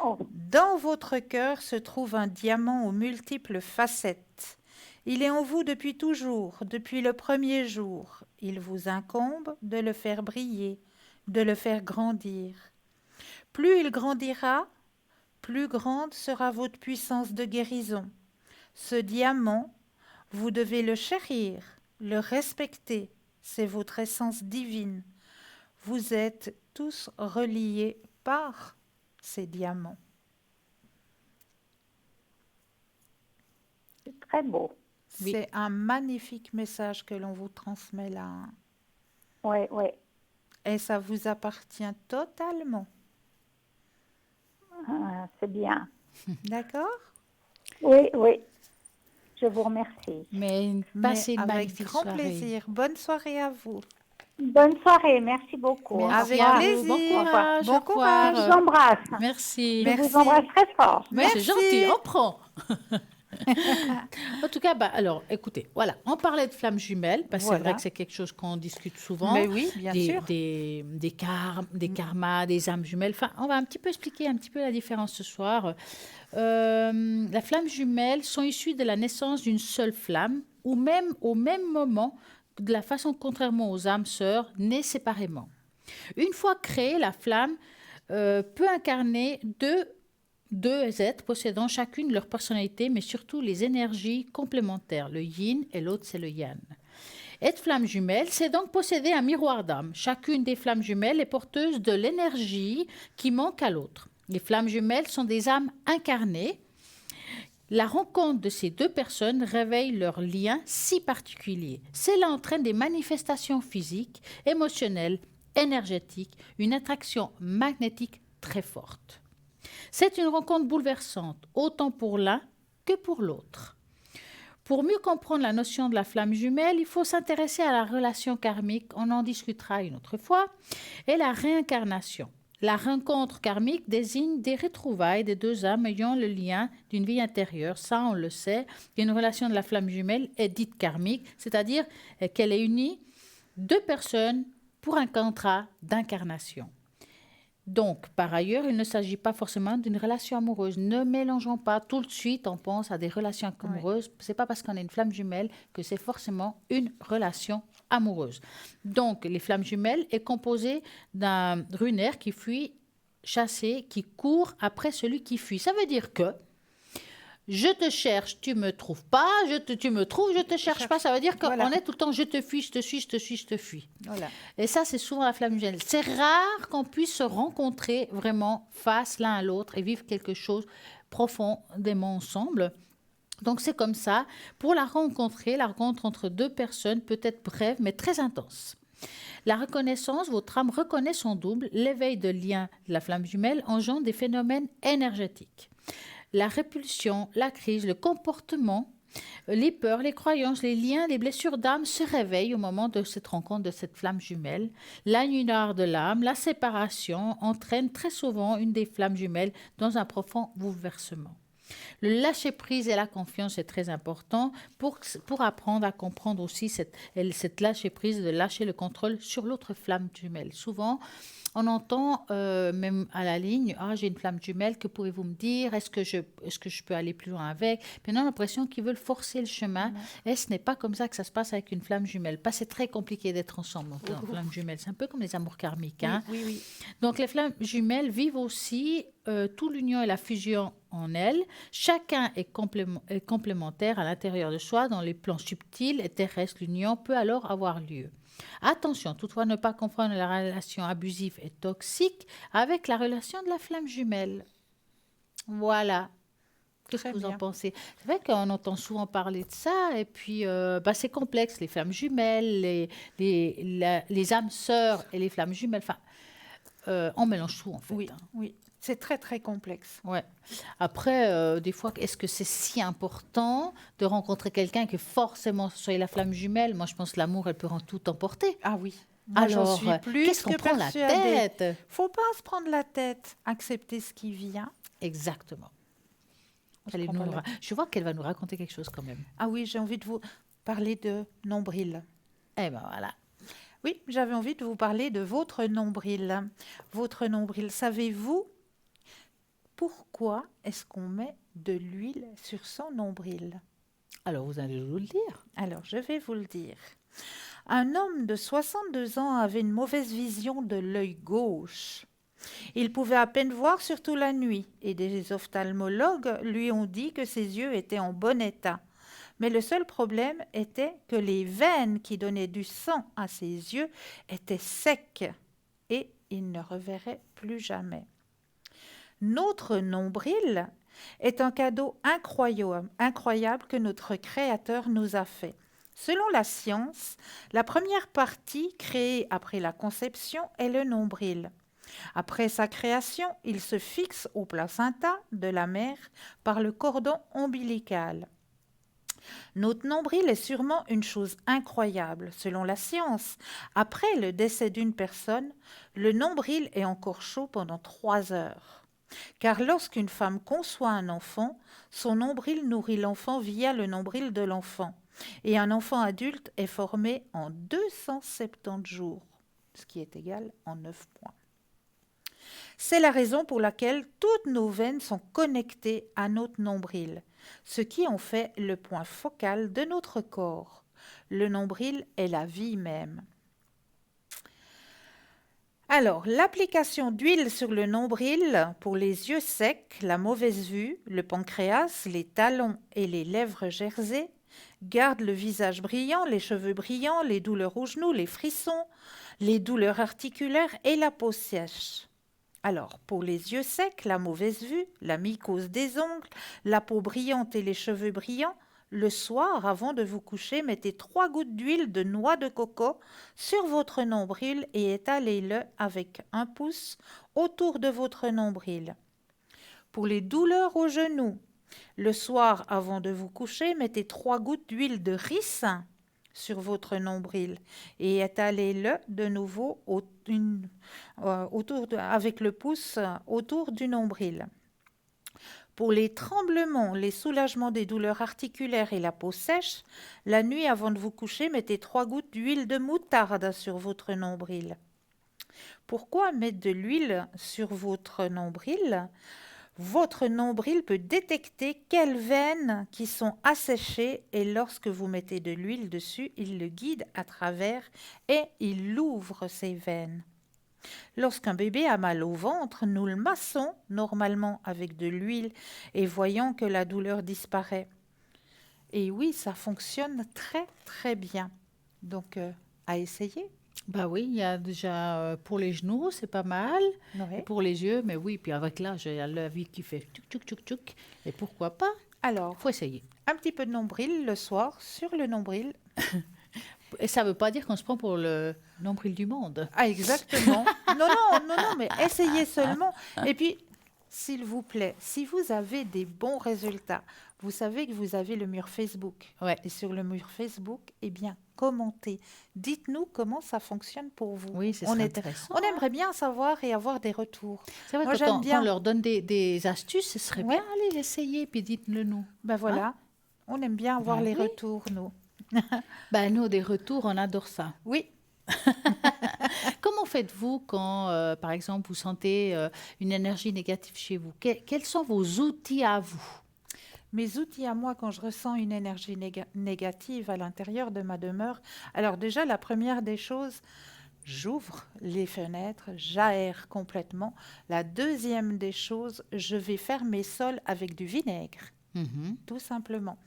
Oh, Dans votre cœur se trouve un diamant aux multiples facettes. Il est en vous depuis toujours, depuis le premier jour. Il vous incombe de le faire briller, de le faire grandir. Plus il grandira, plus grande sera votre puissance de guérison. Ce diamant, vous devez le chérir, le respecter. C'est votre essence divine. Vous êtes tous reliés par ces diamants. c'est très beau. Oui. C'est un magnifique message que l'on vous transmet là, hein. Oui, oui. Et ça vous appartient totalement. Ah, c'est bien. D'accord? Oui, oui. Je vous remercie. Mais Mais passez une avec magnifique grand soirée. plaisir. Bonne soirée à vous. Bonne soirée. Merci beaucoup. Merci Avec à vous. plaisir. Bon courage. Bon au revoir. Je vous embrasse. Merci. Je Merci. vous embrasse très fort. Mais c'est Merci. gentil, on prend. En tout cas, bah, alors, écoutez, voilà, on parlait de flammes jumelles, parce que c'est Voilà. vrai que c'est quelque chose qu'on discute souvent. Mais oui, bien sûr. Des karmas, des âmes jumelles. Enfin, on va un petit peu expliquer un petit peu la différence ce soir. Les flammes jumelles sont issues de la naissance d'une seule flamme, ou même au même moment, de la façon contrairement aux âmes sœurs, nées séparément. Une fois créée, la flamme peut incarner deux êtres possédant chacune leur personnalité, mais surtout les énergies complémentaires. Le yin et l'autre, c'est le yang. Être flamme jumelle, c'est donc posséder un miroir d'âme. Chacune des flammes jumelles est porteuse de l'énergie qui manque à l'autre. Les flammes jumelles sont des âmes incarnées. La rencontre de ces deux personnes réveille leur lien si particulier. Cela entraîne des manifestations physiques, émotionnelles, énergétiques, une attraction magnétique très forte. C'est une rencontre bouleversante, autant pour l'un que pour l'autre. Pour mieux comprendre la notion de la flamme jumelle, il faut s'intéresser à la relation karmique, on en discutera une autre fois, et la réincarnation. La rencontre karmique désigne des retrouvailles des deux âmes ayant le lien d'une vie intérieure. Ça, on le sait. Une relation de la flamme jumelle est dite karmique, c'est-à-dire qu'elle est unie deux personnes pour un contrat d'incarnation. Donc, par ailleurs, il ne s'agit pas forcément d'une relation amoureuse. Ne mélangeons pas tout de suite, on pense à des relations amoureuses. Oui. Ce n'est pas parce qu'on a une flamme jumelle que c'est forcément une relation amoureuse. Donc, les flammes jumelles est composée d'un runaire qui fuit, chassé, qui court après celui qui fuit. Ça veut dire que je te cherche, tu me trouves pas, tu me trouves, je te cherche pas. Ça veut dire qu'on est tout le temps je te fuis, je te suis, je te suis, je te fuis. Voilà. Et ça, c'est souvent la flamme jumelle. C'est rare qu'on puisse se rencontrer vraiment face l'un à l'autre et vivre quelque chose profondément ensemble. Donc, c'est comme ça. Pour la rencontre entre deux personnes peut être brève, mais très intense. La reconnaissance, votre âme reconnaît son double. L'éveil de lien de la flamme jumelle engendre des phénomènes énergétiques. La répulsion, la crise, le comportement, les peurs, les croyances, les liens, les blessures d'âme se réveillent au moment de cette rencontre de cette flamme jumelle. L'annulard de l'âme, la séparation entraîne très souvent une des flammes jumelles dans un profond bouleversement. Le lâcher-prise et la confiance est très important pour apprendre à comprendre aussi cette lâcher-prise, de lâcher le contrôle sur l'autre flamme jumelle. Souvent, on entend même à la ligne, j'ai une flamme jumelle, que pouvez-vous me dire? Est-ce que je peux aller plus loin avec? Puis on a l'impression qu'ils veulent forcer le chemin. Et ce n'est pas comme ça que ça se passe avec une flamme jumelle. C'est très compliqué d'être ensemble en flamme jumelle. C'est un peu comme les amours karmiques. Hein? Oui. Donc les flammes jumelles vivent aussi tout l'union et la fusion en elles. Chacun est complémentaire à l'intérieur de soi. Dans les plans subtils et terrestres, l'union peut alors avoir lieu. Attention, toutefois, ne pas confondre la relation abusive et toxique avec la relation de la flamme jumelle. Voilà. Qu'est-ce que vous en pensez? C'est vrai qu'on entend souvent parler de ça, et puis c'est complexe, les flammes jumelles, les âmes sœurs et les flammes jumelles. On mélange tout, en fait. Oui. C'est très, très complexe. Ouais. Après, des fois, est-ce que c'est si important de rencontrer quelqu'un que forcément ce soit la flamme jumelle? Moi, je pense que l'amour, elle peut tout emporter. Ah oui. Moi, j'en suis plus qu'est-ce qu'on prend la tête? Faut pas se prendre la tête. Accepter ce qui vient. Exactement. Je vois qu'elle va nous raconter quelque chose quand même. Ah oui, j'ai envie de vous parler de nombril. Eh ben voilà. Oui, j'avais envie de vous parler de votre nombril. Votre nombril, savez-vous pourquoi est-ce qu'on met de l'huile sur son nombril? Alors, vous allez nous le dire. Alors, je vais vous le dire. Un homme de 62 ans avait une mauvaise vision de l'œil gauche. Il pouvait à peine voir, surtout la nuit, et des ophtalmologues lui ont dit que ses yeux étaient en bon état. Mais le seul problème était que les veines qui donnaient du sang à ses yeux étaient secs et il ne reverrait plus jamais. Notre nombril est un cadeau incroyable que notre Créateur nous a fait. Selon la science, la première partie créée après la conception est le nombril. Après sa création, il se fixe au placenta de la mère par le cordon ombilical. Notre nombril est sûrement une chose incroyable. Selon la science, après le décès d'une personne, le nombril est encore chaud pendant 3 heures. Car lorsqu'une femme conçoit un enfant, son nombril nourrit l'enfant via le nombril de l'enfant. Et un enfant adulte est formé en 270 jours, ce qui est égal en 9 points. C'est la raison pour laquelle toutes nos veines sont connectées à notre nombril, ce qui en fait le point focal de notre corps. Le nombril est la vie même. Alors, l'application d'huile sur le nombril pour les yeux secs, la mauvaise vue, le pancréas, les talons et les lèvres gercées garde le visage brillant, les cheveux brillants, les douleurs aux genoux, les frissons, les douleurs articulaires et la peau sèche. Alors, pour les yeux secs, la mauvaise vue, la mycose des ongles, la peau brillante et les cheveux brillants, le soir, avant de vous coucher, mettez 3 gouttes d'huile de noix de coco sur votre nombril et étalez-le avec un pouce autour de votre nombril. Pour les douleurs aux genoux, le soir, avant de vous coucher, mettez 3 gouttes d'huile de ricin sur votre nombril et étalez-le de nouveau avec le pouce autour du nombril. Pour les tremblements, les soulagements des douleurs articulaires et la peau sèche, la nuit avant de vous coucher, mettez 3 gouttes d'huile de moutarde sur votre nombril. Pourquoi mettre de l'huile sur votre nombril ? Votre nombril peut détecter quelles veines qui sont asséchées et lorsque vous mettez de l'huile dessus, il le guide à travers et il ouvre ces veines. Lorsqu'un bébé a mal au ventre, nous le massons normalement avec de l'huile et voyons que la douleur disparaît. Et oui, ça fonctionne très très bien. Donc, à essayer. Bah oui, il y a déjà pour les genoux, c'est pas mal. Ouais. Et pour les yeux, mais oui, puis avec l'âge, il y a la vie qui fait tchouk tchouk tchouk tchouk. Et pourquoi pas? Alors, Faut essayer. un petit peu de nombril le soir sur le nombril. Et ça veut pas dire qu'on se prend pour le nombril du monde. Ah, exactement. Non, mais essayez seulement. Et puis, s'il vous plaît, si vous avez des bons résultats, vous savez que vous avez le mur Facebook. Ouais. Et sur le mur Facebook, eh bien, commentez. Dites-nous comment ça fonctionne pour vous. Oui, c'est intéressant. On aimerait bien savoir et avoir des retours. C'est vrai Moi, que j'aime quand bien. on leur donne des astuces, ce serait Ouais. bien. Allez l'essayer, puis dites-le nous. Ben voilà, on aime bien avoir Ben les oui. retours, nous. Ben nous, des retours, on adore ça. Oui. Comment faites-vous quand, par exemple, vous sentez une énergie négative chez vous? Quels sont vos outils à vous? Mes outils à moi quand je ressens une énergie négative à l'intérieur de ma demeure. Alors déjà, la première des choses, j'ouvre les fenêtres, j'aère complètement. La deuxième des choses, je vais faire mes sols avec du vinaigre, tout simplement.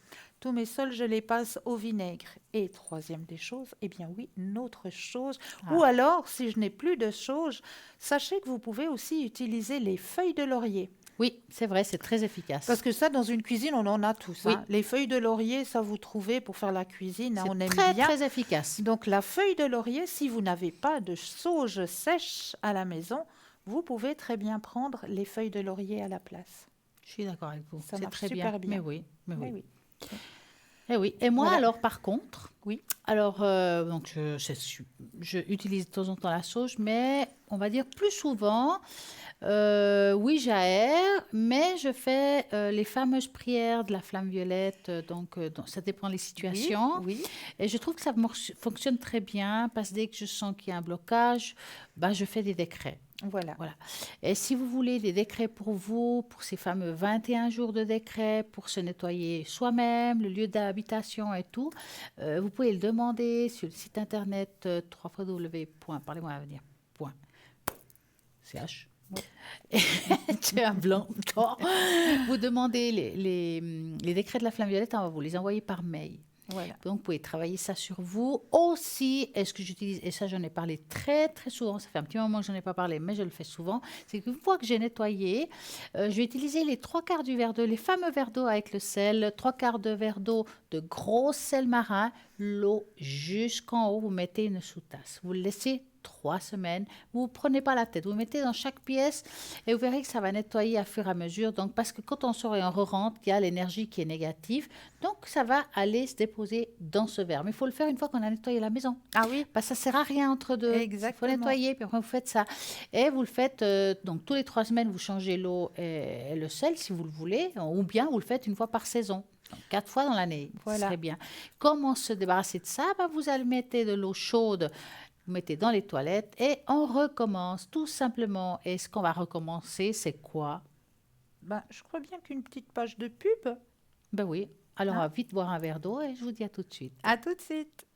Tous mes sols, je les passe au vinaigre. Et troisième des choses, eh bien oui, une autre chose. Ou alors, si je n'ai plus de choses, sachez que vous pouvez aussi utiliser les feuilles de laurier. Oui, c'est vrai, c'est très efficace. Parce que ça, dans une cuisine, on en a tous. Oui. Hein. Les feuilles de laurier, ça vous trouvez pour faire la cuisine, hein, on C'est aime très, bien. très efficace. Donc la feuille de laurier, si vous n'avez pas de sauge sèche à la maison, vous pouvez très bien prendre les feuilles de laurier à la place. Je suis d'accord avec vous. Ça C'est marche très super bien. Mais oui, mais oui. Oui. Eh oui. Et moi, Voilà. alors, par contre, Oui. alors, donc, je utilise de temps en temps la sauge, mais on va dire plus souvent, oui, j'aère, mais je fais les fameuses prières de la flamme violette, donc ça dépend des situations. Oui. Et je trouve que ça fonctionne très bien, parce que dès que je sens qu'il y a un blocage, bah, je fais des décrets. Voilà. Voilà. Et si vous voulez des décrets pour vous, pour ces fameux 21 jours de décrets, pour se nettoyer soi-même, le lieu d'habitation et tout, vous pouvez le demander sur le site internet www.parlez-moi-à-venir.ch. Tu as un blanc. Vous demandez les décrets de la flamme violette, on va vous les envoyer par mail. Voilà. Donc, vous pouvez travailler ça sur vous. Aussi, est-ce que j'utilise, et ça, j'en ai parlé très, très souvent, ça fait un petit moment que je n'en ai pas parlé, mais je le fais souvent, c'est qu'une fois que j'ai nettoyé, je vais utiliser les 3/4 du verre d'eau, les fameux verres d'eau avec le sel, 3/4 de verre d'eau de gros sel marin, l'eau jusqu'en haut, vous mettez une sous-tasse. Vous le laissez 3 semaines. Vous ne prenez pas la tête. Vous mettez dans chaque pièce et vous verrez que ça va nettoyer à fur et à mesure. Donc, parce que quand on sort et on re-rentre, il y a l'énergie qui est négative. Donc, ça va aller se déposer dans ce verre. Mais il faut le faire une fois qu'on a nettoyé la maison. Ah oui. Parce que ça ne sert à rien entre deux. Exactement. Il faut nettoyer, puis après vous faites ça. Et vous le faites, donc tous les 3 semaines, vous changez l'eau et le sel si vous le voulez, ou bien vous le faites une fois par saison. Donc, 4 fois dans l'année, Voilà. très bien. Comment se débarrasser de ça? Vous allez mettre de l'eau chaude, vous mettez dans les toilettes et on recommence tout simplement. Et ce qu'on va recommencer, c'est quoi? Je crois bien qu'une petite page de pub. Ben oui. Alors, on va vite boire un verre d'eau et je vous dis à tout de suite. À tout de suite.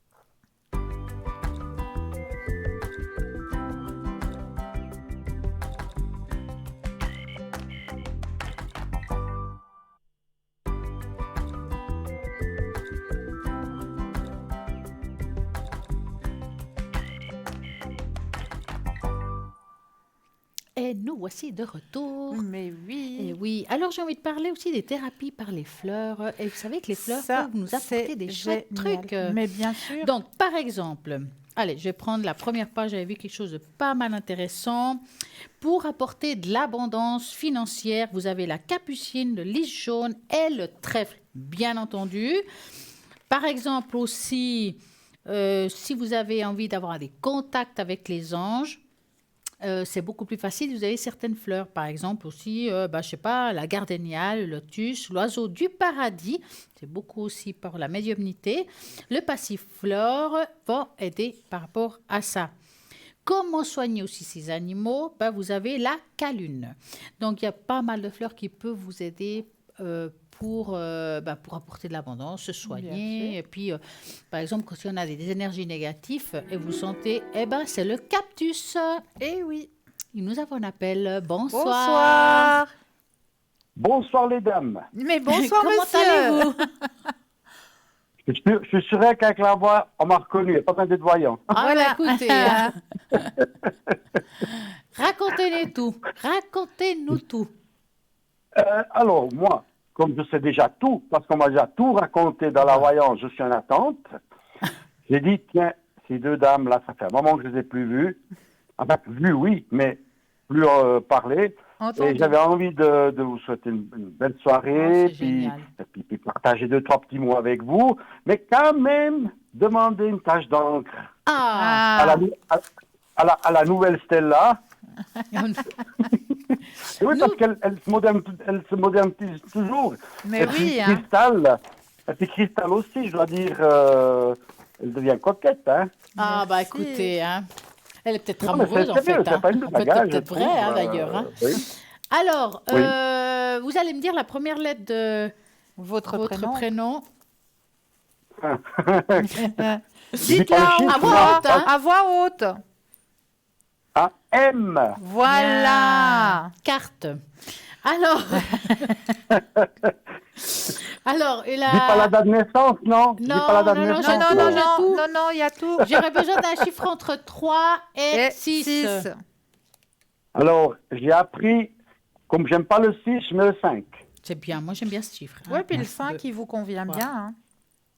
Et nous voici de retour. Mais oui. Et oui, alors j'ai envie de parler aussi des thérapies par les fleurs. Et vous savez que les fleurs Ça, peuvent nous apporter c'est des chouettes génial. trucs. Mais bien sûr. Donc, par exemple, allez, je vais prendre la première page, j'avais vu quelque chose de pas mal intéressant. Pour apporter de l'abondance financière, vous avez la capucine, le lys jaune et le trèfle, bien entendu. Par exemple aussi, si vous avez envie d'avoir des contacts avec les anges, c'est beaucoup plus facile. Vous avez certaines fleurs, par exemple aussi, je sais pas, la gardénia, le lotus, l'oiseau du paradis. C'est beaucoup aussi par la médiumnité. Le passiflore va aider par rapport à ça. Comment soigner aussi ces animaux? Vous avez la calune. Donc, il y a pas mal de fleurs qui peuvent vous aider pour apporter de l'abondance, se soigner. Et puis, par exemple, quand on a des énergies négatives et vous sentez, c'est le cactus. Eh oui. Et nous avons un appel. Bonsoir. Bonsoir. Bonsoir les dames. Mais bonsoir, Comment monsieur. allez-vous? Je suis sûr qu'avec la voix, on m'a reconnu. Il n'y a pas besoin d'être voyant. Voilà. Écoutez, racontez-nous tout. Racontez-nous tout. Alors, moi, comme je sais déjà tout, parce qu'on m'a déjà tout raconté dans la voyance, je suis en attente. J'ai dit, tiens, ces deux dames-là, ça fait un moment que je ne les ai plus vues. Enfin, vues, oui, mais plus parler. Entendu. Et j'avais envie de vous souhaiter une belle soirée, c'est génial. puis partager 2-3 petits mots avec vous, mais quand même demander une tache d'encre Ah, à la nouvelle Stella. Oui, parce qu'elle se modernise toujours. Mais Et puis oui, hein. Cristal aussi, je dois dire, elle devient coquette, hein. Merci. Écoutez, hein. Elle est peut-être Non, mais amoureuse, en c'est fait. mieux, c'est pas une En fait, blague, c'est je peut-être trouve, vrai, d'ailleurs. Hein. oui. Alors, Oui. vous allez me dire la première lettre de Votre prénom. Dis pas le Dites-la chiffre, à voix haute, hein. à voix haute. Ah, M. Voilà. Carte. Alors, il a... Dis pas la date de naissance, non? Dis Non, pas la date de non, non, naissance. Non, non, non, J'ai tout. non, il y a tout. J'aurais besoin d'un chiffre entre 3 et Et 6. 6. Alors, j'ai appris, comme j'aime pas le 6, je mets le 5. C'est bien, moi j'aime bien ce chiffre. Oui, puis le 5, il vous convient Trois. bien. Hein.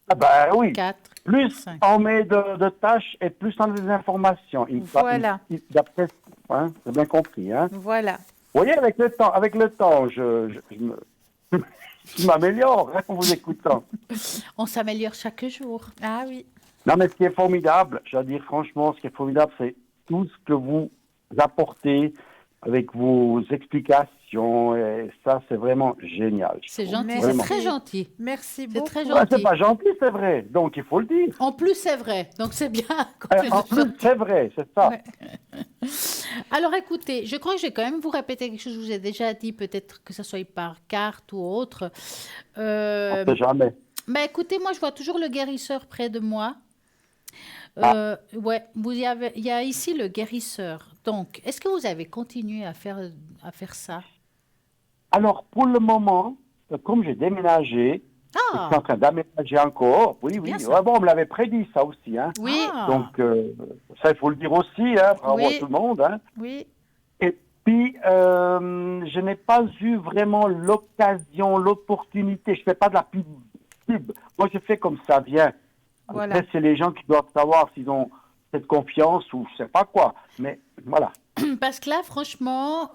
Ah ben oui. 4. Plus 5. on met de tâches et plus on a des informations. Voilà. D'après, hein, j'ai bien compris. Hein. Voilà. Vous voyez, avec le temps, je m'améliore hein, en vous écoutant. On s'améliore chaque jour. Ah oui. Non, mais ce qui est formidable, je dois dire franchement, ce qui est formidable, c'est tout ce que vous apportez avec vos explications. Et ça, c'est vraiment génial. C'est gentil, Merci. c'est très gentil. Merci C'est beaucoup. très Ouais, gentil. c'est pas gentil, c'est vrai. Donc, il faut le dire. En plus, c'est vrai. Donc, c'est bien. qu'on puisse En le plus, sortir. c'est vrai, c'est ça. Ouais. Alors, écoutez, je crois que je vais quand même vous répéter quelque chose que je vous ai déjà dit, peut-être que ça soit par carte ou autre. On sait jamais. Mais écoutez, moi, je vois toujours le guérisseur près de moi. Ouais, il y a ici le guérisseur. Donc, est-ce que vous avez continué à faire ça? Alors, pour le moment, comme j'ai déménagé, je suis en train d'aménager encore. Oui, oui. bien, ça. Ouais, bon, on me l'avait prédit, ça aussi. Hein. Oui. Ah. Donc, ça, il faut le dire aussi, hein, bravo Oui. à tout le monde. Hein. Oui. Et puis, je n'ai pas eu vraiment l'occasion, l'opportunité. Je ne fais pas de la pub. Moi, je fais comme ça vient. Voilà. Après, c'est les gens qui doivent savoir s'ils ont cette confiance ou je ne sais pas quoi. Mais voilà. Parce que là, franchement,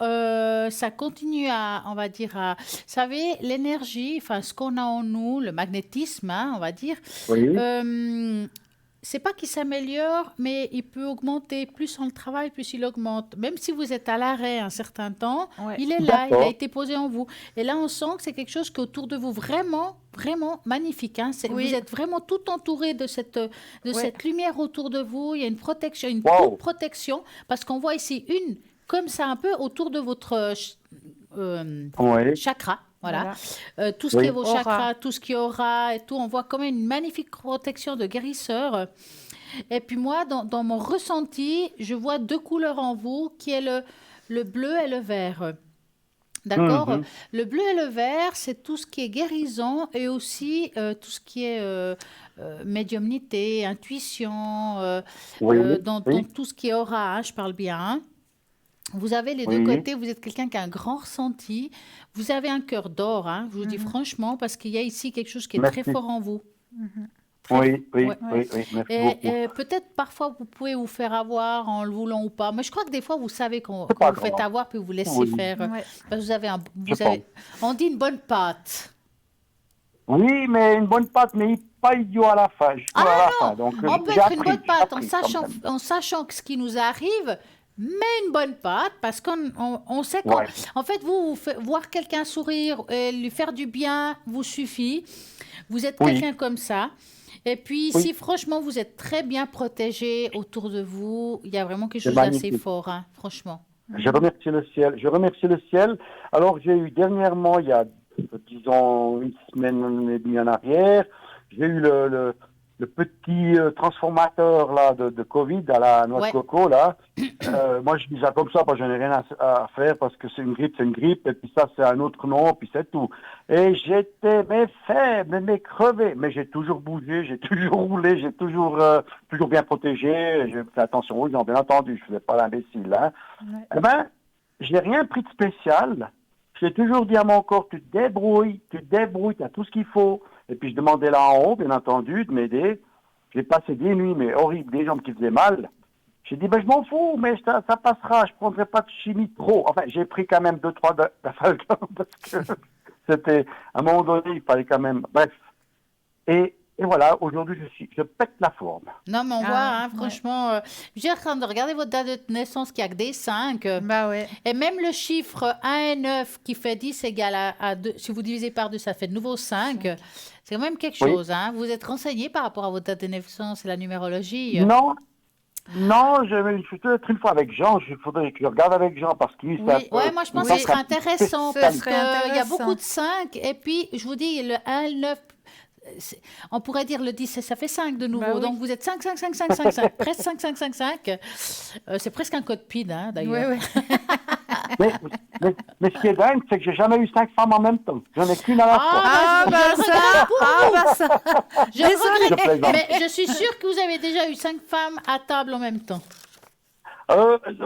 ça continue on va dire, vous savez, l'énergie, enfin, ce qu'on a en nous, le magnétisme, hein, on va dire, Oui. c'est pas qu'il s'améliore, mais il peut augmenter. Plus on le travaille, plus il augmente. Même si vous êtes à l'arrêt un certain temps, Ouais. il est là, il D'accord. a été posé en vous. Et là, on sent que c'est quelque chose qui est autour de vous vraiment, vraiment magnifique. Hein. Oui. Vous êtes vraiment tout entouré de cette lumière autour de vous. Il y a une protection, une Wow. double protection, parce qu'on voit ici une, comme ça, un peu autour de votre Oui. chakra. Voilà. Tout ce Oui. qui est vos Aura. chakras, tout ce qui est aura et tout, on voit quand même une magnifique protection de guérisseur. Et puis moi, dans mon ressenti, je vois deux couleurs en vous, qui est le bleu et le vert. D'accord. Mhm. Le bleu et le vert, c'est tout ce qui est guérison et aussi tout ce qui est médiumnité, intuition, Oui. dans Oui. tout ce qui est aura, hein, je parle bien. Hein. Vous avez les deux côtés, vous êtes quelqu'un qui a un grand ressenti, vous avez un cœur d'or, hein, je vous dis franchement, parce qu'il y a ici quelque chose qui est très fort en vous. Oui, Ouais. merci beaucoup. Et peut-être parfois vous pouvez vous faire avoir en le voulant ou pas, mais je crois que des fois vous savez qu'on C'est pas vous fait grave. avoir puis vous laissez Oui. faire. Ouais. Parce que vous avez Je pense. on dit une bonne pâte. Oui, mais une bonne pâte, mais pas idiot à la fin, jusqu'à Ah la non, fin. Donc, on peut j'ai être une appris, bonne pâte j'ai appris quand même. en sachant que ce qui nous arrive, mais une bonne pâte parce on sait qu'en Ouais. en fait, voir quelqu'un sourire, lui faire du bien vous suffit. Vous êtes Oui. quelqu'un comme ça. Et puis, Oui. si franchement vous êtes très bien protégé autour de vous, il y a vraiment quelque C'est chose d'assez magnifique. fort, hein, franchement. Je remercie le ciel. Je remercie le ciel. Alors, j'ai eu dernièrement, il y a, disons, une semaine et demie en arrière, j'ai eu le petit transformateur là de Covid à la noix Ouais. de coco là. Moi, je dis ça comme ça parce que je n'ai rien à faire parce que c'est une grippe, et puis ça, c'est un autre nom, puis c'est tout. Et j'étais, mais faible, mais crevé. Mais j'ai toujours bougé, j'ai toujours roulé, j'ai toujours bien protégé. J'ai fait attention aux gens, bien entendu. Je faisais pas l'imbécile, hein. Ouais. Eh ben, j'ai rien pris de spécial. J'ai toujours dit à mon corps, tu te débrouilles, tu as tout ce qu'il faut. Et puis je demandais là en haut, bien entendu, de m'aider. J'ai passé des nuits, mais horribles, des jambes qui faisaient mal. J'ai dit, ben je m'en fous, mais ça passera, je prendrai pas de chimie trop. Enfin, j'ai pris quand même 2-3 d'Afalgan parce que c'était, à un moment donné, il fallait quand même, bref. Et voilà, aujourd'hui, je pète la forme. Non, mais on Ah, voit, hein, ouais. franchement, j'ai en train de regarder votre date de naissance qui a que des 5. Bah ouais. Et même le chiffre 1 et 9 qui fait 10 égale à 2, si vous divisez par 2, ça fait de nouveau 5. C'est quand même quelque Oui. chose. Hein. Vous êtes renseigné par rapport à votre date de naissance et la numérologie? Non, je suis peut-être une fois avec Jean, il faudrait que je regarde avec Jean parce que lui, Oui. ça Ouais, moi je pense Oui. que ce serait intéressant Ce parce serait qu'il y a intéressant. beaucoup de 5 et puis je vous dis le 1, le 9, on pourrait dire le 10, ça fait 5 de nouveau. Bah oui. Donc vous êtes 5, 5, 5, 5, 5, 5, presque 5, 5, 5, 5. C'est presque un code PIN hein, d'ailleurs. Ouais, ouais. mais ce qui est dingue, c'est que j'ai jamais eu 5 femmes en même temps. J'en ai qu'une à la fois. Ah je bah le ça, regrette pour ah bah ça. Je regrette, Je plaisante. mais je suis sûre que vous avez déjà eu 5 femmes à table en même temps.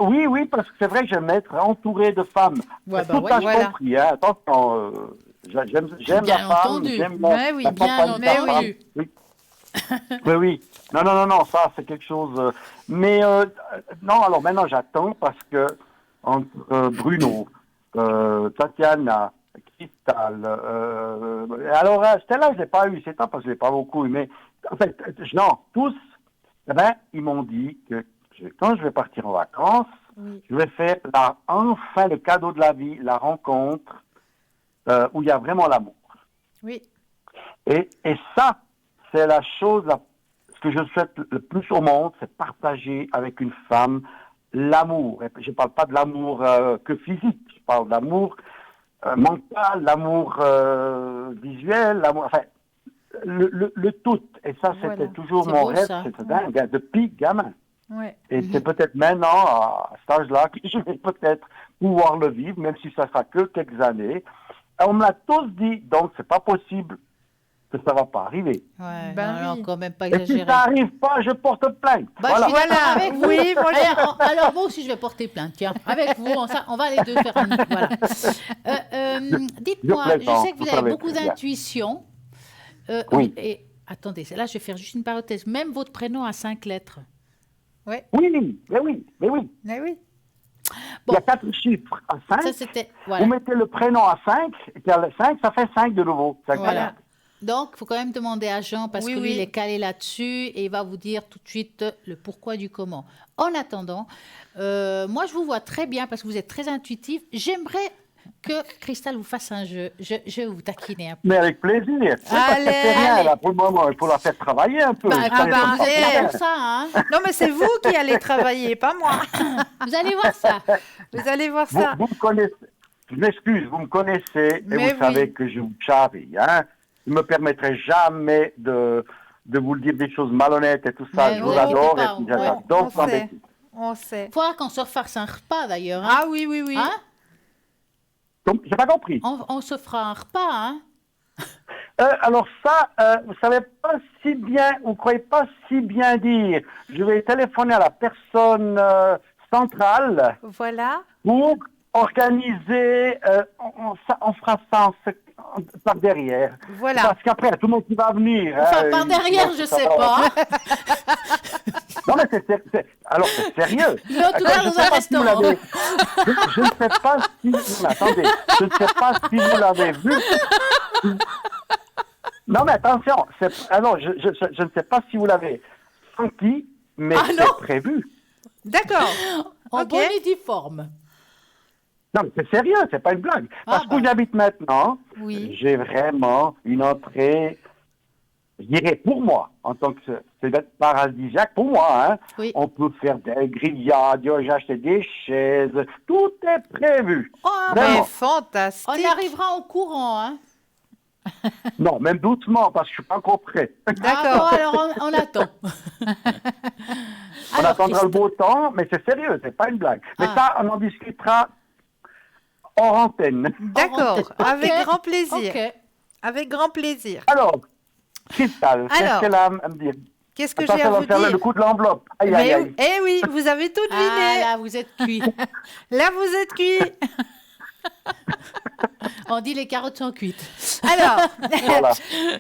Oui, parce que c'est vrai que j'aime être entouré de femmes. Ouais, bah Tout ouais, a voilà. compris, hein. Attention, j'aime Bien la femme, entendu. j'aime Mais oui, la bien compagnie de la entendu. femme. Oui. Mais oui, non, ça c'est quelque chose. Mais non, alors maintenant j'attends parce que entre Bruno, Tatiana, Cristal, alors Stella je l'ai pas eu, c'est pas parce que je l'ai pas beaucoup eu, mais en fait, non, tous, eh ben, ils m'ont dit que quand je vais partir en vacances, Oui. je vais faire enfin le cadeau de la vie, la rencontre où il y a vraiment l'amour. Oui. Et ça, c'est la chose, ce que je souhaite le plus au monde, c'est partager avec une femme l'amour. Et je ne parle pas de l'amour que physique, je parle de l'amour mental, l'amour visuel, l'amour, enfin, le tout. Et ça, Voilà. c'était toujours C'est mon beau, rêve, ça. c'était dingue, hein, depuis gamin. Ouais. Et c'est peut-être maintenant, à cet âge-là, que je vais peut-être pouvoir le vivre, même si ça sera que quelques années. On me l'a tous dit, donc c'est pas possible que ça va pas arriver. Ouais, Ben non, oui. quand même pas Et si exagéré. ça arrive pas, je porte plainte. Bah, voilà. je suis d'accord avec vous. Oui, moi, Alors, moi aussi, je vais porter plainte. Tiens, avec vous, on va les deux faire un... Voilà. Dites-moi, je plaisante, sais que vous vous avez savez beaucoup très bien. d'intuition. Oui. Et attendez, là, je vais faire juste une parenthèse. Même votre prénom a 5 lettres. Oui, mais oui. Mais oui. Il y a 4 chiffres à 5. Ça, c'était... Vous Voilà. mettez le prénom à 5, et puis à 5, ça fait 5 de nouveau. C'est Voilà. incroyable. Donc, il faut quand même demander à Jean parce Oui, que lui, oui. il est calé là-dessus et il va vous dire tout de suite le pourquoi du comment. En attendant, moi, je vous vois très bien parce que vous êtes très intuitif. J'aimerais que Cristal vous fasse un jeu. Je vais vous taquiner un peu. Mais avec plaisir. Allez, C'est rien, allez. là, pour le moment, il faut la faire travailler un peu. Bah, Ça n'est pas vous êtes facile. là pour ça, hein. Non, mais c'est vous qui allez travailler, pas moi. Vous allez voir ça. Vous allez voir Vous, ça. vous me connaissez, je m'excuse, vous me connaissez et Mais vous savez oui. que je vous charrie. Hein? Je ne me permettrai jamais de vous le dire des choses malhonnêtes et tout ça. Mais Je vous vous inquiétez adore pas, et puis on- j'adore on s'embêter. sait. On sait. Il faudra qu'on se refasse un repas d'ailleurs. Hein. Ah oui, oui, oui. Hein? Donc, j'ai pas compris. On se fera un repas. Hein? Alors ça, vous savez pas si bien, vous croyez pas si bien dire. Je vais téléphoner à la personne centrale Voilà. pour organiser, on fera ça par derrière. Voilà. Parce qu'après, tout le monde qui va venir. Enfin, par derrière, je sais pas. Non, mais alors c'est sérieux. En tout cas, Je dans sais un pas si vous restaurant. l'avez- je ne sais pas si... Non, attendez, je ne sais pas si vous l'avez vu. Non, mais attention, alors, je ne sais pas si vous l'avez senti, mais Ah, non. c'est prévu. D'accord. En Ok. bonne et due forme. Non, mais c'est sérieux, c'est pas une blague. Parce bah. que j'habite maintenant, Oui. j'ai vraiment une entrée, je dirais pour moi, en tant que c'est paradisiaque, pour moi, hein. Oui. On peut faire des grillades, j'ai acheté des chaises, tout est prévu. Oh, Mais Vraiment. fantastique. on arrivera au courant, hein. Non, même doucement, parce que je suis pas encore prêt. D'accord. Ah, bon, alors on attend. On Alors, attendra le Christophe, beau temps, mais c'est sérieux, c'est pas une blague. Mais Ah. ça, on en discutera hors antenne. D'accord. Ok. Avec grand plaisir. ok. Avec grand plaisir. Alors, Cristal, qu'est-ce Alors, qu'elle a à me dire? Qu'est-ce que Attends, j'ai ça à va vous faire le dire? coup de l'enveloppe. Aïe, aïe, Mais aïe. eh oui, vous avez tout Ah, deviné. là, vous êtes cuit. Là, vous êtes cuit. On dit les carottes sont cuites. Alors, Voilà.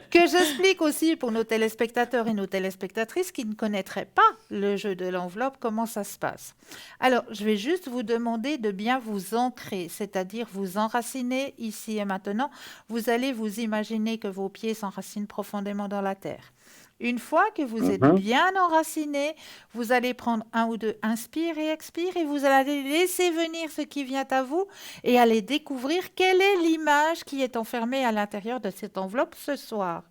que j'explique aussi pour nos téléspectateurs et nos téléspectatrices qui ne connaîtraient pas le jeu de l'enveloppe, comment ça se passe. Alors, je vais juste vous demander de bien vous ancrer, c'est-à-dire vous enraciner ici et maintenant. Vous allez vous imaginer que vos pieds s'enracinent profondément dans la terre. Une fois que vous êtes bien enraciné, vous allez prendre un ou deux inspire et expire et vous allez laisser venir ce qui vient à vous et aller découvrir quelle est l'image qui est enfermée à l'intérieur de cette enveloppe ce soir.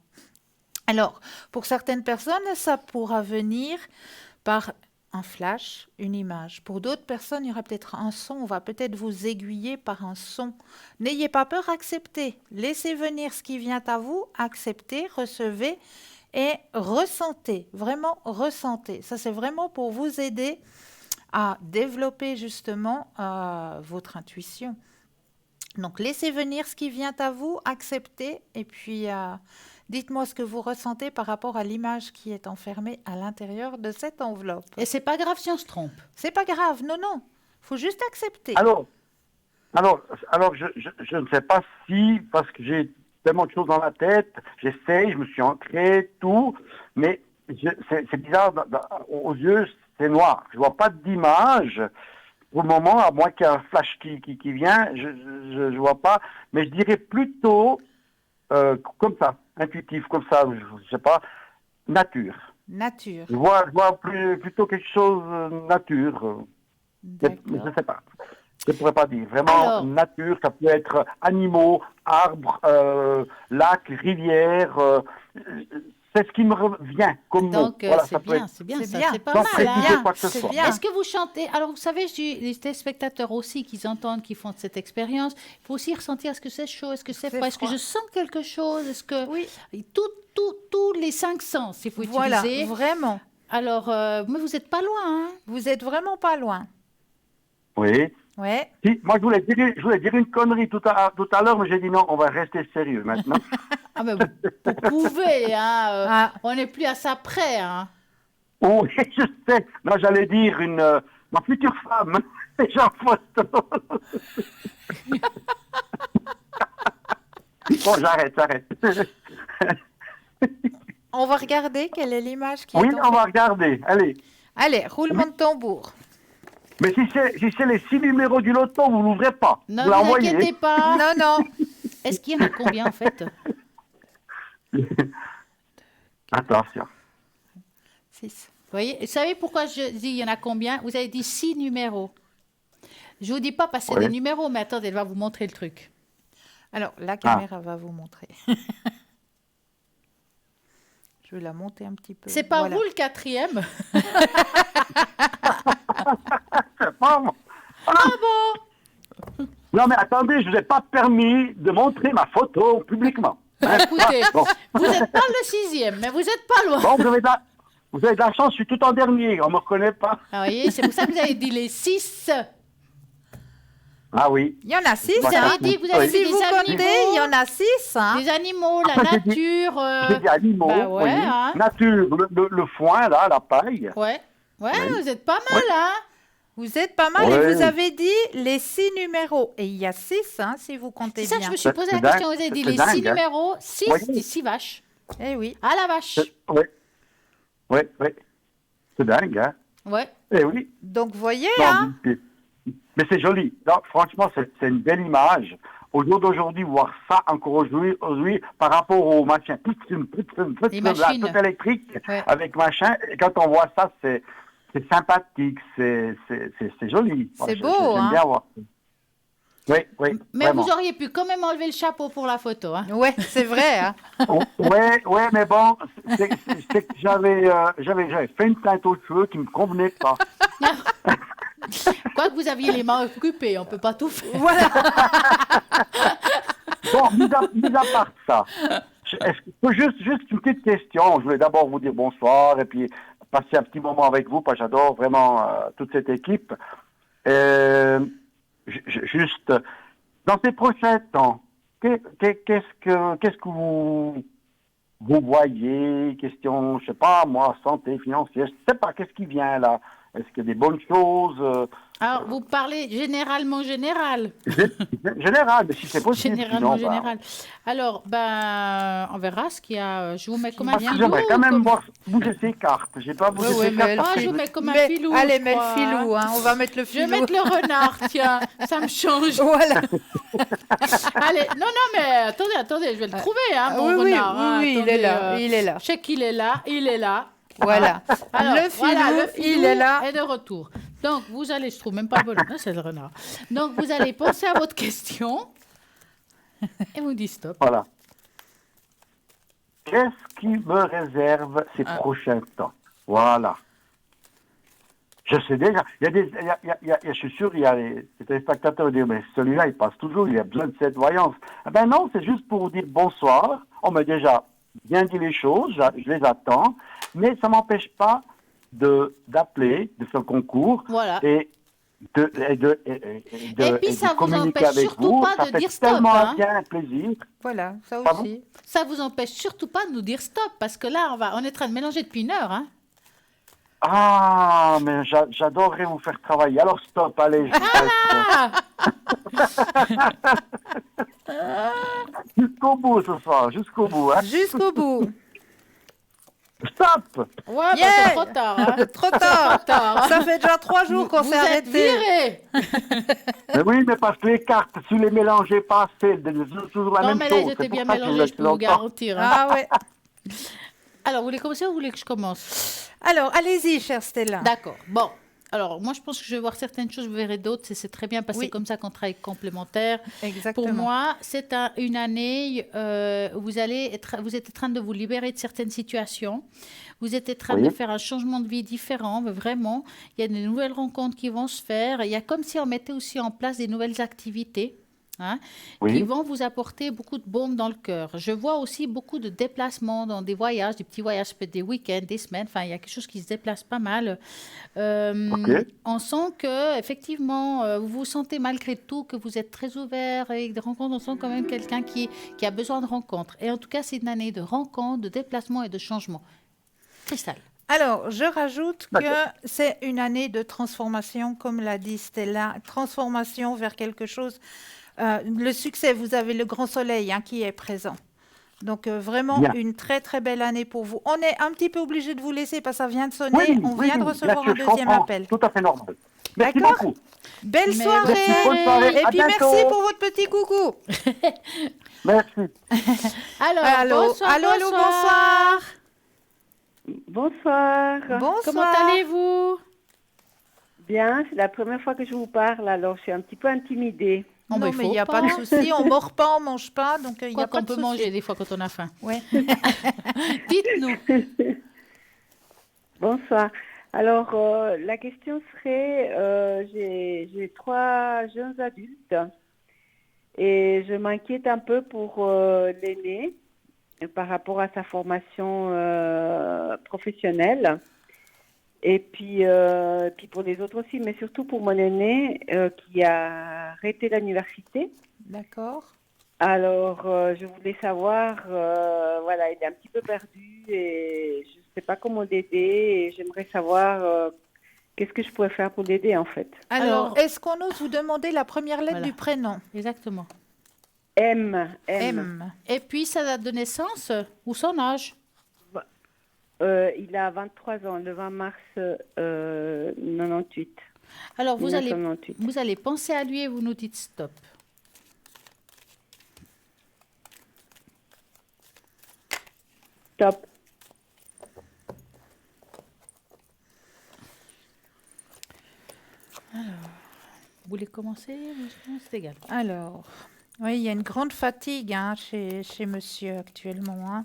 Alors, pour certaines personnes, ça pourra venir par un flash, une image. Pour d'autres personnes, il y aura peut-être un son. On va peut-être vous aiguiller par un son. N'ayez pas peur, acceptez. Laissez venir ce qui vient à vous, acceptez, recevez et ressentez. Vraiment, ressentez. Ça, c'est vraiment pour vous aider à développer justement votre intuition. Donc, laissez venir ce qui vient à vous, acceptez et puis dites-moi ce que vous ressentez par rapport à l'image qui est enfermée à l'intérieur de cette enveloppe. Et c'est pas grave si on se trompe. C'est pas grave, non, non. Faut juste accepter. Alors, je ne sais pas si, parce que j'ai tellement de choses dans la tête, j'essaye, je me suis ancré, tout, mais c'est bizarre, aux yeux, c'est noir. Je vois pas d'image. Pour le moment, à moins qu'il y ait un flash qui vient, je vois pas, mais je dirais plutôt comme ça, intuitif, comme ça, je sais pas, nature. Nature. Je vois plutôt quelque chose nature. Mais je ne D'accord. sais pas. Je ne pourrais pas dire. Vraiment, Alors. nature, ça peut être animaux, arbres, lacs, rivières. C'est ce qui me revient comme mot. Donc, Voilà, c'est ça peut bien, être c'est bien, C'est ça, bien. c'est pas sans mal. préciser Hein. quoi que ce C'est soit. bien. Est-ce que vous chantez? Alors, vous savez, j'ai les téléspectateurs aussi qui entendent, qui font cette expérience. Il faut aussi ressentir est-ce que c'est chaud, est-ce que c'est C'est froid, est-ce que froid. je sens quelque chose, est-ce que Oui, tous les 5 sens, il faut voilà, utiliser. vraiment. Alors, mais vous n'êtes pas loin, hein? Vous êtes vraiment pas loin. Oui. Ouais. Si, moi, je voulais dire une connerie tout à l'heure, mais j'ai dit non, on va rester sérieux maintenant. Ah ben vous pouvez, hein? Ah. On n'est plus à ça près, hein? Oui, je sais. Non, j'allais dire ma future femme, Jean Photo. Bon, j'arrête. On va regarder quelle est l'image qui Oui, est on va regarder. Allez. Allez, roulement de tambour. Mais si c'est les 6 numéros du loto, vous l'ouvrez pas. Ne vous vous l'envoyez. inquiétez pas. Non, non. Est-ce qu'il y en a combien, en fait? Attention. 6. Vous voyez, vous savez pourquoi je dis il y en a combien? Vous avez dit 6 numéros. Je vous dis pas passer Oui. des numéros, mais attendez, elle va vous montrer le truc. Alors, la caméra va vous montrer. Je vais la monter un petit peu. C'est pas Voilà. vous le 4e? C'est pas moi. Ah bon? Non, mais attendez, je vous ai pas permis de montrer ma photo publiquement. Hein? Écoutez, Bon. vous n'êtes pas le 6e, mais vous n'êtes pas loin. Bon, vous avez de la chance, je suis tout en dernier, on me reconnaît pas. Ah, vous voyez, c'est pour ça que vous avez dit les 6. Ah oui. Il y en a 6. Vous avez dit, vous avez Si dit vous des comptez, il y animaux, en a 6. Hein. des animaux, la J'ai dit- nature. J'ai dit animaux, bah ouais, oui. hein. Nature, le foin, là, la paille. Ouais, Oui. vous êtes pas mal, hein? Vous êtes pas mal et Ouais. vous avez dit les 6 numéros. Et il y a 6, hein, si vous comptez C'est ça, bien. je me suis posé la C'est question. dingue, Vous avez dit c'est les dingue, 6 hein. numéros, 6, Oui. des 6 vaches. Eh oui. À la vache. Oui, oui, oui. C'est dingue, hein. Ouais. Eh oui. Donc, vous voyez, Non, hein, mais c'est joli. Non, franchement, c'est une belle image. Au jour d'aujourd'hui, voir ça encore aujourd'hui par rapport aux machins, Les la machines. tout électrique Ouais. avec machin, et quand on voit ça, c'est sympathique, c'est joli. C'est Moi, beau, j'aime hein. bien voir ça. Oui, oui, Mais vraiment. vous auriez pu quand même enlever le chapeau pour la photo. Hein. ouais, c'est vrai, hein. Ouais, mais bon, c'est que j'avais fait une teinte aux cheveux qui me convenait pas. Quoique vous aviez les mains occupées, on ne peut pas tout faire. Voilà. Bon, mis à part ça, est-ce que juste une petite question. Je voulais d'abord vous dire bonsoir et puis passer un petit moment avec vous, parce que j'adore vraiment toute cette équipe. Juste, dans ces prochains temps, qu'est-ce que vous voyez? Question, je sais pas, moi, santé, financière, je sais pas, qu'est-ce qui vient là? Est-ce qu'il y a des bonnes choses? Alors, vous parlez généralement général. Général, mais si c'est possible. Généralement sinon, bah, général. Alors, ben, on verra ce qu'il y a. Je vous mets comme un parce que filou. j'aimerais quand même comme- voir bouger ces cartes. J'ai pas bougé Ouais, ces mais cartes. elle parce Ah, que je je vous me- mets comme un Mais- filou. allez, je mets le crois, filou, hein. hein. On va mettre le Je vais filou. mettre le renard, tiens. Ça me change. Voilà. Allez, non, mais attendez, je vais le trouver, hein, mon oui, oui, renard. oui, hein. oui, il est Attendez, là, il est là. Je sais qu'il est là, il est là. Voilà. Alors, le filou, voilà, il est là. est de retour. Donc, vous allez, je trouve même pas le bonhomme, c'est le renard. Donc, vous allez penser à votre question et vous dites stop. Voilà. Qu'est-ce qui me réserve ces prochains temps? Voilà. Je sais déjà. Je suis sûr, il y a les téléspectateurs qui disent, mais celui-là, il passe toujours, il a besoin de cette voyance. Eh ben non, c'est juste pour vous dire bonsoir. On m'a déjà bien dit les choses, je les attends, mais ça m'empêche pas d'appeler, de faire le concours Voilà. et de puis, ça vous communiquer empêche avec surtout vous. pas Ça de fait dire stop, tellement hein. bien un plaisir. Voilà, ça Pardon? aussi. Ça vous empêche surtout pas de nous dire stop, parce que là, on est en train de mélanger depuis une heure. Hein. Ah, mais j'adorerais vous faire travailler. Alors stop, allez, je vous jusqu'au bout ce soir, jusqu'au bout. Hein. Jusqu'au bout. Stop. Ouais, bah, Yeah. c'est trop tard. Hein. Trop tard. tard, hein. Ça fait déjà 3 jours qu'on Vous s'est êtes arrêté. virés. Mais oui, mais parce que les cartes, si vous les mélangez pas, c'est toujours la Non, même mais là, chose. ils étaient C'est bien pour ça que mélangés, je peux vous longtemps. garantir. Hein. Ah ouais. Alors, vous voulez commencer ou vous voulez que je commence? Alors, allez-y, chère Stella. D'accord. Bon. Alors, moi, je pense que je vais voir certaines choses, vous verrez d'autres. C'est très bien parce que Oui. c'est comme ça qu'on travaille complémentaire. Exactement. Pour moi, c'est une année où vous êtes en train de vous libérer de certaines situations. Vous êtes en train Oui. de faire un changement de vie différent, mais vraiment. Il y a de nouvelles rencontres qui vont se faire. Il y a comme si on mettait aussi en place des nouvelles activités. Hein, Oui. qui vont vous apporter beaucoup de baume dans le cœur. Je vois aussi beaucoup de déplacements dans des voyages, des petits voyages, peut-être des week-ends, des semaines. Enfin, il y a quelque chose qui se déplace pas mal. Ok. On sent que, effectivement, vous vous sentez malgré tout que vous êtes très ouvert avec des rencontres. On sent quand même quelqu'un qui a besoin de rencontres. Et en tout cas, c'est une année de rencontres, de déplacements et de changements. Cristal. Alors, je rajoute que D'accord. c'est une année de transformation, comme l'a dit Stella, transformation vers quelque chose. Le succès, vous avez le grand soleil hein, qui est présent. Donc, vraiment, Bien. une très, très belle année pour vous. On est un petit peu obligé de vous laisser parce que ça vient de sonner. Oui, On oui, vient de oui, recevoir bien un sûr, je deuxième comprends. appel. Tout à fait normal. Merci D'accord. beaucoup. Belle Mais soirée. Merci, bonne soirée. Et À puis, bientôt. merci pour votre petit coucou. Merci. Alors, Allô, bonsoir, allô, allô, bonsoir. Bonsoir. Bonsoir. Comment allez-vous? Bien, c'est la première fois que je vous parle, alors je suis un petit peu intimidée. Oh, Non, mais mais il faut n'y a pas de souci. On ne mord pas, on ne mange pas. Donc, il n'y Quoi a pas qu'on de peut souci. manger des fois quand on a faim. Ouais. Dites-nous. Bonsoir. Alors, la question serait, j'ai 3 jeunes adultes et je m'inquiète un peu pour l'aîné par rapport à sa formation professionnelle. Et puis pour les autres aussi, mais surtout pour mon aîné qui a arrêté l'université. D'accord. Alors, je voulais savoir, voilà, il est un petit peu perdu et je ne sais pas comment l'aider et j'aimerais savoir Qu'est-ce que je pourrais faire pour l'aider, en fait? Alors, est-ce qu'on ose vous demander la première lettre Voilà. du prénom? Exactement. M. M. Et puis, sa date de naissance ou son âge? Il a 23 ans, le 20 mars 98. Alors, vous allez 1998. penser à lui et vous nous dites stop. Top. Vous voulez commencer? C'est égal. Alors, oui, il y a une grande fatigue chez monsieur actuellement.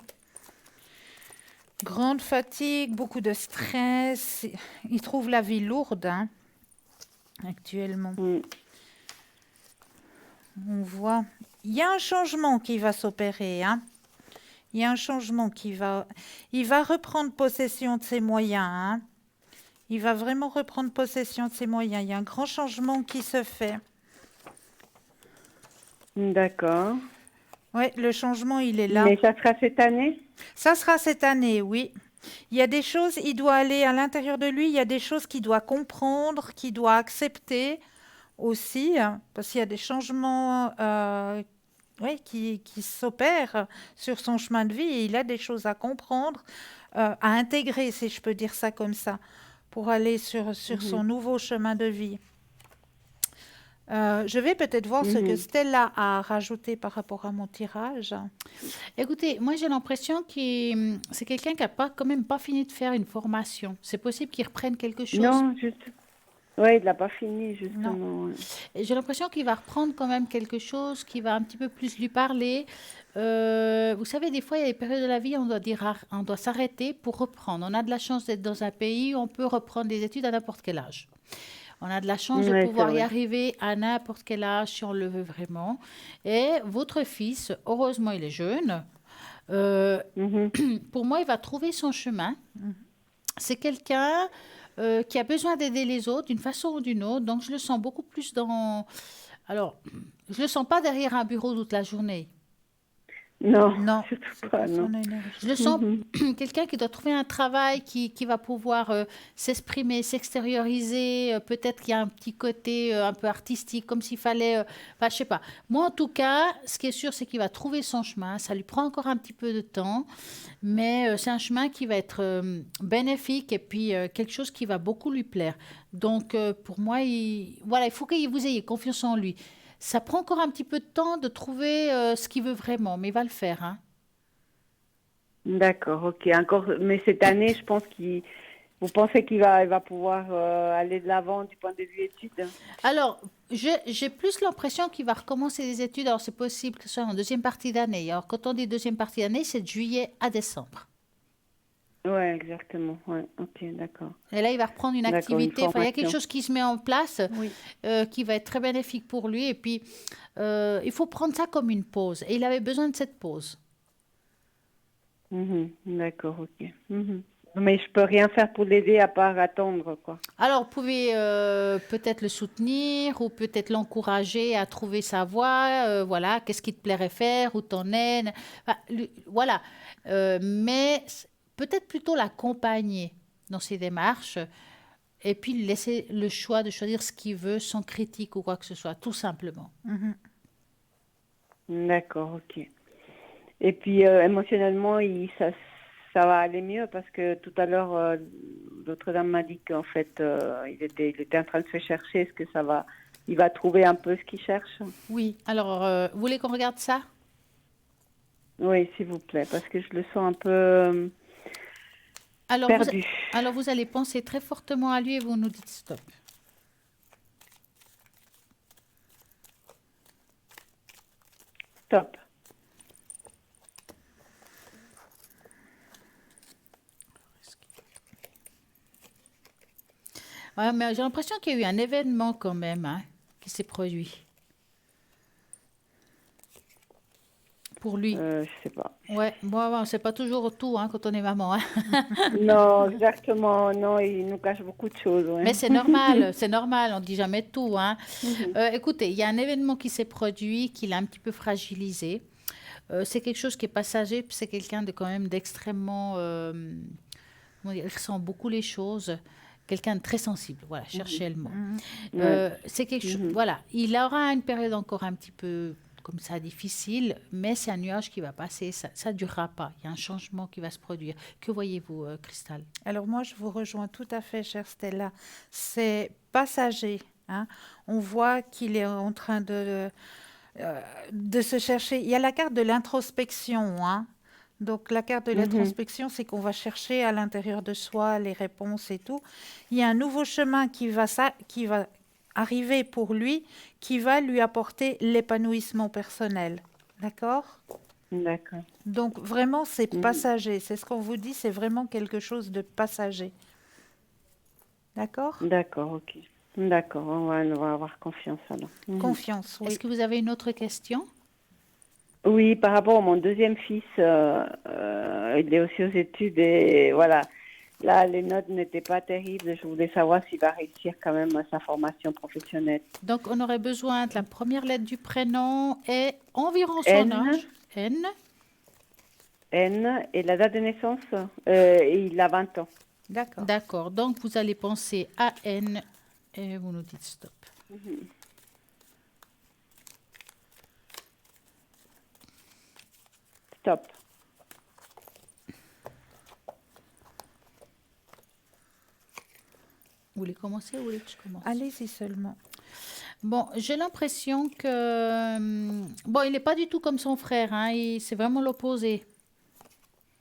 Grande fatigue, beaucoup de stress. Il trouve la vie lourde actuellement. On voit. Il y a un changement qui va s'opérer. Il y a un changement qui va... Il va reprendre possession de ses moyens. Il va vraiment reprendre possession de ses moyens. Il y a un grand changement qui se fait. D'accord. Oui, le changement, il est là. Mais ça sera cette année? Ça sera cette année, oui. Il y a des choses, il doit aller à l'intérieur de lui, il y a des choses qu'il doit comprendre, qu'il doit accepter aussi, parce qu'il y a des changements qui s'opèrent sur son chemin de vie et il a des choses à comprendre, à intégrer, si je peux dire ça comme ça, pour aller sur son nouveau chemin de vie. Je vais peut-être voir ce que Stella a rajouté par rapport à mon tirage. Écoutez, moi j'ai l'impression que c'est quelqu'un qui n'a quand même pas fini de faire une formation. C'est possible qu'il reprenne quelque chose? Non, juste... Oui, il n'a pas fini, justement. Non. Et j'ai l'impression qu'il va reprendre quand même quelque chose qui va un petit peu plus lui parler. Vous savez, des fois, il y a des périodes de la vie où on doit s'arrêter pour reprendre. On a de la chance d'être dans un pays où on peut reprendre des études à n'importe quel âge. On a de la chance de pouvoir y arriver à n'importe quel âge si on le veut vraiment. Et votre fils, heureusement, il est jeune. Pour moi, il va trouver son chemin. C'est quelqu'un qui a besoin d'aider les autres d'une façon ou d'une autre. Donc, je le sens beaucoup plus dans... Alors, je ne le sens pas derrière un bureau toute la journée. Non, c'est pas non. son énergie. Je le sens quelqu'un qui doit trouver un travail qui va pouvoir s'exprimer, s'extérioriser. Peut-être qu'il y a un petit côté un peu artistique, comme s'il fallait... Enfin, je sais pas. Moi, en tout cas, ce qui est sûr, c'est qu'il va trouver son chemin. Ça lui prend encore un petit peu de temps, mais c'est un chemin qui va être bénéfique et puis quelque chose qui va beaucoup lui plaire. Donc, pour moi, il faut que vous ayez confiance en lui. Ça prend encore un petit peu de temps de trouver ce qu'il veut vraiment, mais il va le faire. D'accord, ok. Mais cette année, je pense vous pensez qu'il va pouvoir aller de l'avant du point de vue études? Alors, j'ai plus l'impression qu'il va recommencer les études. Alors, c'est possible que ce soit en deuxième partie d'année. Alors, quand on dit deuxième partie d'année, c'est de juillet à décembre. Oui, exactement. Ouais, ok, d'accord. Et là, il va reprendre une activité. Enfin, il y a quelque chose qui se met en place qui va être très bénéfique pour lui. Et puis, il faut prendre ça comme une pause. Et il avait besoin de cette pause. D'accord, ok. Mais je peux rien faire pour l'aider à part attendre, quoi. Alors, vous pouvez peut-être le soutenir ou peut-être l'encourager à trouver sa voie. Voilà, qu'est-ce qui te plairait faire, où t'en es. Enfin, voilà. Mais peut-être plutôt l'accompagner dans ses démarches et puis lui laisser le choix de choisir ce qu'il veut sans critique ou quoi que ce soit, tout simplement. D'accord, ok. Et puis émotionnellement, ça va aller mieux parce que tout à l'heure, l'autre dame m'a dit qu'en fait, il était en train de se chercher. Est-ce que il va trouver un peu ce qu'il cherche? Oui. Alors, vous voulez qu'on regarde ça? Oui, s'il vous plaît, parce que je le sens un peu perdu. Alors, vous allez penser très fortement à lui et vous nous dites stop. Stop. Ouais, mais j'ai l'impression qu'il y a eu un événement quand même qui s'est produit. Pour lui. Je sais pas. Ouais, bon, c'est pas toujours tout quand on est maman. Non, exactement. Non, il nous cache beaucoup de choses. Ouais. Mais c'est normal, on dit jamais tout. Écoutez, il y a un événement qui s'est produit, qui l'a un petit peu fragilisé. C'est quelque chose qui est passager, c'est quelqu'un quand même d'extrêmement... il ressent beaucoup les choses. quelqu'un de très sensible. Voilà, cherchez le mot. C'est quelque chose. Mhm. Voilà, il aura une période encore un petit peu comme ça difficile, mais c'est un nuage qui va passer. Ça ne durera pas. Il y a un changement qui va se produire. Que voyez-vous, Cristal? Alors moi, je vous rejoins tout à fait, chère Stella. C'est passager, hein. On voit qu'il est en train de se chercher. Il y a la carte de l'introspection, hein. Donc la carte de Mhm. l'introspection, c'est qu'on va chercher à l'intérieur de soi les réponses et tout. Il y a un nouveau chemin qui va arriver pour lui, qui va lui apporter l'épanouissement personnel. D'accord? D'accord. Donc vraiment, c'est Mhm. passager. C'est ce qu'on vous dit, c'est vraiment quelque chose de passager. D'accord? D'accord, ok. D'accord, on va avoir confiance alors. Mhm. Confiance, Est-ce oui. que vous avez une autre question? Oui, par rapport à mon deuxième fils, il est aussi aux études et voilà. Là, les notes n'étaient pas terribles. Je voulais savoir s'il va réussir quand même à sa formation professionnelle. Donc, on aurait besoin de la première lettre du prénom et environ son N, âge. N. N, et la date de naissance, il a 20 ans. D'accord. D'accord. Donc, vous allez penser à N et vous nous dites stop. Stop. Vous voulez commencer ou vous voulez que je commence? Allez-y seulement. Bon, j'ai l'impression que... Bon, il n'est pas du tout comme son frère, hein. C'est vraiment l'opposé.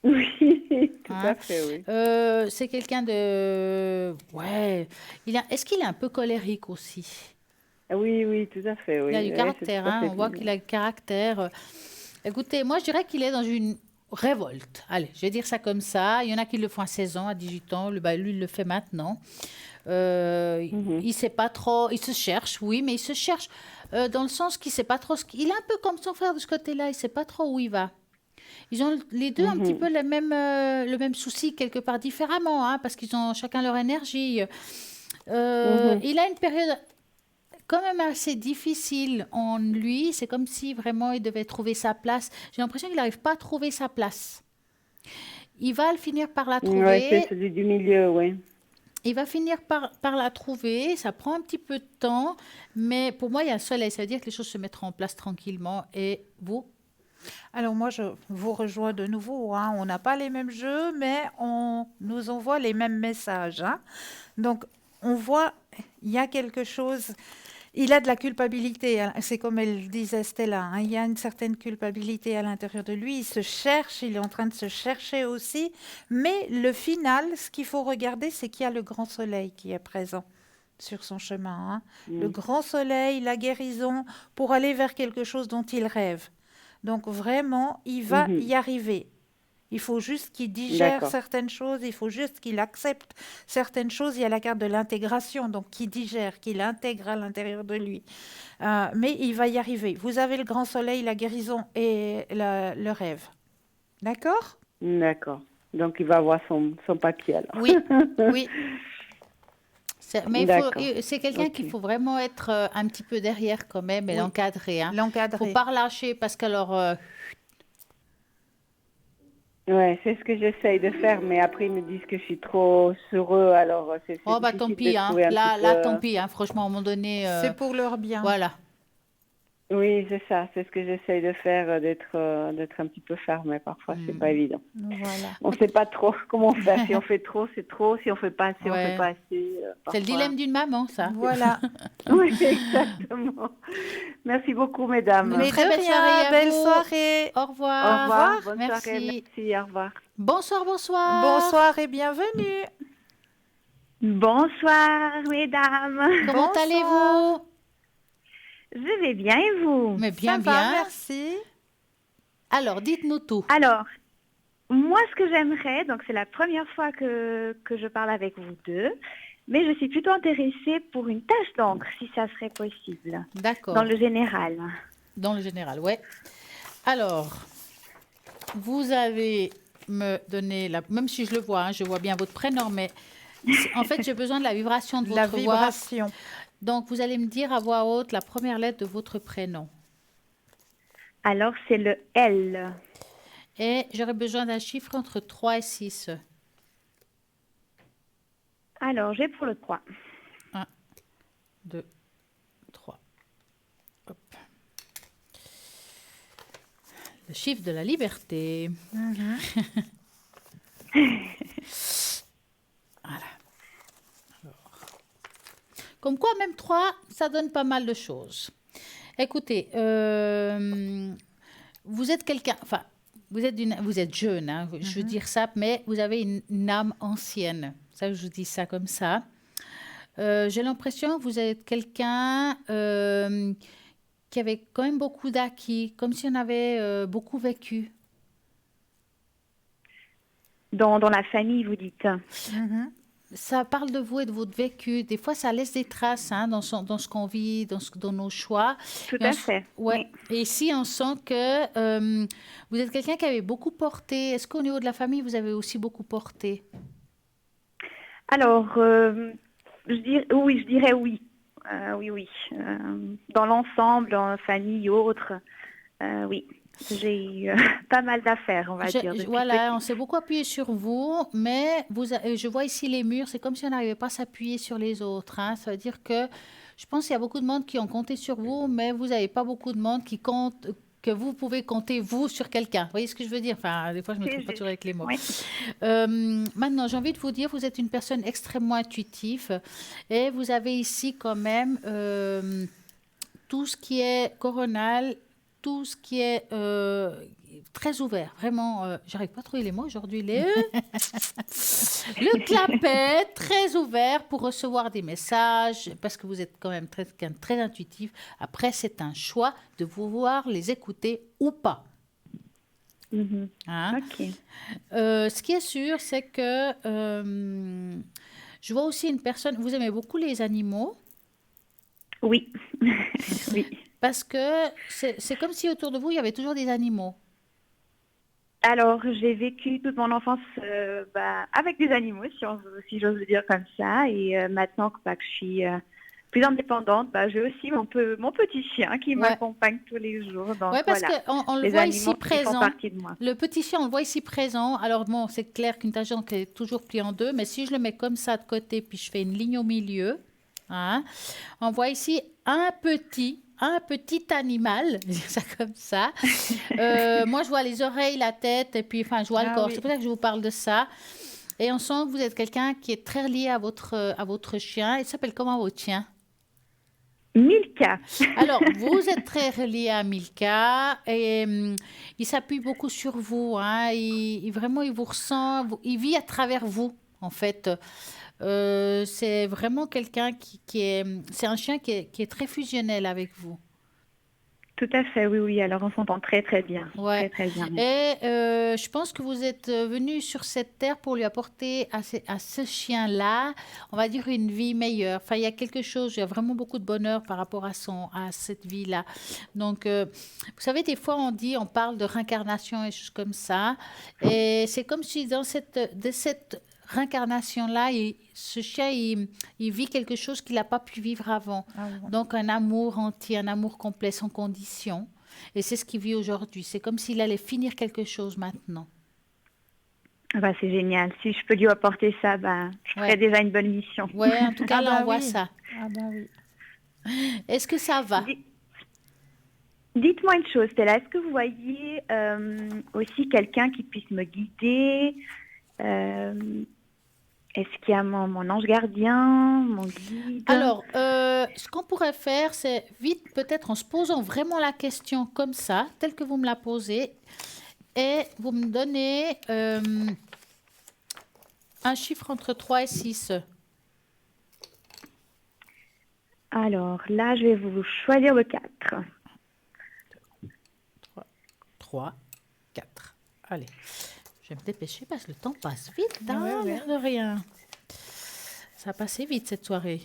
Oui, tout Hein. à fait, oui. C'est quelqu'un de... Ouais. Est-ce qu'il est un peu colérique aussi? Oui, oui, tout à fait, oui. Il a du Oui, caractère, c'est tout à hein. fait On voit bien. qu'il a du caractère. Écoutez, moi, je dirais qu'il est dans une révolte. Allez, je vais dire ça comme ça. Il y en a qui le font à 16 ans, à 18 ans. Lui, il le fait maintenant. Il sait pas trop, il se cherche, oui, mais il se cherche dans le sens qu'il sait pas trop il est un peu comme son frère de ce côté-là, il sait pas trop où il va. Ils ont les deux un petit peu le même souci quelque part différemment, hein, parce qu'ils ont chacun leur énergie. Il a une période quand même assez difficile en lui, c'est comme si vraiment il devait trouver sa place. J'ai l'impression qu'il n'arrive pas à trouver sa place. Il va finir par la trouver. Ouais, c'est celui du milieu, oui. Il va finir par la trouver, ça prend un petit peu de temps, mais pour moi, il y a le soleil, ça veut dire que les choses se mettront en place tranquillement. Et vous? Alors moi, je vous rejoins de nouveau, hein. On n'a pas les mêmes jeux, mais on nous envoie les mêmes messages, hein. Donc, on voit, il y a quelque chose, il a de la culpabilité, hein. C'est comme elle disait Stella, hein. Il y a une certaine culpabilité à l'intérieur de lui, il se cherche, il est en train de se chercher aussi, mais le final, ce qu'il faut regarder, c'est qu'il y a le grand soleil qui est présent sur son chemin, hein. Le grand soleil, la guérison, pour aller vers quelque chose dont il rêve. Donc vraiment, il va y arriver. Il faut juste qu'il digère D'accord. certaines choses, il faut juste qu'il accepte certaines choses. Il y a la carte de l'intégration, donc qu'il digère, qu'il intègre à l'intérieur de lui. Mais il va y arriver. Vous avez le grand soleil, la guérison et le rêve. D'accord? D'accord. Donc, il va avoir son papier alors. Oui, oui. Mais D'accord. c'est quelqu'un Ok. qu'il faut vraiment être un petit peu derrière quand même et Oui. l'encadrer. Hein. Il ne L'encadrer. faut pas relâcher parce qu'alors... Ouais, c'est ce que j'essaye de faire, mais après, ils me disent que je suis trop heureux, alors c'est oh, bah difficile tant de pis, hein. trouver un Là, petit là, peu- tant pis. Hein. Franchement, à un moment donné... C'est pour leur bien. Voilà. Oui, c'est ça, c'est ce que j'essaye de faire, d'être un petit peu ferme, mais parfois, c'est pas évident. Voilà. On ne sait pas trop comment faire. Si on fait trop, c'est trop. Si on fait pas assez, on Ouais. fait pas assez. C'est le parfois. dilemme d'une maman, ça. Voilà. Oui, exactement. Merci beaucoup, mesdames. Mais Très de belle rien, soirée à belle vous. soirée. Au revoir. Au revoir. Bonne Merci. soirée. Merci. Au revoir. Bonsoir, bonsoir. Bonsoir et bienvenue. Bonsoir, mesdames. Comment Bonsoir. allez-vous? Je vais bien et vous? Mais bien, Ça va, bien. merci. Alors, dites-nous tout. Alors, moi, ce que j'aimerais, donc c'est la première fois que je parle avec vous deux, mais je suis plutôt intéressée pour une tache d'encre, si ça serait possible, D'accord. dans le général. Dans le général, ouais. Alors, vous avez me donné, même si je le vois, hein, je vois bien votre prénom, mais en fait, j'ai besoin de la vibration de votre La voix. vibration. Donc, vous allez me dire à voix haute la première lettre de votre prénom. Alors, c'est le L. Et j'aurais besoin d'un chiffre entre 3 et 6. Alors, j'ai pour le 3. 1, 2, 3. Hop. Le chiffre de la liberté. Voilà. Alors. Comme quoi, même 3, ça donne pas mal de choses. Écoutez, vous êtes quelqu'un... Enfin, vous êtes jeune, hein, je veux dire ça, mais vous avez une âme ancienne. Ça, je vous dis ça comme ça. J'ai l'impression que vous êtes quelqu'un qui avait quand même beaucoup d'acquis, comme si on avait beaucoup vécu. Dans la famille, vous dites. Ça parle de vous et de votre vécu. Des fois, ça laisse des traces hein, dans ce qu'on vit, dans nos choix. Tout à fait. Ouais. Oui. Et ici, on sent que vous êtes quelqu'un qui avait beaucoup porté. Est-ce qu'au niveau de la famille, vous avez aussi beaucoup porté? Alors, je dirais oui. Oui. Dans l'ensemble, en famille ou autre, oui. J'ai eu pas mal d'affaires, on va dire. Voilà, on s'est beaucoup appuyé sur vous, mais je vois ici les murs, c'est comme si on n'arrivait pas à s'appuyer sur les autres. Hein. Ça veut dire que je pense qu'il y a beaucoup de monde qui ont compté sur vous, mais vous n'avez pas beaucoup de monde qui compte, que vous pouvez compter, vous, sur quelqu'un. Vous voyez ce que je veux dire? Enfin, des fois, je ne me trompe pas toujours avec les mots. Oui. Maintenant, j'ai envie de vous dire, vous êtes une personne extrêmement intuitive et vous avez ici quand même tout ce qui est coronal, tout ce qui est très ouvert, vraiment, j'arrive pas à trouver les mots aujourd'hui, le clapet, très ouvert pour recevoir des messages, parce que vous êtes quand même très intuitif. Après, c'est un choix de vouloir les écouter ou pas. Hein? Ok. Ce qui est sûr, c'est que je vois aussi une personne, vous aimez beaucoup les animaux? Oui. Oui. Parce que c'est comme si autour de vous, il y avait toujours des animaux. Alors, j'ai vécu toute mon enfance avec des animaux, si j'ose le dire comme ça. Et maintenant que je suis plus indépendante, j'ai aussi mon petit chien qui m'accompagne tous les jours. Oui, parce qu'on le voit ici présent. De moi. Le petit chien, on le voit ici présent. Alors bon, c'est clair qu'une tangente est toujours pliée en deux, mais si je le mets comme ça de côté, puis je fais une ligne au milieu, hein, on voit ici un petit animal, je dis ça comme ça. Moi, je vois les oreilles, la tête, et puis, enfin, je vois le corps. Oui. C'est pour ça que je vous parle de ça. Et on sent que vous êtes quelqu'un qui est très lié à votre chien. Il s'appelle comment, votre chien? Milka. Alors, vous êtes très relié à Milka et il s'appuie beaucoup sur vous. Hein, vraiment, il vous ressent, il vit à travers vous, en fait. C'est vraiment quelqu'un c'est un chien qui est très fusionnel avec vous. Tout à fait, oui. Alors, on s'entend très, très bien. Ouais. Très, très bien. Et je pense que vous êtes venu sur cette terre pour lui apporter à ce chien-là, on va dire, une vie meilleure. Enfin, il y a quelque chose, il y a vraiment beaucoup de bonheur par rapport à cette vie-là. Donc, vous savez, des fois, on parle de réincarnation et choses comme ça. Et c'est comme si de cette réincarnation-là, ce chien, il vit quelque chose qu'il n'a pas pu vivre avant. Ah, oui. Donc, un amour entier, un amour complet, sans condition. Et c'est ce qu'il vit aujourd'hui. C'est comme s'il allait finir quelque chose maintenant. C'est génial. Si je peux lui apporter ça, je ferai déjà une bonne mission. Oui, en tout cas, là, on voit ça. Ah oui. Est-ce que ça va? Dites-moi une chose, Stella. Est-ce que vous voyez aussi quelqu'un qui puisse me guider? Est-ce qu'il y a mon ange gardien, mon guide? Alors, ce qu'on pourrait faire, c'est vite, peut-être en se posant vraiment la question comme ça, telle que vous me la posez, et vous me donnez un chiffre entre 3 et 6. Alors, là, je vais vous choisir le 4. 3, 4. Allez. Je vais me dépêcher parce que le temps passe vite, hein, l'air de rien. Ça a passé vite cette soirée.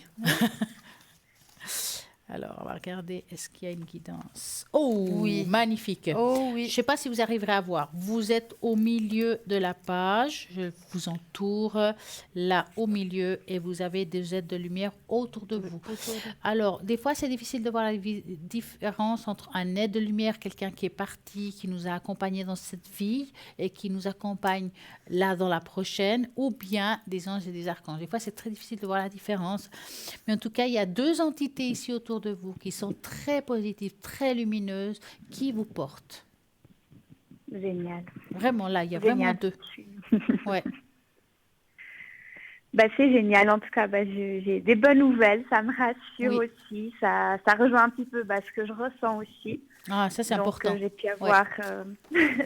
Alors, on va regarder, est-ce qu'il y a une guidance? Oh, Oui. magnifique. Oh Je oui. ne sais pas si vous arriverez à voir. Vous êtes au milieu de la page. Je vous entoure là au milieu et vous avez des aides de lumière autour de vous. Alors, des fois, c'est difficile de voir la différence entre un aide de lumière, quelqu'un qui est parti, qui nous a accompagnés dans cette vie et qui nous accompagne là dans la prochaine, ou bien des anges et des archanges. Des fois, c'est très difficile de voir la différence. Mais en tout cas, il y a deux entités ici autour de vous qui sont très positives, très lumineuses, qui vous portent. Génial. Vraiment, là, il y a vraiment Génial. deux. Ouais. C'est génial. En tout cas, j'ai des bonnes nouvelles. Ça me rassure Oui. aussi. Ça rejoint un petit peu ce que je ressens aussi. Ah, ça, c'est Donc, important. j'ai pu avoir,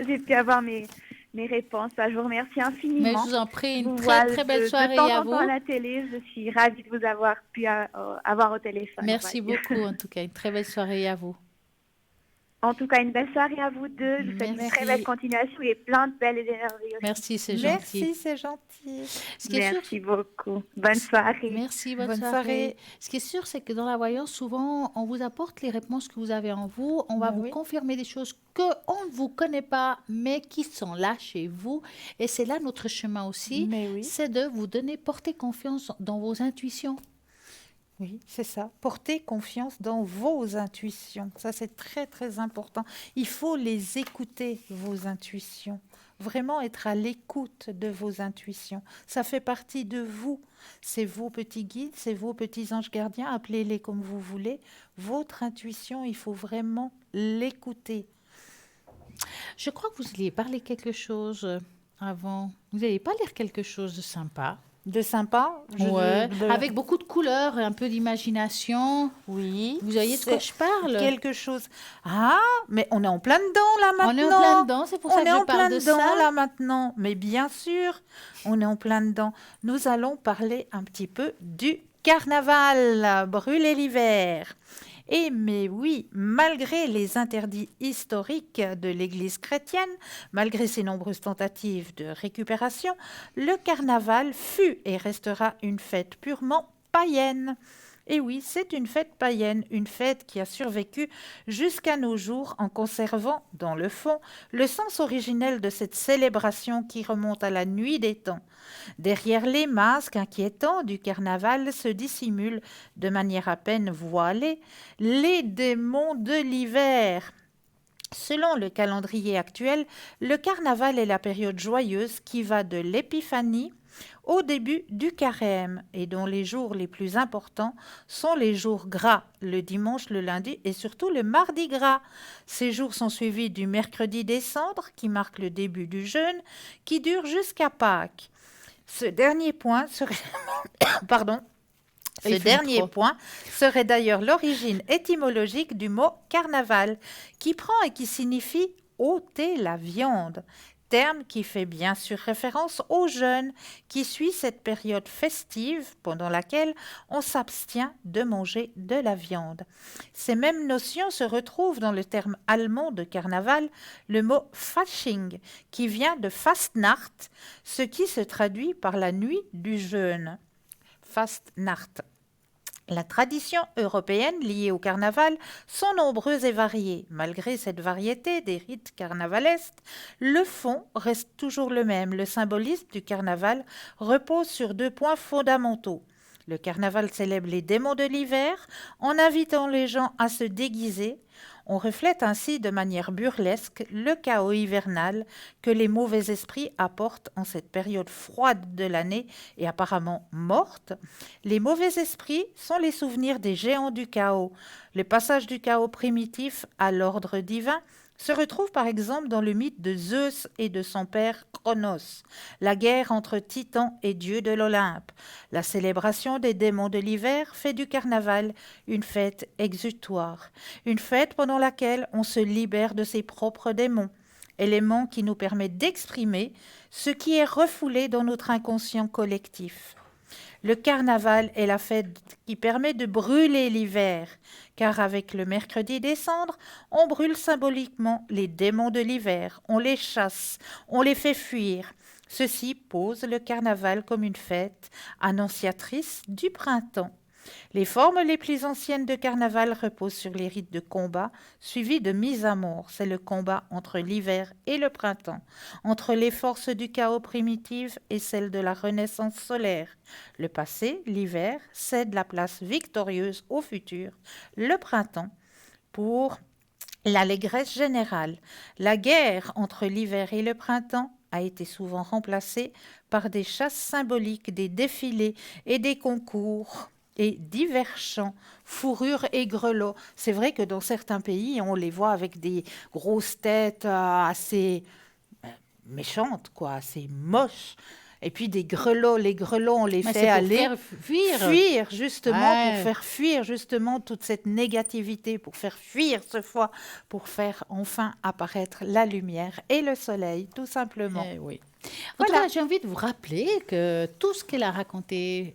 j'ai pu avoir mes réponses. Je vous remercie Mais infiniment. je vous en prie, Je une vous très, vois très belle soirée de temps à en temps vous. à la télé. Je suis ravie de vous avoir pu avoir au téléphone. Merci on va dire. beaucoup, en tout cas. Une très belle soirée à vous. En tout cas, une belle soirée à vous deux. Je vous souhaite une Merci. très belle continuation et plein de belles énergies aussi. Merci, c'est Merci, gentil. c'est gentil. Ce qui est sûr, Merci beaucoup. Bonne soirée. merci, bonne Bonne soirée. soirée. Ce qui est sûr, c'est que dans la voyance, souvent, on vous apporte les réponses que vous avez en vous. On va Ben vous oui. confirmer des choses qu'on ne vous connaît pas, mais qui sont là chez vous. Et c'est là notre chemin aussi. Mais oui. C'est de vous donner, porter confiance dans vos intuitions. Oui, c'est ça. Portez confiance dans vos intuitions. Ça, c'est très, très important. Il faut les écouter, vos intuitions. Vraiment être à l'écoute de vos intuitions. Ça fait partie de vous. C'est vos petits guides, c'est vos petits anges gardiens, appelez-les comme vous voulez. Votre intuition, il faut vraiment l'écouter. Je crois que vous alliez parler quelque chose avant. Vous n'allez pas lire quelque chose de sympa. De sympa. Ouais. de- Avec beaucoup de couleurs et un peu d'imagination. Oui. Vous voyez de quoi c'est je parle? Quelque chose. Ah, mais on est en plein dedans là maintenant. On est en plein dedans, c'est pour ça On que est je en parle plein de dedans ça. là maintenant. Mais bien sûr, on est en plein dedans. Nous allons parler un petit peu du carnaval, brûler l'hiver. Et mais oui, malgré les interdits historiques de l'Église chrétienne, malgré ses nombreuses tentatives de récupération, le carnaval fut et restera une fête purement païenne. Et oui, c'est une fête païenne, une fête qui a survécu jusqu'à nos jours en conservant, dans le fond, le sens originel de cette célébration qui remonte à la nuit des temps. Derrière les masques inquiétants du carnaval se dissimulent, de manière à peine voilée, les démons de l'hiver. Selon le calendrier actuel, le carnaval est la période joyeuse qui va de l'épiphanie au début du carême et dont les jours les plus importants sont les jours gras, le dimanche, le lundi et surtout le mardi gras. Ces jours sont suivis du mercredi des cendres qui marque le début du jeûne qui dure jusqu'à Pâques. Ce dernier point serait pardon. Ce Il fume dernier trop. point serait d'ailleurs l'origine étymologique du mot carnaval, qui prend et qui signifie ôter la viande, terme qui fait bien sûr référence au jeûne qui suit cette période festive pendant laquelle on s'abstient de manger de la viande. Ces mêmes notions se retrouvent dans le terme allemand de carnaval, le mot Fasching, qui vient de Fastnacht, ce qui se traduit par la nuit du jeûne. Fastnacht. La tradition européenne liée au carnaval sont nombreuses et variées. Malgré cette variété des rites carnavalesques, le fond reste toujours le même. Le symbolisme du carnaval repose sur deux points fondamentaux. Le carnaval célèbre les démons de l'hiver en invitant les gens à se déguiser. On reflète ainsi de manière burlesque le chaos hivernal que les mauvais esprits apportent en cette période froide de l'année et apparemment morte. Les mauvais esprits sont les souvenirs des géants du chaos. Le passage du chaos primitif à l'ordre divin se retrouve par exemple dans le mythe de Zeus et de son père Cronos, la guerre entre titans et dieux de l'Olympe. La célébration des démons de l'hiver fait du carnaval une fête exutoire, une fête pendant laquelle on se libère de ses propres démons, élément qui nous permet d'exprimer ce qui est refoulé dans notre inconscient collectif. Le carnaval est la fête qui permet de brûler l'hiver, car avec le mercredi des cendres, on brûle symboliquement les démons de l'hiver, on les chasse, on les fait fuir. Ceci pose le carnaval comme une fête annonciatrice du printemps. Les formes les plus anciennes de carnaval reposent sur les rites de combat, suivis de mise à mort. C'est le combat entre l'hiver et le printemps, entre les forces du chaos primitives et celles de la renaissance solaire. Le passé, l'hiver, cède la place victorieuse au futur, le printemps, pour l'allégresse générale. La guerre entre l'hiver et le printemps a été souvent remplacée par des chasses symboliques, des défilés et des concours et divers chants, fourrures et grelots. C'est vrai que dans certains pays, on les voit avec des grosses têtes assez méchantes, quoi, assez moches. Et puis des grelots, les grelots, on les fait aller faire fuir justement, Ouais. pour faire fuir justement toute cette négativité, pour faire fuir ce foie, pour faire enfin apparaître la lumière et le soleil, tout simplement. Eh oui. En tout Voilà. cas, j'ai envie de vous rappeler que tout ce qu'elle a raconté,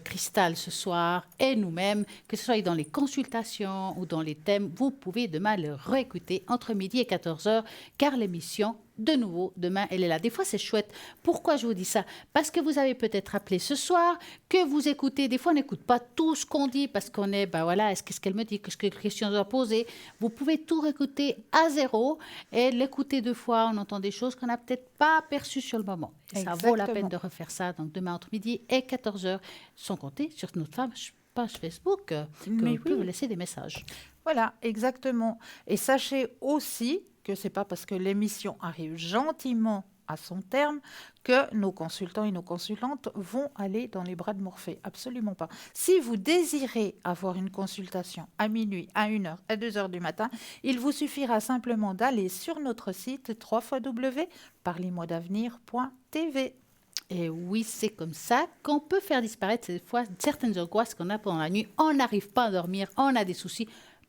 Cristal, ce soir, et nous-mêmes, que ce soit dans les consultations ou dans les thèmes, vous pouvez demain le réécouter entre midi et 14h, car l'émission, de nouveau, demain, elle est là. Des fois, c'est chouette. Pourquoi je vous dis ça? Parce que vous avez peut-être appelé ce soir, que vous écoutez. Des fois, on n'écoute pas tout ce qu'on dit, parce qu'on est, ben voilà, qu'est-ce qu'elle me dit, qu'est-ce que question je dois poser. Vous pouvez tout réécouter à zéro et l'écouter 2 fois. On entend des choses qu'on n'a peut-être pas perçues sur le moment. Et ça vaut la Exactement. peine de refaire ça. Donc, demain, entre midi et 14h, sans compter sur notre page Facebook, que Mais vous pouvez oui. vous laisser des messages. Voilà, exactement. Et sachez aussi que c'est pas parce que l'émission arrive gentiment à son terme que nos consultants et nos consultantes vont aller dans les bras de Morphée. Absolument pas. Si vous désirez avoir une consultation à minuit, à 1h, à 2h du matin, il vous suffira simplement d'aller sur notre site www.parlez-moi-d'avenir.tv. Et oui, c'est comme ça qu'on peut faire disparaître ces fois certaines angoisses qu'on a pendant la nuit. On n'arrive pas à dormir, on a des soucis.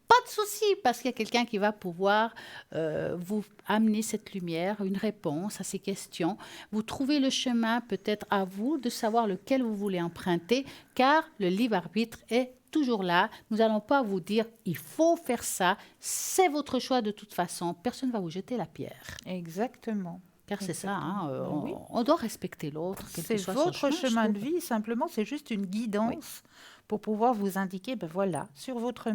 Pas de soucis, parce qu'il y a quelqu'un qui va pouvoir vous amener cette lumière, une réponse à ces questions. Vous trouvez le chemin peut-être à vous de savoir lequel vous voulez emprunter, car le libre arbitre est toujours là. Nous n'allons pas vous dire il faut faire ça, c'est votre choix de toute façon. Personne ne va vous jeter la pierre. Exactement. Car c'est ça, hein, Oui. on doit respecter l'autre. quel que C'est soit son votre chemin je de trouve. vie, simplement, c'est juste une guidance pour pouvoir vous indiquer, ben voilà, sur votre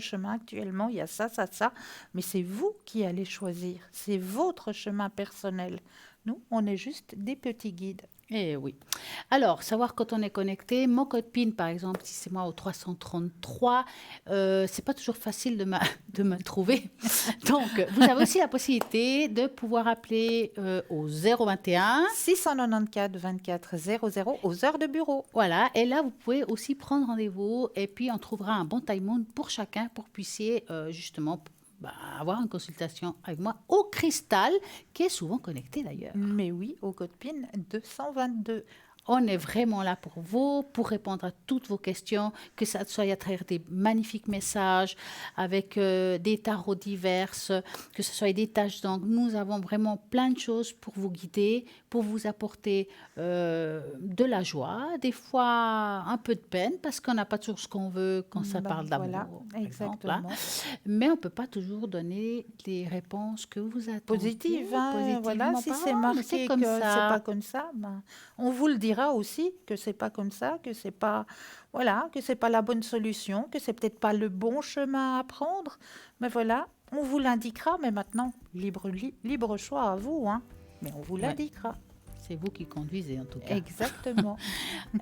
chemin actuellement, il y a ça, ça, ça, mais c'est vous qui allez choisir, c'est votre chemin personnel. Nous, on est juste des petits guides. Eh oui. Alors, savoir quand on est connecté, mon code PIN, par exemple, si c'est moi au 333, c'est pas toujours facile de me trouver. Donc, vous avez aussi la possibilité de pouvoir appeler au 021. 694 24 00 aux heures de bureau. Voilà, et là, vous pouvez aussi prendre rendez-vous et puis on trouvera un bon timing pour chacun pour que vous puissiez justement avoir une consultation avec moi au Cristal, qui est souvent connecté d'ailleurs. Mais oui, au code PIN 222. On est vraiment là pour vous, pour répondre à toutes vos questions, que ça soit à travers des magnifiques messages, avec des tarots diverses, que ce soit des tâches d'angle. Nous avons vraiment plein de choses pour vous guider, pour vous apporter de la joie, des fois un peu de peine, parce qu'on n'a pas toujours ce qu'on veut quand ça parle d'amour. Voilà, par exemple, hein. exactement. Mais on ne peut pas toujours donner les réponses que vous attendez. Positive, hein, voilà, si c'est parlant, mais marqué c'est que comme c'est ça. pas comme ça, ben, on vous le dira aussi que c'est pas comme ça, que c'est pas, voilà, que c'est pas la bonne solution, que c'est peut-être pas le bon chemin à prendre, mais voilà, on vous l'indiquera, mais maintenant, libre choix à vous, hein, mais on vous l'indiquera. C'est vous qui conduisez en tout cas. Exactement.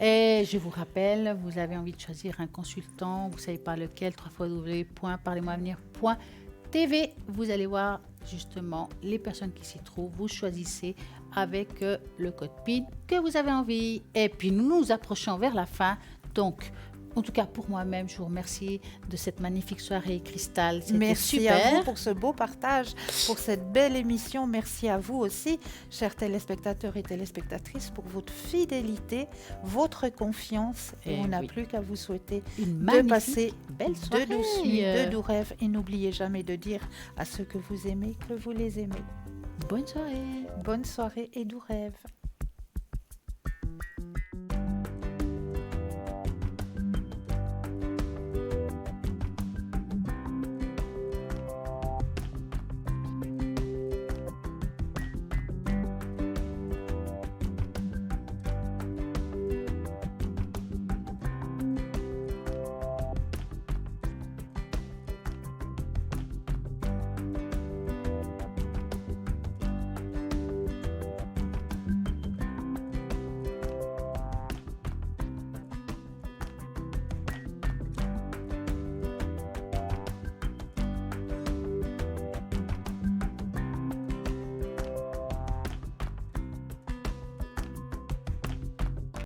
Et je vous rappelle, vous avez envie de choisir un consultant, vous ne savez pas lequel, www.parlez-moi-avenir.tv. Vous allez voir justement les personnes qui s'y trouvent. Vous choisissez avec le code PIN que vous avez envie. Et puis nous nous approchons vers la fin. Donc, en tout cas pour moi-même, je vous remercie de cette magnifique soirée Cristal. C'était Merci super. à vous pour ce beau partage, pour cette belle émission. Merci à vous aussi, chers téléspectateurs et téléspectatrices, pour votre fidélité, votre confiance. Et Eh on n'a oui. plus qu'à vous souhaiter Une de magnifique, passer belle de soirée. douces nuits, de doux rêves. Et n'oubliez jamais de dire à ceux que vous aimez que vous les aimez. Bonne soirée. Bonne soirée et doux rêves.